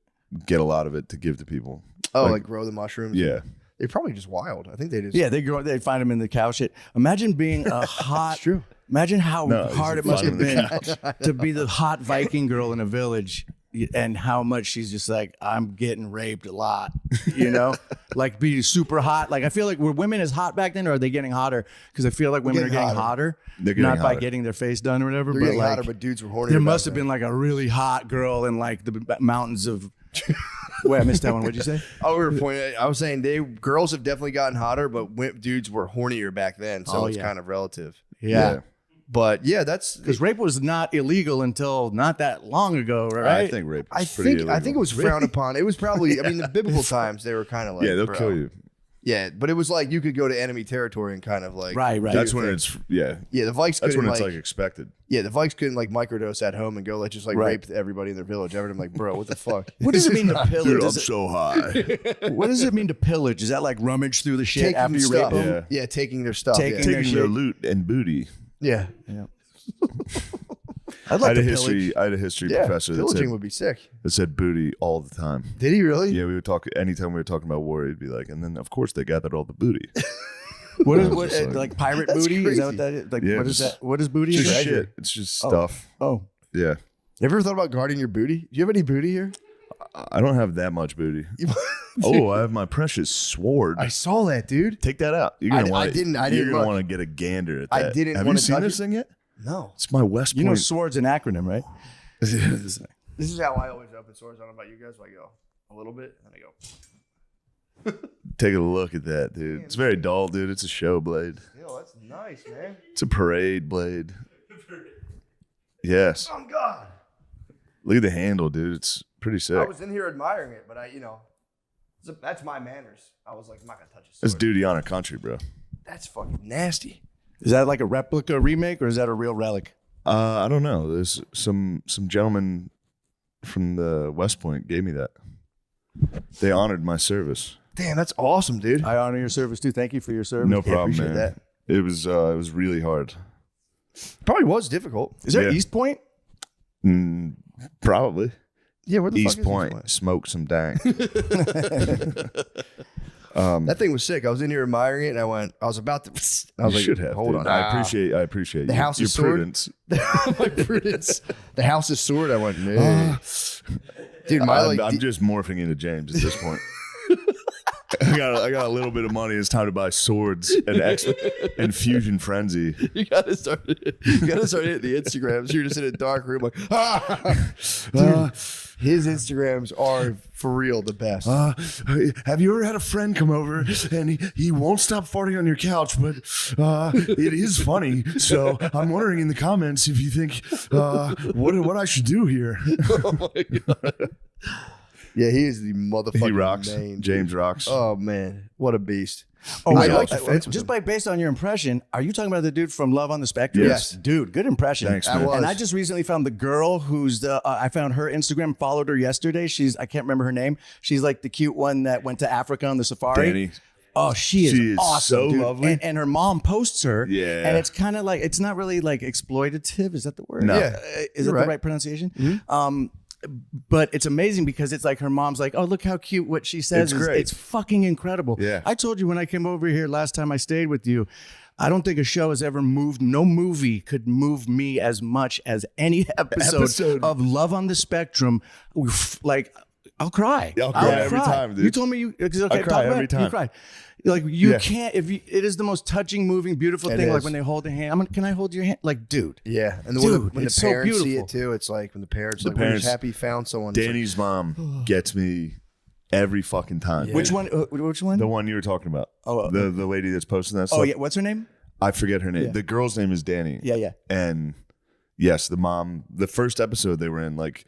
get a lot of it to give to people. Oh, Like- like grow the mushrooms. Yeah. They're probably just wild. I think they just. Yeah, they find them in the cow shit. Imagine being a hot. It's true. Imagine how No, hard it you must find have them in been to be the hot Viking girl in a village, and how much she's just like, I'm getting raped a lot, like be super hot. Like I feel like were women as hot back then, or are they getting hotter? Because I feel like women are getting getting hotter, They're getting not by hotter. getting their face done or whatever, They're but getting like hotter, but dudes were horny. there must have been like a really hot girl in like the mountains of. Wait, I missed that one. What'd you say? Oh, we were pointing. I was saying girls have definitely gotten hotter, but dudes were hornier back then, so Oh, it's yeah. kind of relative. Yeah, But yeah, that's. because rape was not illegal until not that long ago, right? I think rape is I pretty think illegal. it was frowned upon. It was probably. I mean, the biblical times they were kind of like. Yeah, they'll bro. kill you. Yeah, but it was like you could go to enemy territory and kind of like. Right. That's when it's Yeah, the Vikes That's couldn't when it's like. like expected. Yeah, the Vikes couldn't like microdose at home and go like just like Right. rape everybody in their village. Everyone like, bro, what the fuck? What does it mean to pillage? Dude, I'm Does it- so high. What does it mean to pillage? Is that like rummage through the shit Taking after you stuff. rape them? Yeah. Yeah, taking their stuff. Taking yeah. their Taking their shit. loot and booty. Yeah, I'd I like had to a pillage. history. I had a history yeah. professor Pillaging would be sick. that said booty all the time. Did he really? Yeah, we would talk anytime we were talking about war. He'd be like, and then of course they gathered all the booty. What is I was what just like pirate That's booty? Is that what crazy. that is? Like Yeah, what is just- that? What is booty? Just again? shit. It's just Oh. stuff. Oh, Yeah, You ever thought about guarding your booty? Do you have any booty here? I don't have that much booty. Oh, I have my precious sword. I saw that, dude. Take that out. You're I gonna want. didn't You're gonna look. want to get a gander at I that. didn't Have wanna you seen touch this it. thing yet? No. It's my West you know, Point. sword's an acronym, right? This is how I always open source. I don't know about you guys. I go a little bit and I go. Take a look at that, dude. It's very dull, dude. It's a show blade. Yo, that's nice, man. It's a parade blade. Yes. Oh God. Look at the handle, dude. It's pretty I sick. was in here admiring it, but that's my manners. I was like, I'm not gonna touch it. That's duty honor country, bro. That's fucking nasty. Is that like a replica remake or is that a real relic? I don't know. There's some gentlemen from the West Point gave me that. They honored my service. Damn, that's awesome, dude. I honor your service too. Thank you for your service. No problem, appreciate man. that. It was really hard. Probably was difficult. Is there Yeah. East Point? Probably. Yeah, where the East fuck is Point. Smoke some dank. That thing was sick. I was in here admiring it, and I was about to. I was You like, should have. hold dude. on. I appreciate The your, house your is sword? prudence. My prudence. The house is sword. I went, man. Dude, I'm just morphing into James at this point. I got a little bit of money. It's time to buy swords and Fusion Frenzy. You gotta start hitting the Instagrams. You're just in a dark room like, Dude, his Instagrams are for real the best. Have you ever had a friend come over and he won't stop farting on your couch, but it is funny. So I'm wondering in the comments if you think what I should do here. Oh my God. Yeah, he is the motherfucking He rocks. main. James rocks. Oh man, what a beast. Oh, I wait, like wait, the fence with just him. by based on your impression, are you talking about the dude from Love on the Spectrum? Yes. Dude, good impression. Thanks, I man. was. And I just recently found the girl who's the. I found her Instagram. Followed her yesterday. I can't remember her name. She's like the cute one that went to Africa on the safari. Danny. Oh, she is awesome, so dude. lovely. And her mom posts her. Yeah. And it's kind of like, it's not really like exploitative. Is that the word? No. Yeah. Is that You're right. the right pronunciation? But it's amazing because it's like her mom's like, oh, look how cute what she says. It's great. It's fucking incredible. Yeah. I told you when I came over here last time I stayed with you, I don't think a show has ever moved. No movie could move me as much as any episode of Love on the Spectrum. Like, I'll cry. I'll cry every time, dude. You told me you. Okay, I cry talk about every it. time. You cry. Like you Yeah. can't. If you, it is the most touching, moving, beautiful It thing. Like is. when they hold the hand. Can I hold your hand? Like, dude. Yeah, and Dude, when the it's so parents see beautiful. it too, it's like when the parents The like, we're parents- just happy found someone. It's like, Danny's mom gets me every fucking time. Which one? Which one? The one you were talking about. Oh, the lady that's posting that stuff. Oh yeah. What's her name? I forget her name. Yeah. The girl's name is Danny. Yeah, yeah. And yes, the mom. The first episode they were in, like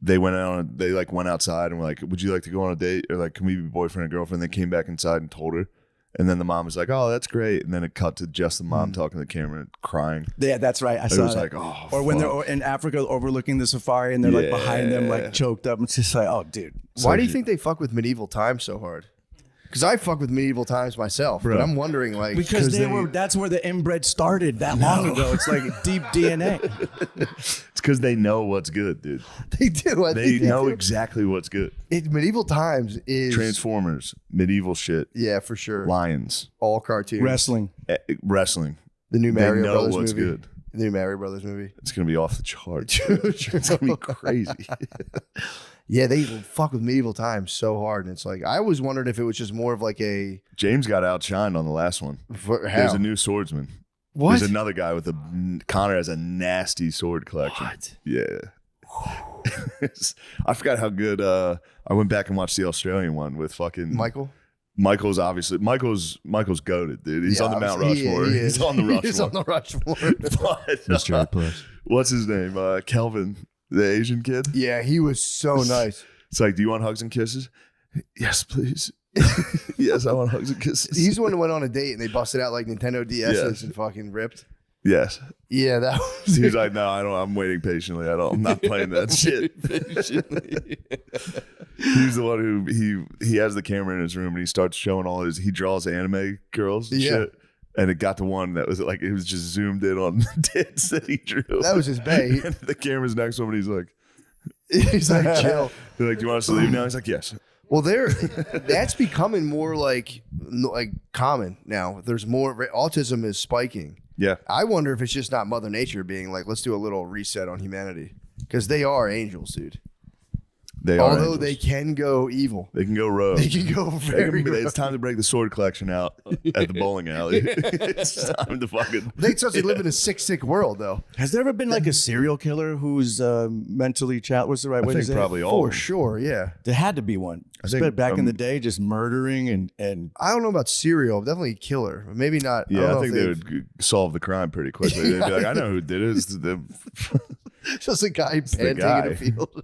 they went out. They like went outside and were like, "Would you like to go on a date?" Or like, "Can we be boyfriend and girlfriend?" They came back inside and told her. And then the mom was like, "Oh, that's great." And then it cut to just the mom talking to the camera and crying. Yeah, that's right. I It saw was that. like, oh, or when fuck. they're in Africa overlooking the safari and they're like behind them, like choked up. It's just like, oh, dude. Why do you think they fuck with medieval times so hard? Because I fuck with medieval times myself, but I'm wondering like Because that's where the inbred started that long ago. It's like deep DNA. It's because they know what's good, dude. they do. I They think know do. exactly what's good. Medieval times is Transformers, medieval shit, yeah, for sure. lions, All cartoons. Wrestling. wrestling. The new They Mario know Brothers what's movie. good. The new Mario Brothers movie. It's gonna be off the charts. It's gonna be crazy. Yeah, they fuck with medieval times so hard, and it's like I always wondered if it was just more of like a James got outshined on the last one. how? There's a new swordsman. What? There's another guy with Connor has a nasty sword collection. What? Yeah. I forgot how good. I went back and watched the Australian one with fucking Michael. Michael's obviously Michael's goated, dude. He's Yeah, on the Mount obviously, Rushmore. he He's is. on the Rushmore. He's on the Rushmore. But, Mystery Plus. what's his name? Kelvin, the Asian kid. Yeah, he was so nice. It's like, do you want hugs and kisses? Yes, please. Yes, I want hugs and kisses. He's the one who went on a date and they busted out like Nintendo DSs Yes. and fucking ripped. Yes. Yeah, that was. He was like, no, I don't. I'm waiting patiently. I'm not playing that shit. He's the one who he has the camera in his room and he starts showing all his. He draws anime girls and Yeah. shit. And it got to one that was like it was just zoomed in on the tits that he drew. That was his bae. And the camera's next to him and he's like, He's like, chill. they're like, do you want us to leave now? He's like, yes. Well, that's becoming more like common now. There's more autism is spiking. Yeah. I wonder if it's just not Mother Nature being like, let's do a little reset on humanity because they are angels, dude. They are. Although angels. they can go evil, They can go rogue. they can go very. It's time to break the sword collection out at the bowling alley. It's time to fucking. They supposed to live in a sick world though. Has there ever been like a serial killer who's mentally challenged? What's the right way to think say it? probably all. For sure, yeah. There had to be one. I think, bet back in the day, just murdering and I don't know about serial, definitely killer. Maybe not. Yeah, don't I think know they if would solve the crime pretty quickly. They'd be like, I know who did it. It's the just a guy the panting guy. in a field.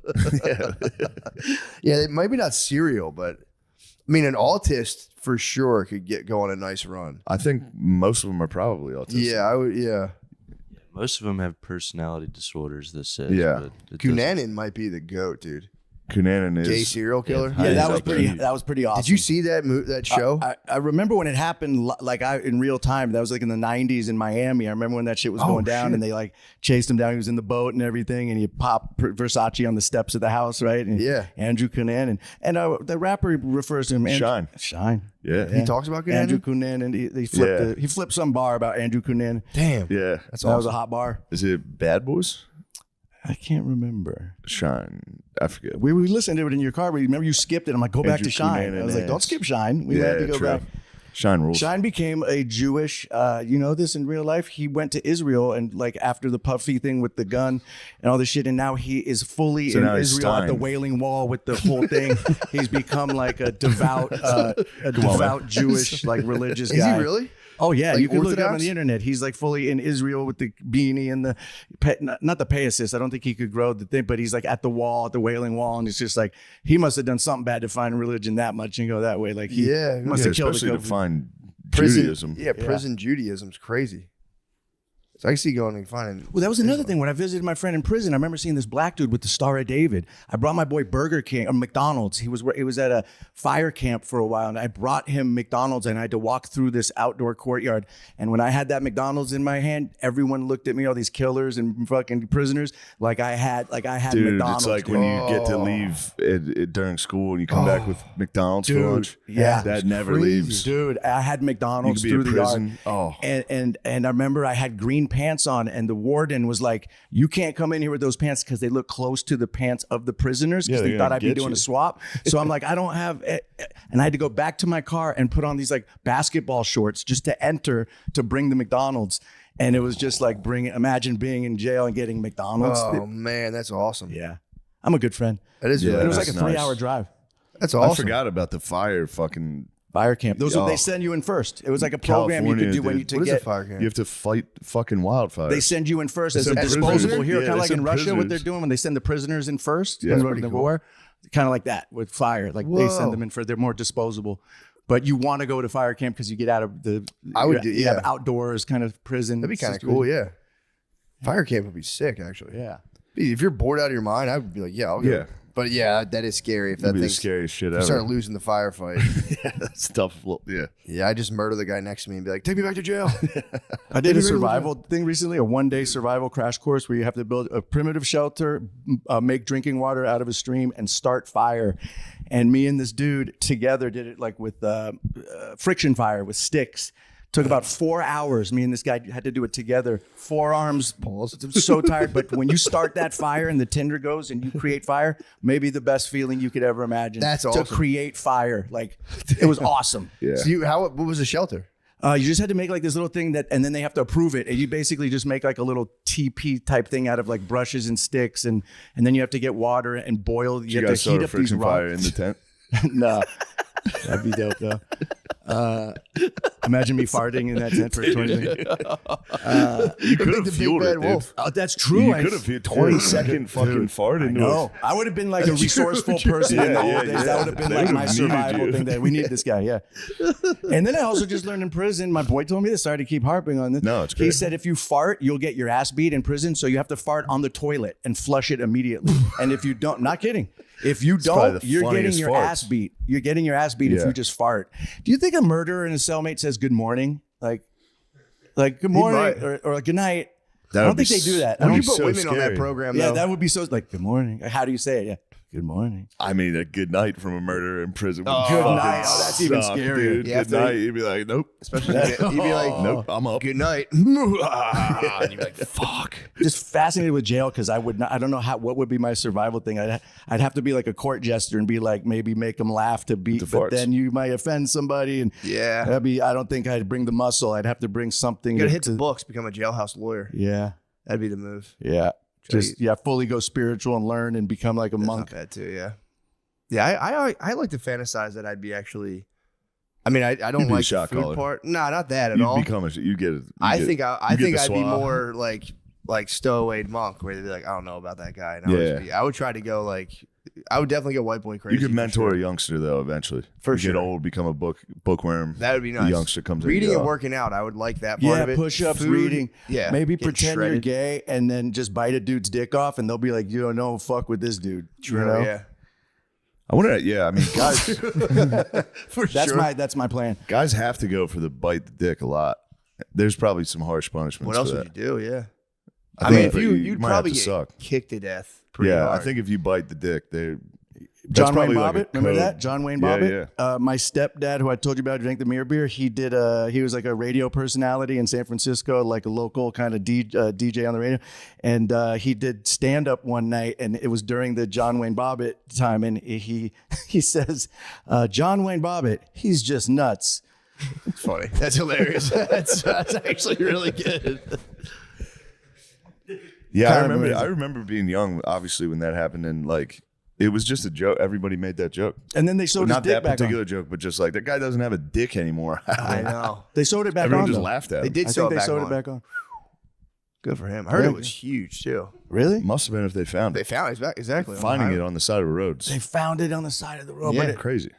Yeah, maybe not serial, but I mean, an autist for sure could go on a nice run. I think most of them are probably autistic. Yeah, I would. Yeah, Most of them have personality disorders. This says. Yeah. but it doesn't- Cunanan might be the goat, dude. Cunanan is Gay serial killer. yeah, He's that was up pretty. there. That was pretty awesome. Did you see that show? I remember when it happened, like in real time. That was like in the '90s in Miami. I remember when that shit was going down, shit. and they like chased him down. He was in the boat and everything, and he popped Versace on the steps of the house, right? And Yeah. Andrew Cunanan, and the rapper refers to him Shine. Shine. Yeah. He talks about Cunanan? Andrew Cunanan, and he flipped Yeah. he flipped some bar about Andrew Cunanan. Damn, Yeah. that's That was awesome. a hot bar. Is it Bad Boys? I can't remember. Shine. I forget. We listened to it in your car, but remember you skipped it. I'm like, go back Andrew to Shine. Cunanan I was like, don't ass. skip Shine. We had to go true. back. Shine rules. Shine became a Jewish, you know this in real life. He went to Israel and like after the Puffy thing with the gun and all this shit, and now he is fully So in now he's Israel at the Stein. Wailing Wall with the whole thing. He's become like a devout on, man. Jewish, like religious Is guy. he really? Oh yeah, Like you can look it up on Orthodox? the internet. He's like fully in Israel with the beanie and the not the pay assist. I don't think he could grow the thing, but he's like at the wall, at the Wailing Wall, and it's just like he must have done something bad to find religion that much and go that way. Like he must have killed especially the to find prison, Judaism. Yeah, prison Judaism's crazy. So I can see going and finding. Well, that was another thing. When I visited my friend in prison, I remember seeing this black dude with the Star of David. I brought my boy Burger King or McDonald's. He was at a fire camp for a while, and I brought him McDonald's, and I had to walk through this outdoor courtyard. And when I had that McDonald's in my hand, everyone looked at me, all these killers and fucking prisoners, like I had Dude, McDonald's. it's like when you get to leave during school and you come back with McDonald's for lunch. Yeah, that never crazy. leaves. Dude, I had McDonald's You could through be the in yard. prison. Oh. And I remember I had green pants on, and the warden was like, "You can't come in here with those pants because they look close to the pants of the prisoners because Yeah, they they're thought gonna I'd be get doing you. a swap." So I'm like, I don't have it. And I had to go back to my car and put on these like basketball shorts just to enter to bring the McDonald's. And it was just like imagine being in jail and getting McDonald's. Oh man, that's awesome. Yeah, I'm a good friend. That is. Yeah, really And it was nice. like a That's 3-hour nice. drive. That's I awesome. forgot about the fire fucking Fire camp. Those Oh. they send you in first. It was like a program you could California, do when dude. you to What is a get. fire camp? You have to fight fucking wildfires. They send you in first as a send prisoners. disposable hero, Yeah, kind of they like in send Russia. What they're prisoners. doing when they send the prisoners in first Yeah, in that's the pretty cool. war, kind of like that with fire. Like they send them in for they're more disposable. But you want to go to fire camp because you get out of the. I would you do- have yeah. outdoors kind of prison. That'd be kind of situation. cool. Yeah. Fire camp would be sick, actually. Yeah. If you're bored out of your mind, I would be like, yeah, I'll go. Yeah. But yeah, that is scary if that That'd be the thing's scariest shit you ever. start losing the firefight. Yeah, that's tough. Yeah. Yeah, I just murder the guy next to me and be like, take me back to jail. I did a survival thing recently, a 1-day survival crash course where you have to build a primitive shelter, make drinking water out of a stream, and start fire. And me and this dude together did it like with friction fire with sticks. Took about 4 hours. Me and this guy had to do it together. Forearms, so tired. But when you start that fire and the tinder goes and you create fire, maybe the best feeling you could ever imagine. That's To awesome. create fire. Like, it was awesome. Yeah. So what was the shelter? You just had to make like this little thing and then they have to approve it. And you basically just make like a little TP type thing out of like brushes and sticks. And then you have to get water and boil. You have guys to heat start a up these friction fire in rocks. the tent. No, that'd be dope though. Imagine me farting in that tent for 20 minutes. You could the have big fueled bad it, wolf. dude. Oh, that's true. You I- could have hit 20-second fucking fart into No, it. I would have been like a resourceful person in the Yeah, old yeah, days. That yeah. would have been They like would my have needed survival you. thing. That we need this guy, yeah. And then I also just learned in prison. My boy told me this. Sorry to keep harping on this. No, it's He great. said if you fart, you'll get your ass beat in prison. So you have to fart on the toilet and flush it immediately. And if you don't, not kidding. If you probably don't, the you're getting funniest your farts. ass beat. You're getting your ass beat if Yeah. you just fart. Do you think a murderer and a cellmate says good morning, like good morning might. or like good night? That I don't would be think they do that. I When don't you be put so women on that scary. program, Yeah, though, that would be so like good morning. How do you say it? Yeah, good morning. I mean, a good night from a murderer in prison. Would Good fucking night. Oh, that's even suck, scarier. Dude. Yeah, Good night. You'd be like, nope. especially you'd be like, Nope, I'm up. good night. and you'd be like, fuck. Just fascinated with jail because I would not. I don't know what would be my survival thing. I'd have to be like a court jester and be like maybe make them laugh to beat, The but farts. then you might offend somebody and Yeah. that'd be. I don't think I'd bring the muscle. I'd have to bring something. You gotta hit the books, become a jailhouse lawyer. Yeah, That'd be the move. yeah. Try Just fully go spiritual and learn and become like a That's monk. not bad too, yeah. Yeah, I like to fantasize that I'd be actually. I mean, I don't You'd be a like the shot food caller. part. No, not that at You all. become you get it. I think I'd be swab. more like stowaway monk, where they'd be like, I don't know about that guy. And I would try to go like, I would definitely go white boy crazy. You could for mentor sure. a youngster though. Eventually, For you sure. get old, become a bookworm. That would be The nice. youngster comes in, reading you and go, working out. I would like that part Yeah, of it. push-ups, Food, reading. Yeah, Maybe getting pretend you're shredded. gay and then just bite a dude's dick off, and they'll be like, "You don't know, fuck with this dude." True, You know? yeah. I wonder. Yeah, I mean, guys, For That's sure. that's my plan. guys have to go for the bite the dick a lot. There's probably some harsh punishments. What else for would that. you do? Yeah. I I mean, think if you you'd might have probably to get suck. kicked to death. Pretty Yeah, hard. I think if you bite the dick, they're John Wayne probably like a Bobbitt, remember code. that? John Wayne Yeah, Bobbitt. My stepdad, who I told you about, who drank the mirror beer. He did. He was like a radio personality in San Francisco, like a local kind of DJ on the radio, and he did stand up one night, and it was during the John Wayne Bobbitt time, and he says, John Wayne Bobbitt, he's just nuts. It's funny. That's hilarious. that's actually really good. Yeah, Kind of amazing. I remember being young, obviously, when that happened, and like It was just a joke. Everybody made that joke. And then they sewed his Not dick that back particular on. joke, but just like that guy doesn't have a dick anymore. I know. They sewed it back Everyone on. just though. laughed at They him. did I sew think it they back sewed on. it back on. Good for him. I heard Yeah. it was huge too. Really? Must have been if they found They it. found it exactly. Finding it on the side of the roads. They found it on the side of the road. Yeah. But it, Crazy.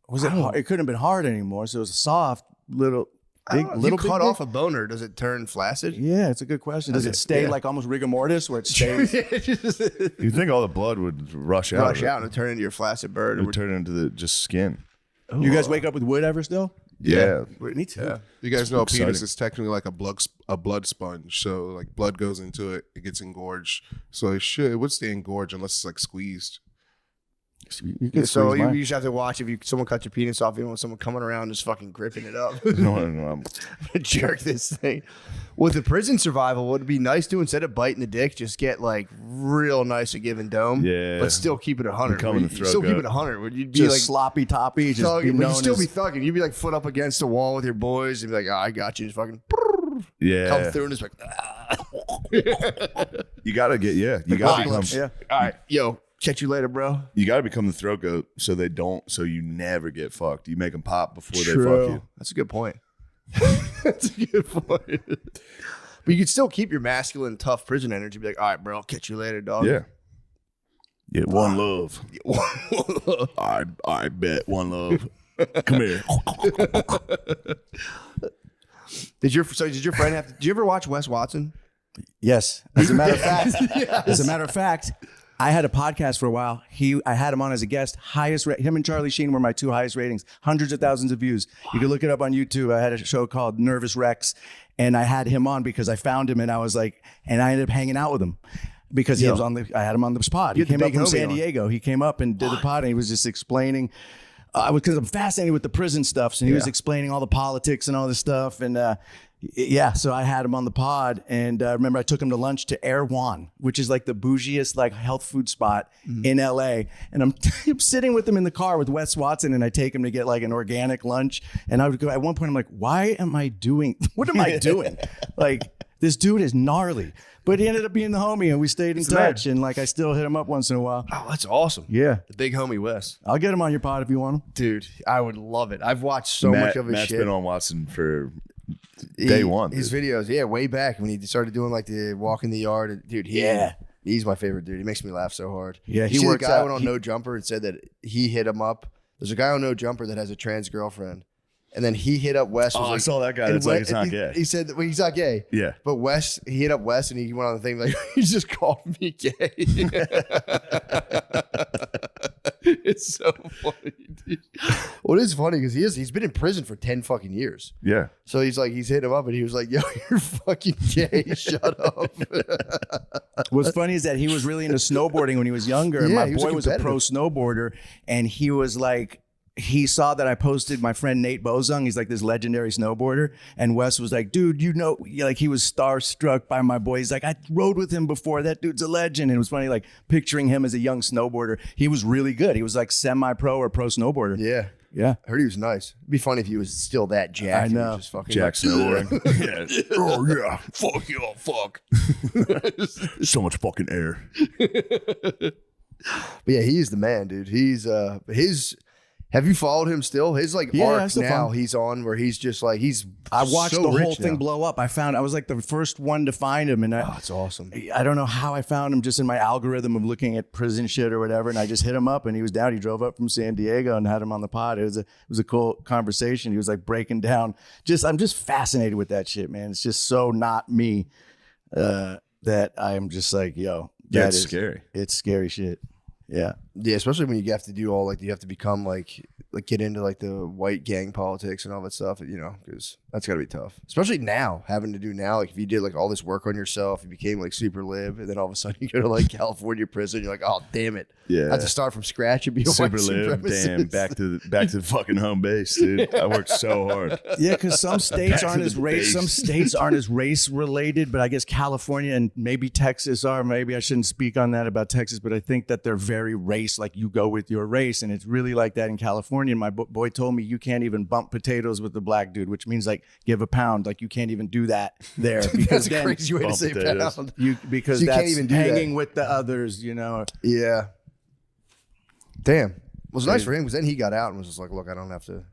was it hard? It couldn't have been hard anymore. So it was a soft little, big, If little you cut big off dick? a boner, does it turn flaccid? Yeah, it's a good question. Does it stay Yeah. like almost rigor mortis where it stays? You'd think all the blood would rush out. Rush of it. out and turn into your flaccid bird. It would turn into the just skin. You guys wake up with wood ever still? Yeah. Me too. Yeah. You guys know a Exciting. penis is technically like a blood sponge. So like blood goes into it, it gets engorged. So it would stay engorged unless it's like squeezed. You can So squeeze you mine. just have to watch if someone cuts your penis off, you don't want someone coming around just fucking gripping it up. No. Jerk this thing. With the prison survival, would it be nice to, instead of biting the dick, just get like real nice and give and dome? Yeah. But still keep it 100. Become in the You'd throat still keep gut. it 100. Would you be just like sloppy toppy, just thugging? be But known you'd still as, be thugging. You'd be like foot up against the wall with your boys and be like, oh, I got you. Just fucking come Yeah. through and just like, You gotta get you gotta become yeah. all right, yo, catch you later, bro. you gotta become the throat goat so you never get fucked. You make them pop before they fuck you. That's a good point. That's a good point. But you could still keep your masculine, tough prison energy. Be like, all right, bro, I'll catch you later, dog. Yeah. Yeah, one love. I bet one love. Come here. Did your friend have to? Did you ever watch Wes Watson? Yes. As a matter of fact, I had a podcast for a while. I had him on as a guest. Him and Charlie Sheen were my two highest ratings. Hundreds of thousands of views. You can look it up on YouTube. I had a show called Nervous Rex, and I had him on because I found him, and I was like, and I ended up hanging out with him because he was on I had him on the pod. He had the came up big from homie San on. Diego. He came up and did the pod, and he was just explaining. Because I'm fascinated with the prison stuff, so he was explaining all the politics and all this stuff, and so I had him on the pod, and remember I took him to lunch to Erewhon, which is like the bougiest like health food spot in LA, and I'm sitting with him in the car with Wes Watson, and I take him to get like an organic lunch, and I would go at one point I'm like, what am I doing? Like this dude is gnarly, but he ended up being the homie, and we stayed in touch, and like I still hit him up once in a while. Oh, that's awesome. Yeah, The big homie Wes. I'll get him on your pod if you want him. Dude, I would love it. I've watched so much of his Matt's shit. been on Watson for day one. His dude. videos, way back when he started doing like the walk in the yard. Dude, he's my favorite dude. He makes me laugh so hard. Yeah, You he see works the guy out. went on No Jumper and said that he hit him up. There's a guy on No Jumper that has a trans girlfriend. And then he hit up Wes. Oh, was I like- saw that guy and that's like, it's not gay. He said that he's not gay. Yeah. But Wes, he hit up Wes and he went on the thing like, he just called me gay. It's so funny, dude. Well, it is funny because he's been in prison for 10 fucking years. Yeah. So he's hit him up and he was like, yo, you're fucking gay. Shut up. What's funny is that he was really into snowboarding when he was younger. And Yeah, my he was a boy was a pro snowboarder, and he was like, he saw that I posted my friend Nate Bozung. He's like this legendary snowboarder. And Wes was like, dude, like he was starstruck by my boy. He's like, I rode with him before. That dude's a legend. And it was funny, like picturing him as a young snowboarder. He was really good. He was like semi-pro or pro snowboarder. Yeah. Yeah. I heard he was nice. It'd be funny if he was still that jacked. I He was know. just fucking Jack snowboarding. Yeah. Oh yeah. Fuck you. Fuck. So much fucking air. But yeah, he's the man, dude. He's have you followed him still? His like Yeah, I arc still now follow him. he's on where he's just like I watched so the whole rich thing now. blow up. I was like the first one to find him. And Oh, it's awesome. I don't know how I found him, just in my algorithm of looking at prison shit or whatever. And I just hit him up, and he was down. He drove up from San Diego and had him on the pod. It was a cool conversation. He was like breaking down. I'm just fascinated with that shit, man. It's just so not me that I'm just like, yo, Yeah, that it's is scary. It's scary shit. Yeah. Yeah, especially when you have to do all you have to become like get into like the white gang politics and all that stuff, because that's got to be tough. Especially now, having to do now, like if you did like all this work on yourself, you became like super lib, and then all of a sudden you go to like California prison, you're like, oh damn it, Yeah. I have to start from scratch and be a Super white live. supremacist. Damn. Back to the fucking home base, dude. I worked so hard. Yeah, because some states Back aren't to as the race. base. Some states aren't as race related, but I guess California and maybe Texas are. Maybe I shouldn't speak on that about Texas, but I think that they're very race. Like you go with your race, and it's really like that in California. And my boy told me you can't even bump potatoes with the black dude, which means like give a pound. Like you can't even do that there because That's a then crazy way to bump say potatoes. pound. because So you that's can't even do that. hanging with the others. Yeah. Damn. Well, it was nice for him because then he got out and was just like, look, I don't have to.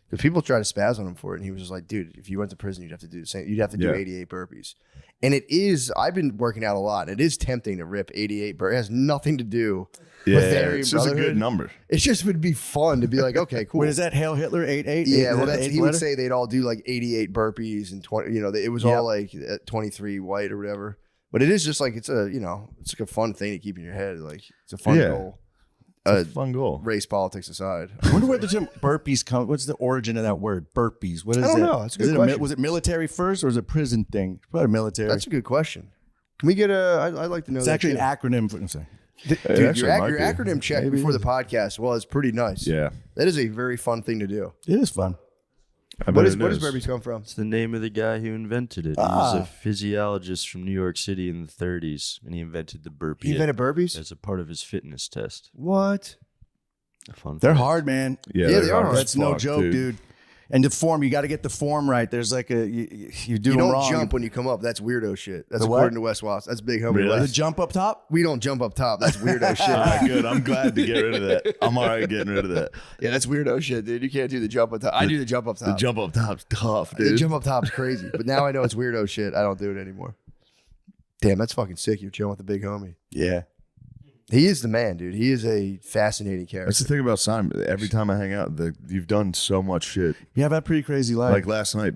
Because people try to spaz on him for it. And he was just like, dude, if you went to prison, you'd have to do the same. You'd have to do 88 burpees. And it is, I've been working out a lot. It is tempting to rip 88 burpees. It has nothing to do with it's just a good number. It just would be fun to be like, okay, cool. What is that? Hail Hitler 88? Yeah, well, he would say they'd all do like 88 burpees and 20, it was all like 23 white or whatever. But it is just like, it's like a fun thing to keep in your head. Like, it's a fun goal. It's a fun goal. Race politics aside. I wonder where the term burpees come. What's the origin of that word? Burpees. What is it? I don't know. That's a good question. Was it military first or was it prison thing? Probably military. That's a good question. Can we get I'd like to know. It's actually an acronym for something. Dude, your acronym check before the podcast was pretty nice. Yeah. That is a very fun thing to do. It is fun. Where does burpees come from? It's the name of the guy who invented it. He was a physiologist from New York City in the 30s, and he invented the burpee. He invented burpees? As a part of his fitness test. What? They're hard, man. Yeah, they are. That's no joke, dude. And the form, you got to get the form right. There's like you do You don't wrong. jump when you come up. That's weirdo shit. That's The what? according to Wes Watson. That's big homie. Really? The Wes. jump up top? We don't jump up top. That's weirdo shit. All right, good. I'm glad to get rid of that. I'm all right getting rid of that. Yeah, that's weirdo shit, dude. You can't do the jump up top. I do the jump up top. The jump up top's tough, The dude. jump up top's crazy. But now I know it's weirdo shit. I don't do it anymore. Damn, that's fucking sick. You're chilling with the big homie. Yeah. He is the man, dude. He is a fascinating character. That's the thing about Simon. Every time I hang out, you've done so much shit. You have a pretty crazy life. Like last night,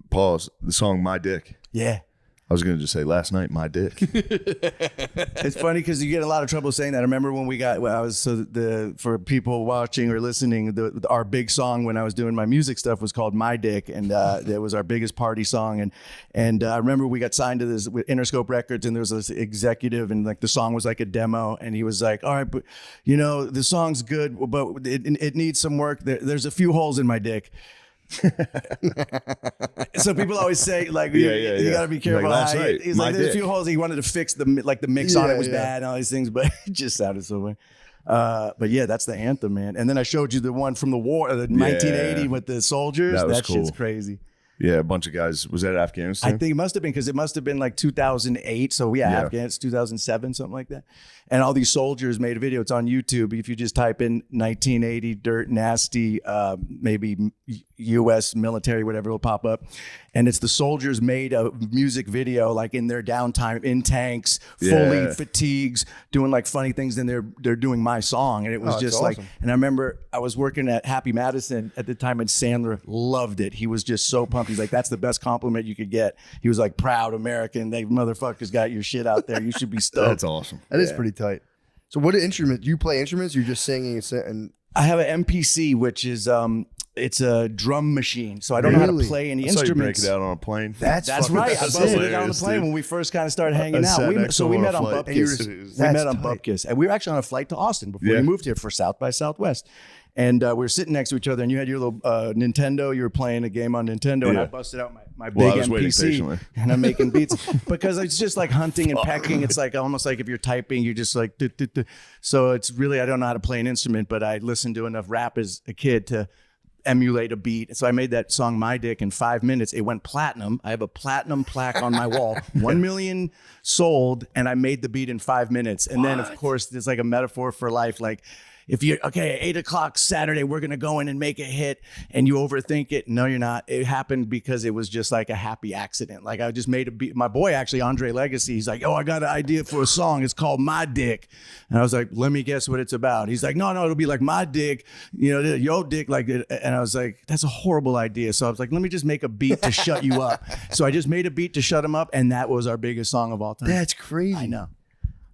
pause, the song My Dick. Yeah. I was going to just say last night, My Dick. It's funny because you get a lot of trouble saying that. I remember when for people watching or listening, our big song when I was doing my music stuff was called My Dick, and that was our biggest party song. And I remember we got signed to this with Interscope Records, and there was this executive, and like the song was like a demo, and he was like, "All right, but the song's good, but it needs some work. There's a few holes in my dick." So people always say like you got to be careful. Like last night, he's like there's a few holes. He wanted to fix the mix on it was bad and all these things, but it just sounded so funny. But yeah, that's the anthem, man. And then I showed you the one from the war, the 1980 with the soldiers. That cool. Shit's crazy. Yeah, a bunch of guys. Was that Afghanistan? I think it must have been because it must have been like 2008. So Afghanistan, 2007, something like that. And all these soldiers made a video. It's on YouTube. If you just type in 1980 dirt nasty, maybe U.S. military, whatever, it'll pop up. And it's the soldiers made a music video like in their downtime, in tanks, fully fatigues, doing like funny things. And they're doing my song. And it was just awesome. and I remember I was working at Happy Madison at the time, and Sandler loved it. He was just so pumped. He's like, that's the best compliment you could get. He was like, proud American. They motherfuckers got your shit out there. You should be stoked. That's awesome. That is pretty tight. So what instrument? Do you play instruments? You're just singing and I have an MPC, which is it's a drum machine. So I don't know how to play any I saw you break instruments. it out on a plane. That's right. I busted it out on the plane when we first kind of started hanging out. We met on Bupkis. We met on Bupkis. And we were actually on a flight to Austin before we moved here for South by Southwest. And we were sitting next to each other, and you had your little Nintendo. You were playing a game on Nintendo, and I busted out my big MPC, and I'm making beats because it's just like hunting and pecking. It's like almost like if you're typing, you're just like. So it's really I don't know how to play an instrument, but I listened to enough rap as a kid to emulate a beat. So I made that song My Dick in 5 minutes. It went platinum. I have a platinum plaque on my wall. 1 million sold, and I made the beat in 5 minutes. And then of course it's like a metaphor for life, like. If you're at 8 o'clock Saturday, we're going to go in and make a hit and you overthink it. No, you're not. It happened because it was just like a happy accident. Like I just made a beat. My boy, actually, Andre Legacy, he's like, I got an idea for a song. It's called My Dick. And I was like, let me guess what it's about. He's like, no, it'll be like my dick, your dick. Like, and I was like, that's a horrible idea. So I was like, let me just make a beat to shut you up. So I just made a beat to shut him up. And that was our biggest song of all time. that's crazy. I know.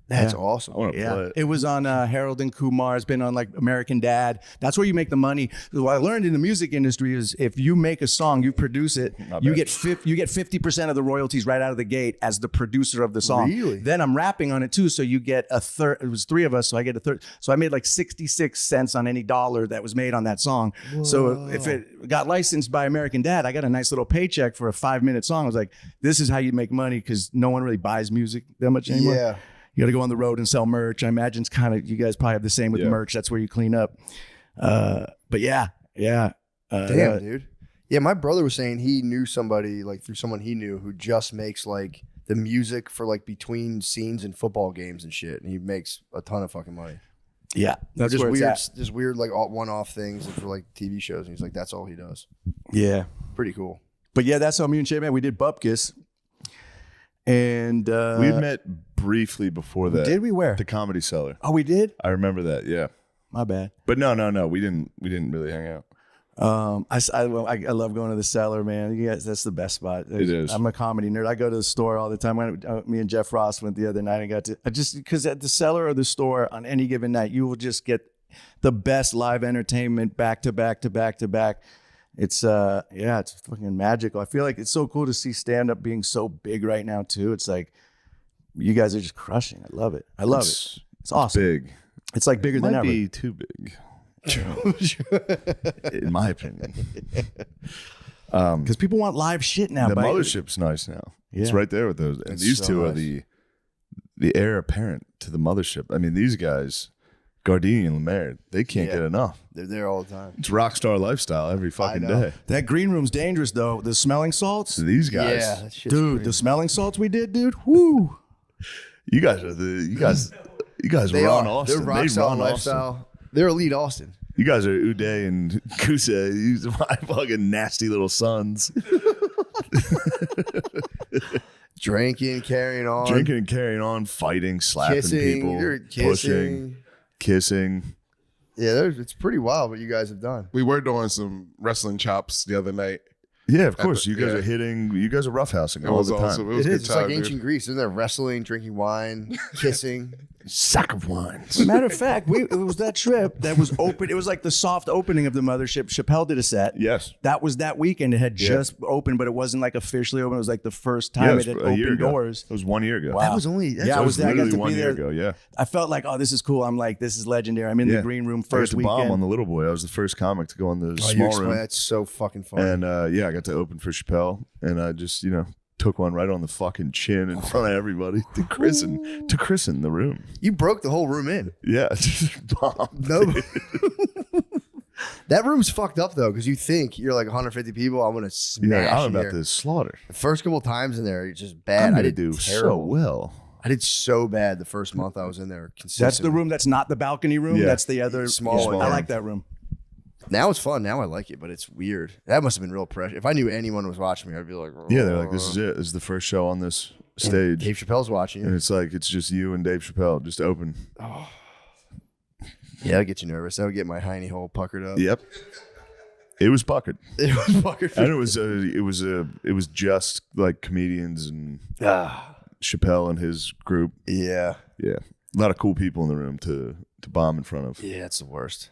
That's awesome. I want to play it. It was on Harold and Kumar. It's been on like American Dad. That's where you make the money. What I learned in the music industry is if you make a song, you produce it, you get 50% of the royalties right out of the gate as the producer of the song. Really? Then I'm rapping on it too, so you get a third. It was 3 of us, so I get a third. So I made like 66 cents on any dollar that was made on that song. Whoa. So if it got licensed by American Dad, I got a nice little paycheck for a 5-minute song. I was like, this is how you make money because no one really buys music that much anymore. Yeah. You got to go on the road and sell merch. I imagine it's kind of, you guys probably have the same with merch. That's where you clean up. But yeah. Damn, dude. Yeah, my brother was saying he knew somebody, like through someone he knew, who just makes like the music for like between scenes in football games and shit. And he makes a ton of fucking money. Yeah, that's just where weird, it's at. just weird like one-off things for like TV shows. And he's like, that's all he does. Yeah, Pretty cool. but yeah, that's how me and Shay, man, we did Bupkis, and We had met briefly before that. did we where? At the Comedy Cellar. Oh, we did. I remember that. Yeah, My bad. but no, we didn't really hang out. I love going to the Cellar, man. Yes, that's the best spot. It is. I'm a comedy nerd. I go to the store all the time. Me and Jeff Ross went the other night and because at the Cellar or the store on any given night, you will just get the best live entertainment back to back to back to back. It's it's fucking magical. I feel like it's so cool to see stand up being so big right now too. It's like you guys are just crushing. I love it. It's awesome. Big. It's like bigger than Might ever. be too big. In my opinion. Because people want live shit now. The but- mothership's nice now. It's Yeah. right there with those. And It's these so two are nice. the heir apparent to the mothership. I mean, these guys, Gardini and Lemaire, they can't Yeah. get enough. They're there all the time. It's rock star lifestyle every fucking know. day. That green room's dangerous though. The smelling salts. So these guys, Yeah, that shit's Dude, crazy. the smelling salts we did, dude. Woo. you guys They run are. Austin. They're rock They solid run lifestyle. Austin. They're elite Austin. You guys are Uday and Kusa. These are my fucking nasty little sons. Drinking, carrying on, Drinking and carrying on, fighting, slapping kissing. people, They're pushing, kissing. Yeah, it's pretty wild what you guys have done. We were doing some wrestling chops the other night. Yeah, of course. You guys yeah. are hitting. You guys are roughhousing It all was the time. awesome. It was It a is. good It's time, like dude. ancient Greece. Isn't there wrestling, drinking wine, kissing? Sack of wines. Matter of fact, it was that trip that was open. It was like the soft opening of the mothership. Chappelle did a set. Yes. That was that weekend. It had Yeah. just opened, but it wasn't like officially open. It was like the first time it had a year opened ago. doors. It was 1 year ago. Wow. That was only. Yeah, I That was was there. I got literally to 1 be year there. ago. Yeah. I felt like, oh, this is cool. I'm like, this is legendary. I'm in Yeah. the green room I got first to weekend. bomb on the Little Boy. I was the first comic to go in the Oh, you small explain room. that's so fucking funny. And I got to open for Chappelle, and I just took one right on the fucking chin in front of everybody to christen the room. You broke the whole room in. Yeah, just bombed. No. That room's fucked up though, because you think you're like 150 people. I'm gonna smash. I'm in about here. to slaughter. The first couple times in there, it's just I'm bad. I gonna did do so terrible. well. I did so bad the first month I was in there. That's Consistently. the room. That's not the balcony room. Yeah. That's the other Small one. I like that room. Now it's fun. Now I like it, but it's weird. That must have been real pressure. If I knew anyone was watching me, I'd be like, Yeah, they're like, this is it. This is the first show on this stage. Dave Chappelle's watching And you. it's like, it's just you and Dave Chappelle, just open. Yeah, that'll get you nervous. That'll get my hiney hole puckered up. Yep. It was puckered. It was puckered. And it was just like comedians and Chappelle and his group. Yeah. Yeah. A lot of cool people in the room to bomb in front of. Yeah, it's the worst.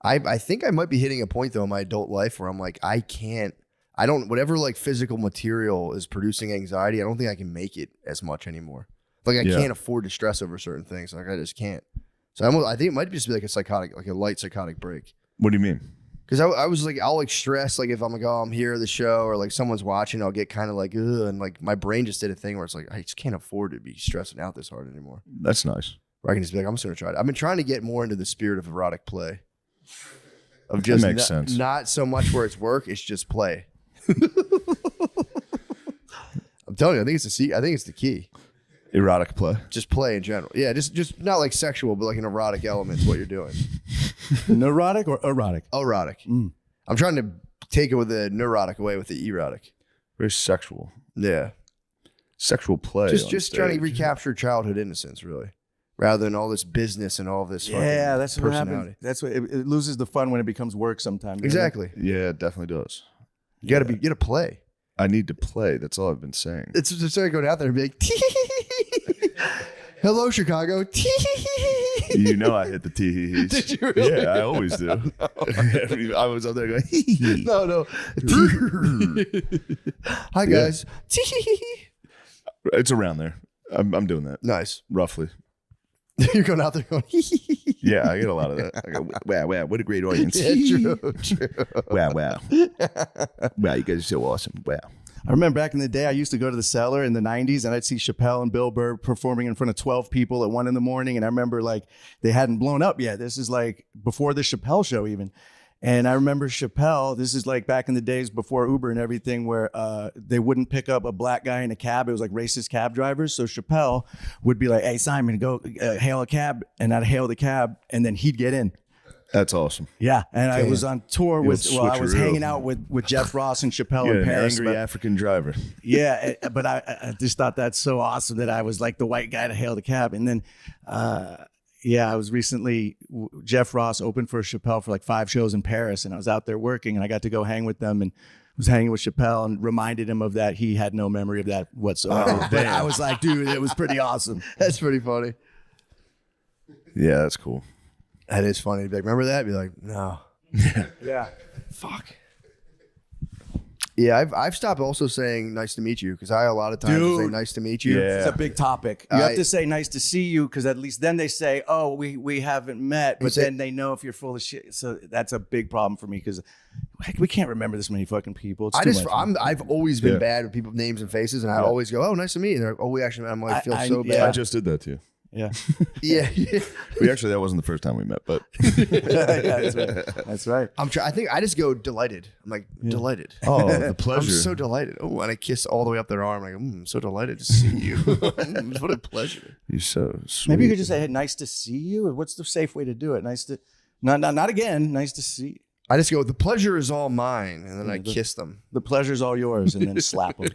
I think I might be hitting a point though in my adult life where I'm like, whatever like physical material is producing anxiety, I don't think I can make it as much anymore. Like I Yeah. can't afford to stress over certain things. Like I just can't. So I think it might just be like a light psychotic break. What do you mean? Because I was like, I'll like stress, like if I'm like, oh, I'm here at the show or like someone's watching, I'll get kind of like, ugh. And like my brain just did a thing where it's like, I just can't afford to be stressing out this hard anymore. That's nice. Where I can just be like, I'm just going to try it. I've been trying to get more into the spirit of erotic play. Of That just makes sense. Not so much where it's work, it's just play. I'm telling you, I think it's the key. Erotic play. Just play in general. Yeah, just not like sexual, but like an erotic element to what you're doing. Neurotic or erotic? Erotic. Mm. I'm trying to take it with the neurotic away with the erotic. Very sexual. Yeah. Sexual play. Just trying to recapture childhood innocence, really. Rather than all this business and all this Yeah, fucking that's what happens. personality. That's what it loses the fun when it becomes work sometimes. Exactly. Yeah, it definitely does. You gotta play. I need to play. That's all I've been saying. It's just like going out there and be like, hello, Chicago. You know I hit the tee-hee-hees. Did you really? Yeah, I always do. I was up there going, No. Hi, guys. It's around there. I'm doing that, Nice. roughly. You're going out there going, Yeah, I get a lot of that. I go, wow, what a great audience. yeah, true. Wow. Wow, you guys are so awesome. Wow. I remember back in the day, I used to go to the Cellar in the 90s and I'd see Chappelle and Bill Burr performing in front of 12 people at 1 a.m. And I remember like they hadn't blown up yet. This is like before the Chappelle show even. And I remember Chappelle, this is like back in the days before Uber and everything, where they wouldn't pick up a black guy in a cab. It was like racist cab drivers. So Chappelle would be like, hey, Simon, go hail a cab. And I'd hail the cab and then he'd get in. That's awesome. Yeah. And I was on tour with, I was switcheroo. hanging out with Jeff Ross and Chappelle in An Paris. angry African driver. Yeah. But I just thought that's so awesome that I was like the white guy to hail the cab. And then, I was recently, Jeff Ross opened for Chappelle for like 5 shows in Paris, and I was out there working, and I got to go hang with them and was hanging with Chappelle and reminded him of that. He had no memory of that whatsoever. But I was like, dude, it was pretty awesome. That's pretty funny. Yeah, that's cool. That is funny. Be like, remember that? Be like, no. Yeah. Fuck. Yeah, I've stopped also saying nice to meet you because I a lot of times will say nice to meet you. Yeah. It's a big topic. You have to say nice to see you because at least then they say, oh, we haven't met, but then they know if you're full of shit. So that's a big problem for me because we can't remember this many fucking people. It's too much. I've always been bad with people's names and faces, and I always go, oh, nice to meet you. And they're like, oh, we actually met. I'm like, feel so bad. I just did that to you. Yeah. Yeah. That wasn't the first time we met, but Yeah, that's right. I think I just go delighted. I'm like, delighted. oh, the pleasure. I'm so delighted. Oh, and I kiss all the way up their arm. Like, I'm so delighted to see you. What a pleasure. You're so sweet. Maybe you could just say, hey, nice to see you. Or what's the safe way to do it? Nice to, not again. Nice to see. I just go, the pleasure is all mine. And then I kiss them. The pleasure's all yours. And then slap them.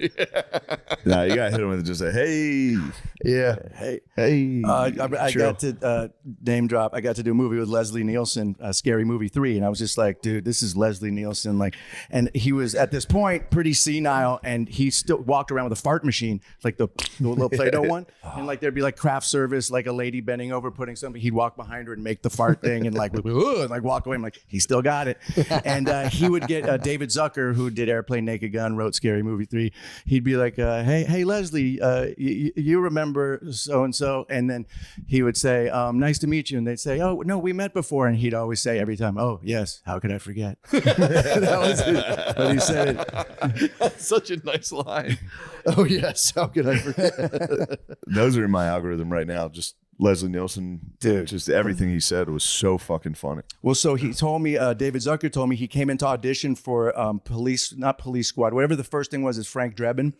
Nah, you got to hit him with just a, hey. Yeah. Hey. I got to name drop. I got to do a movie with Leslie Nielsen, Scary Movie 3. And I was just like, dude, this is Leslie Nielsen. Like, and he was at this point pretty senile. And he still walked around with a fart machine, like the little Play-Doh one. And like, there'd be like craft service, like a lady bending over, putting something. He'd walk behind her and make the fart thing and like, and like walk away. I'm like, he still got it. And he would get David Zucker, who did Airplane, Naked Gun, wrote Scary Movie 3. He'd be like, hey, Leslie, you remember so-and-so? And then he would say, nice to meet you. And they'd say, oh, no, we met before. And he'd always say every time, oh, yes, how could I forget? That was it. But he said it. That's such a nice line. Oh, yes, how could I forget? Those are in my algorithm right now. Just Leslie Nielsen, dude, just everything he said was so fucking funny. Well, so he told me, David Zucker told me he came into audition for not Police Squad, whatever the first thing was, is Frank Drebin.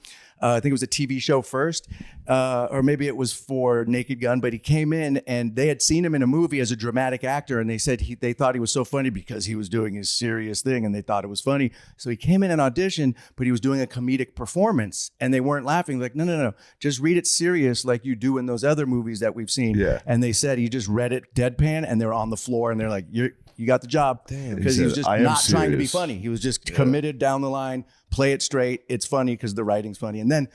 I think it was a TV show first, or maybe it was for Naked Gun, but he came in and they had seen him in a movie as a dramatic actor, and they said they thought he was so funny because he was doing his serious thing and they thought it was funny. So he came in an audition, but he was doing a comedic performance and they weren't laughing. Like, no, just read it serious like you do in those other movies that we've seen. Yeah. And they said he just read it deadpan and they're on the floor and they're like, you got the job. Because he was just not trying to be funny. He was just committed down the line. Play it straight. It's funny because the writing's funny. And then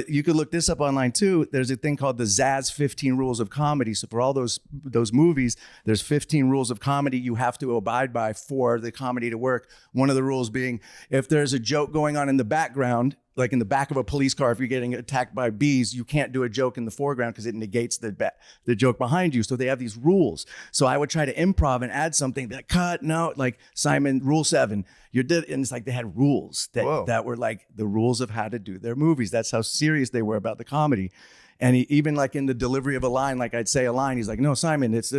you could look this up online too. There's a thing called the Zaz 15 Rules of Comedy. So for all those movies, there's 15 rules of comedy you have to abide by for the comedy to work. One of the rules being if there's a joke going on in the background, like in the back of a police car, if you're getting attacked by bees, you can't do a joke in the foreground because it negates the joke behind you. So they have these rules. So I would try to improv and add something that cut, no, like Simon, rule 7, you're dead. And it's like they had rules that were like the rules of how to do their movies. That's how serious they were about the comedy. And even like in the delivery of a line, like I'd say a line, he's like, no, Simon, it's ...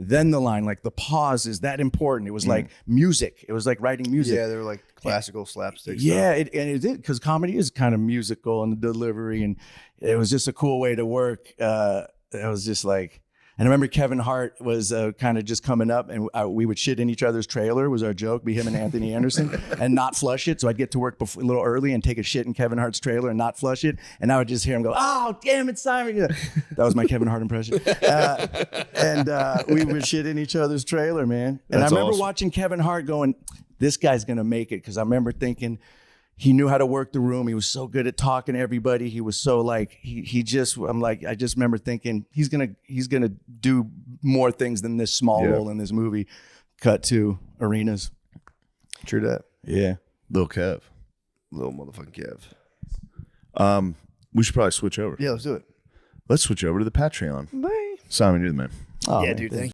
Then the line, like the pause is that important. It was like music. It was like writing music. Yeah, they were like classical slapstick stuff. Yeah, it did, because comedy is kind of musical in the delivery, and it was just a cool way to work. It was just like, and I remember Kevin Hart was kind of just coming up, and we would shit in each other's trailer was our joke, be him and Anthony Anderson, and not flush it. So I'd get to work a little early and take a shit in Kevin Hart's trailer and not flush it, and I would just hear him go, "Oh, damn it, Simon!" That was my Kevin Hart impression. And we would shit in each other's trailer, man. And That's I remember awesome. watching Kevin Hart going, "This guy's gonna make it," because I remember thinking, he knew how to work the room. He was so good at talking to everybody. He was so like, I just remember thinking he's gonna do more things than this small role in this movie. Cut to arenas. True that. Yeah. Lil Kev. Little motherfucking Kev. We should probably switch over. Yeah, let's do it. Let's switch over to the Patreon. Bye. Simon, you're the man. Oh, Yeah, man, dude, thank you.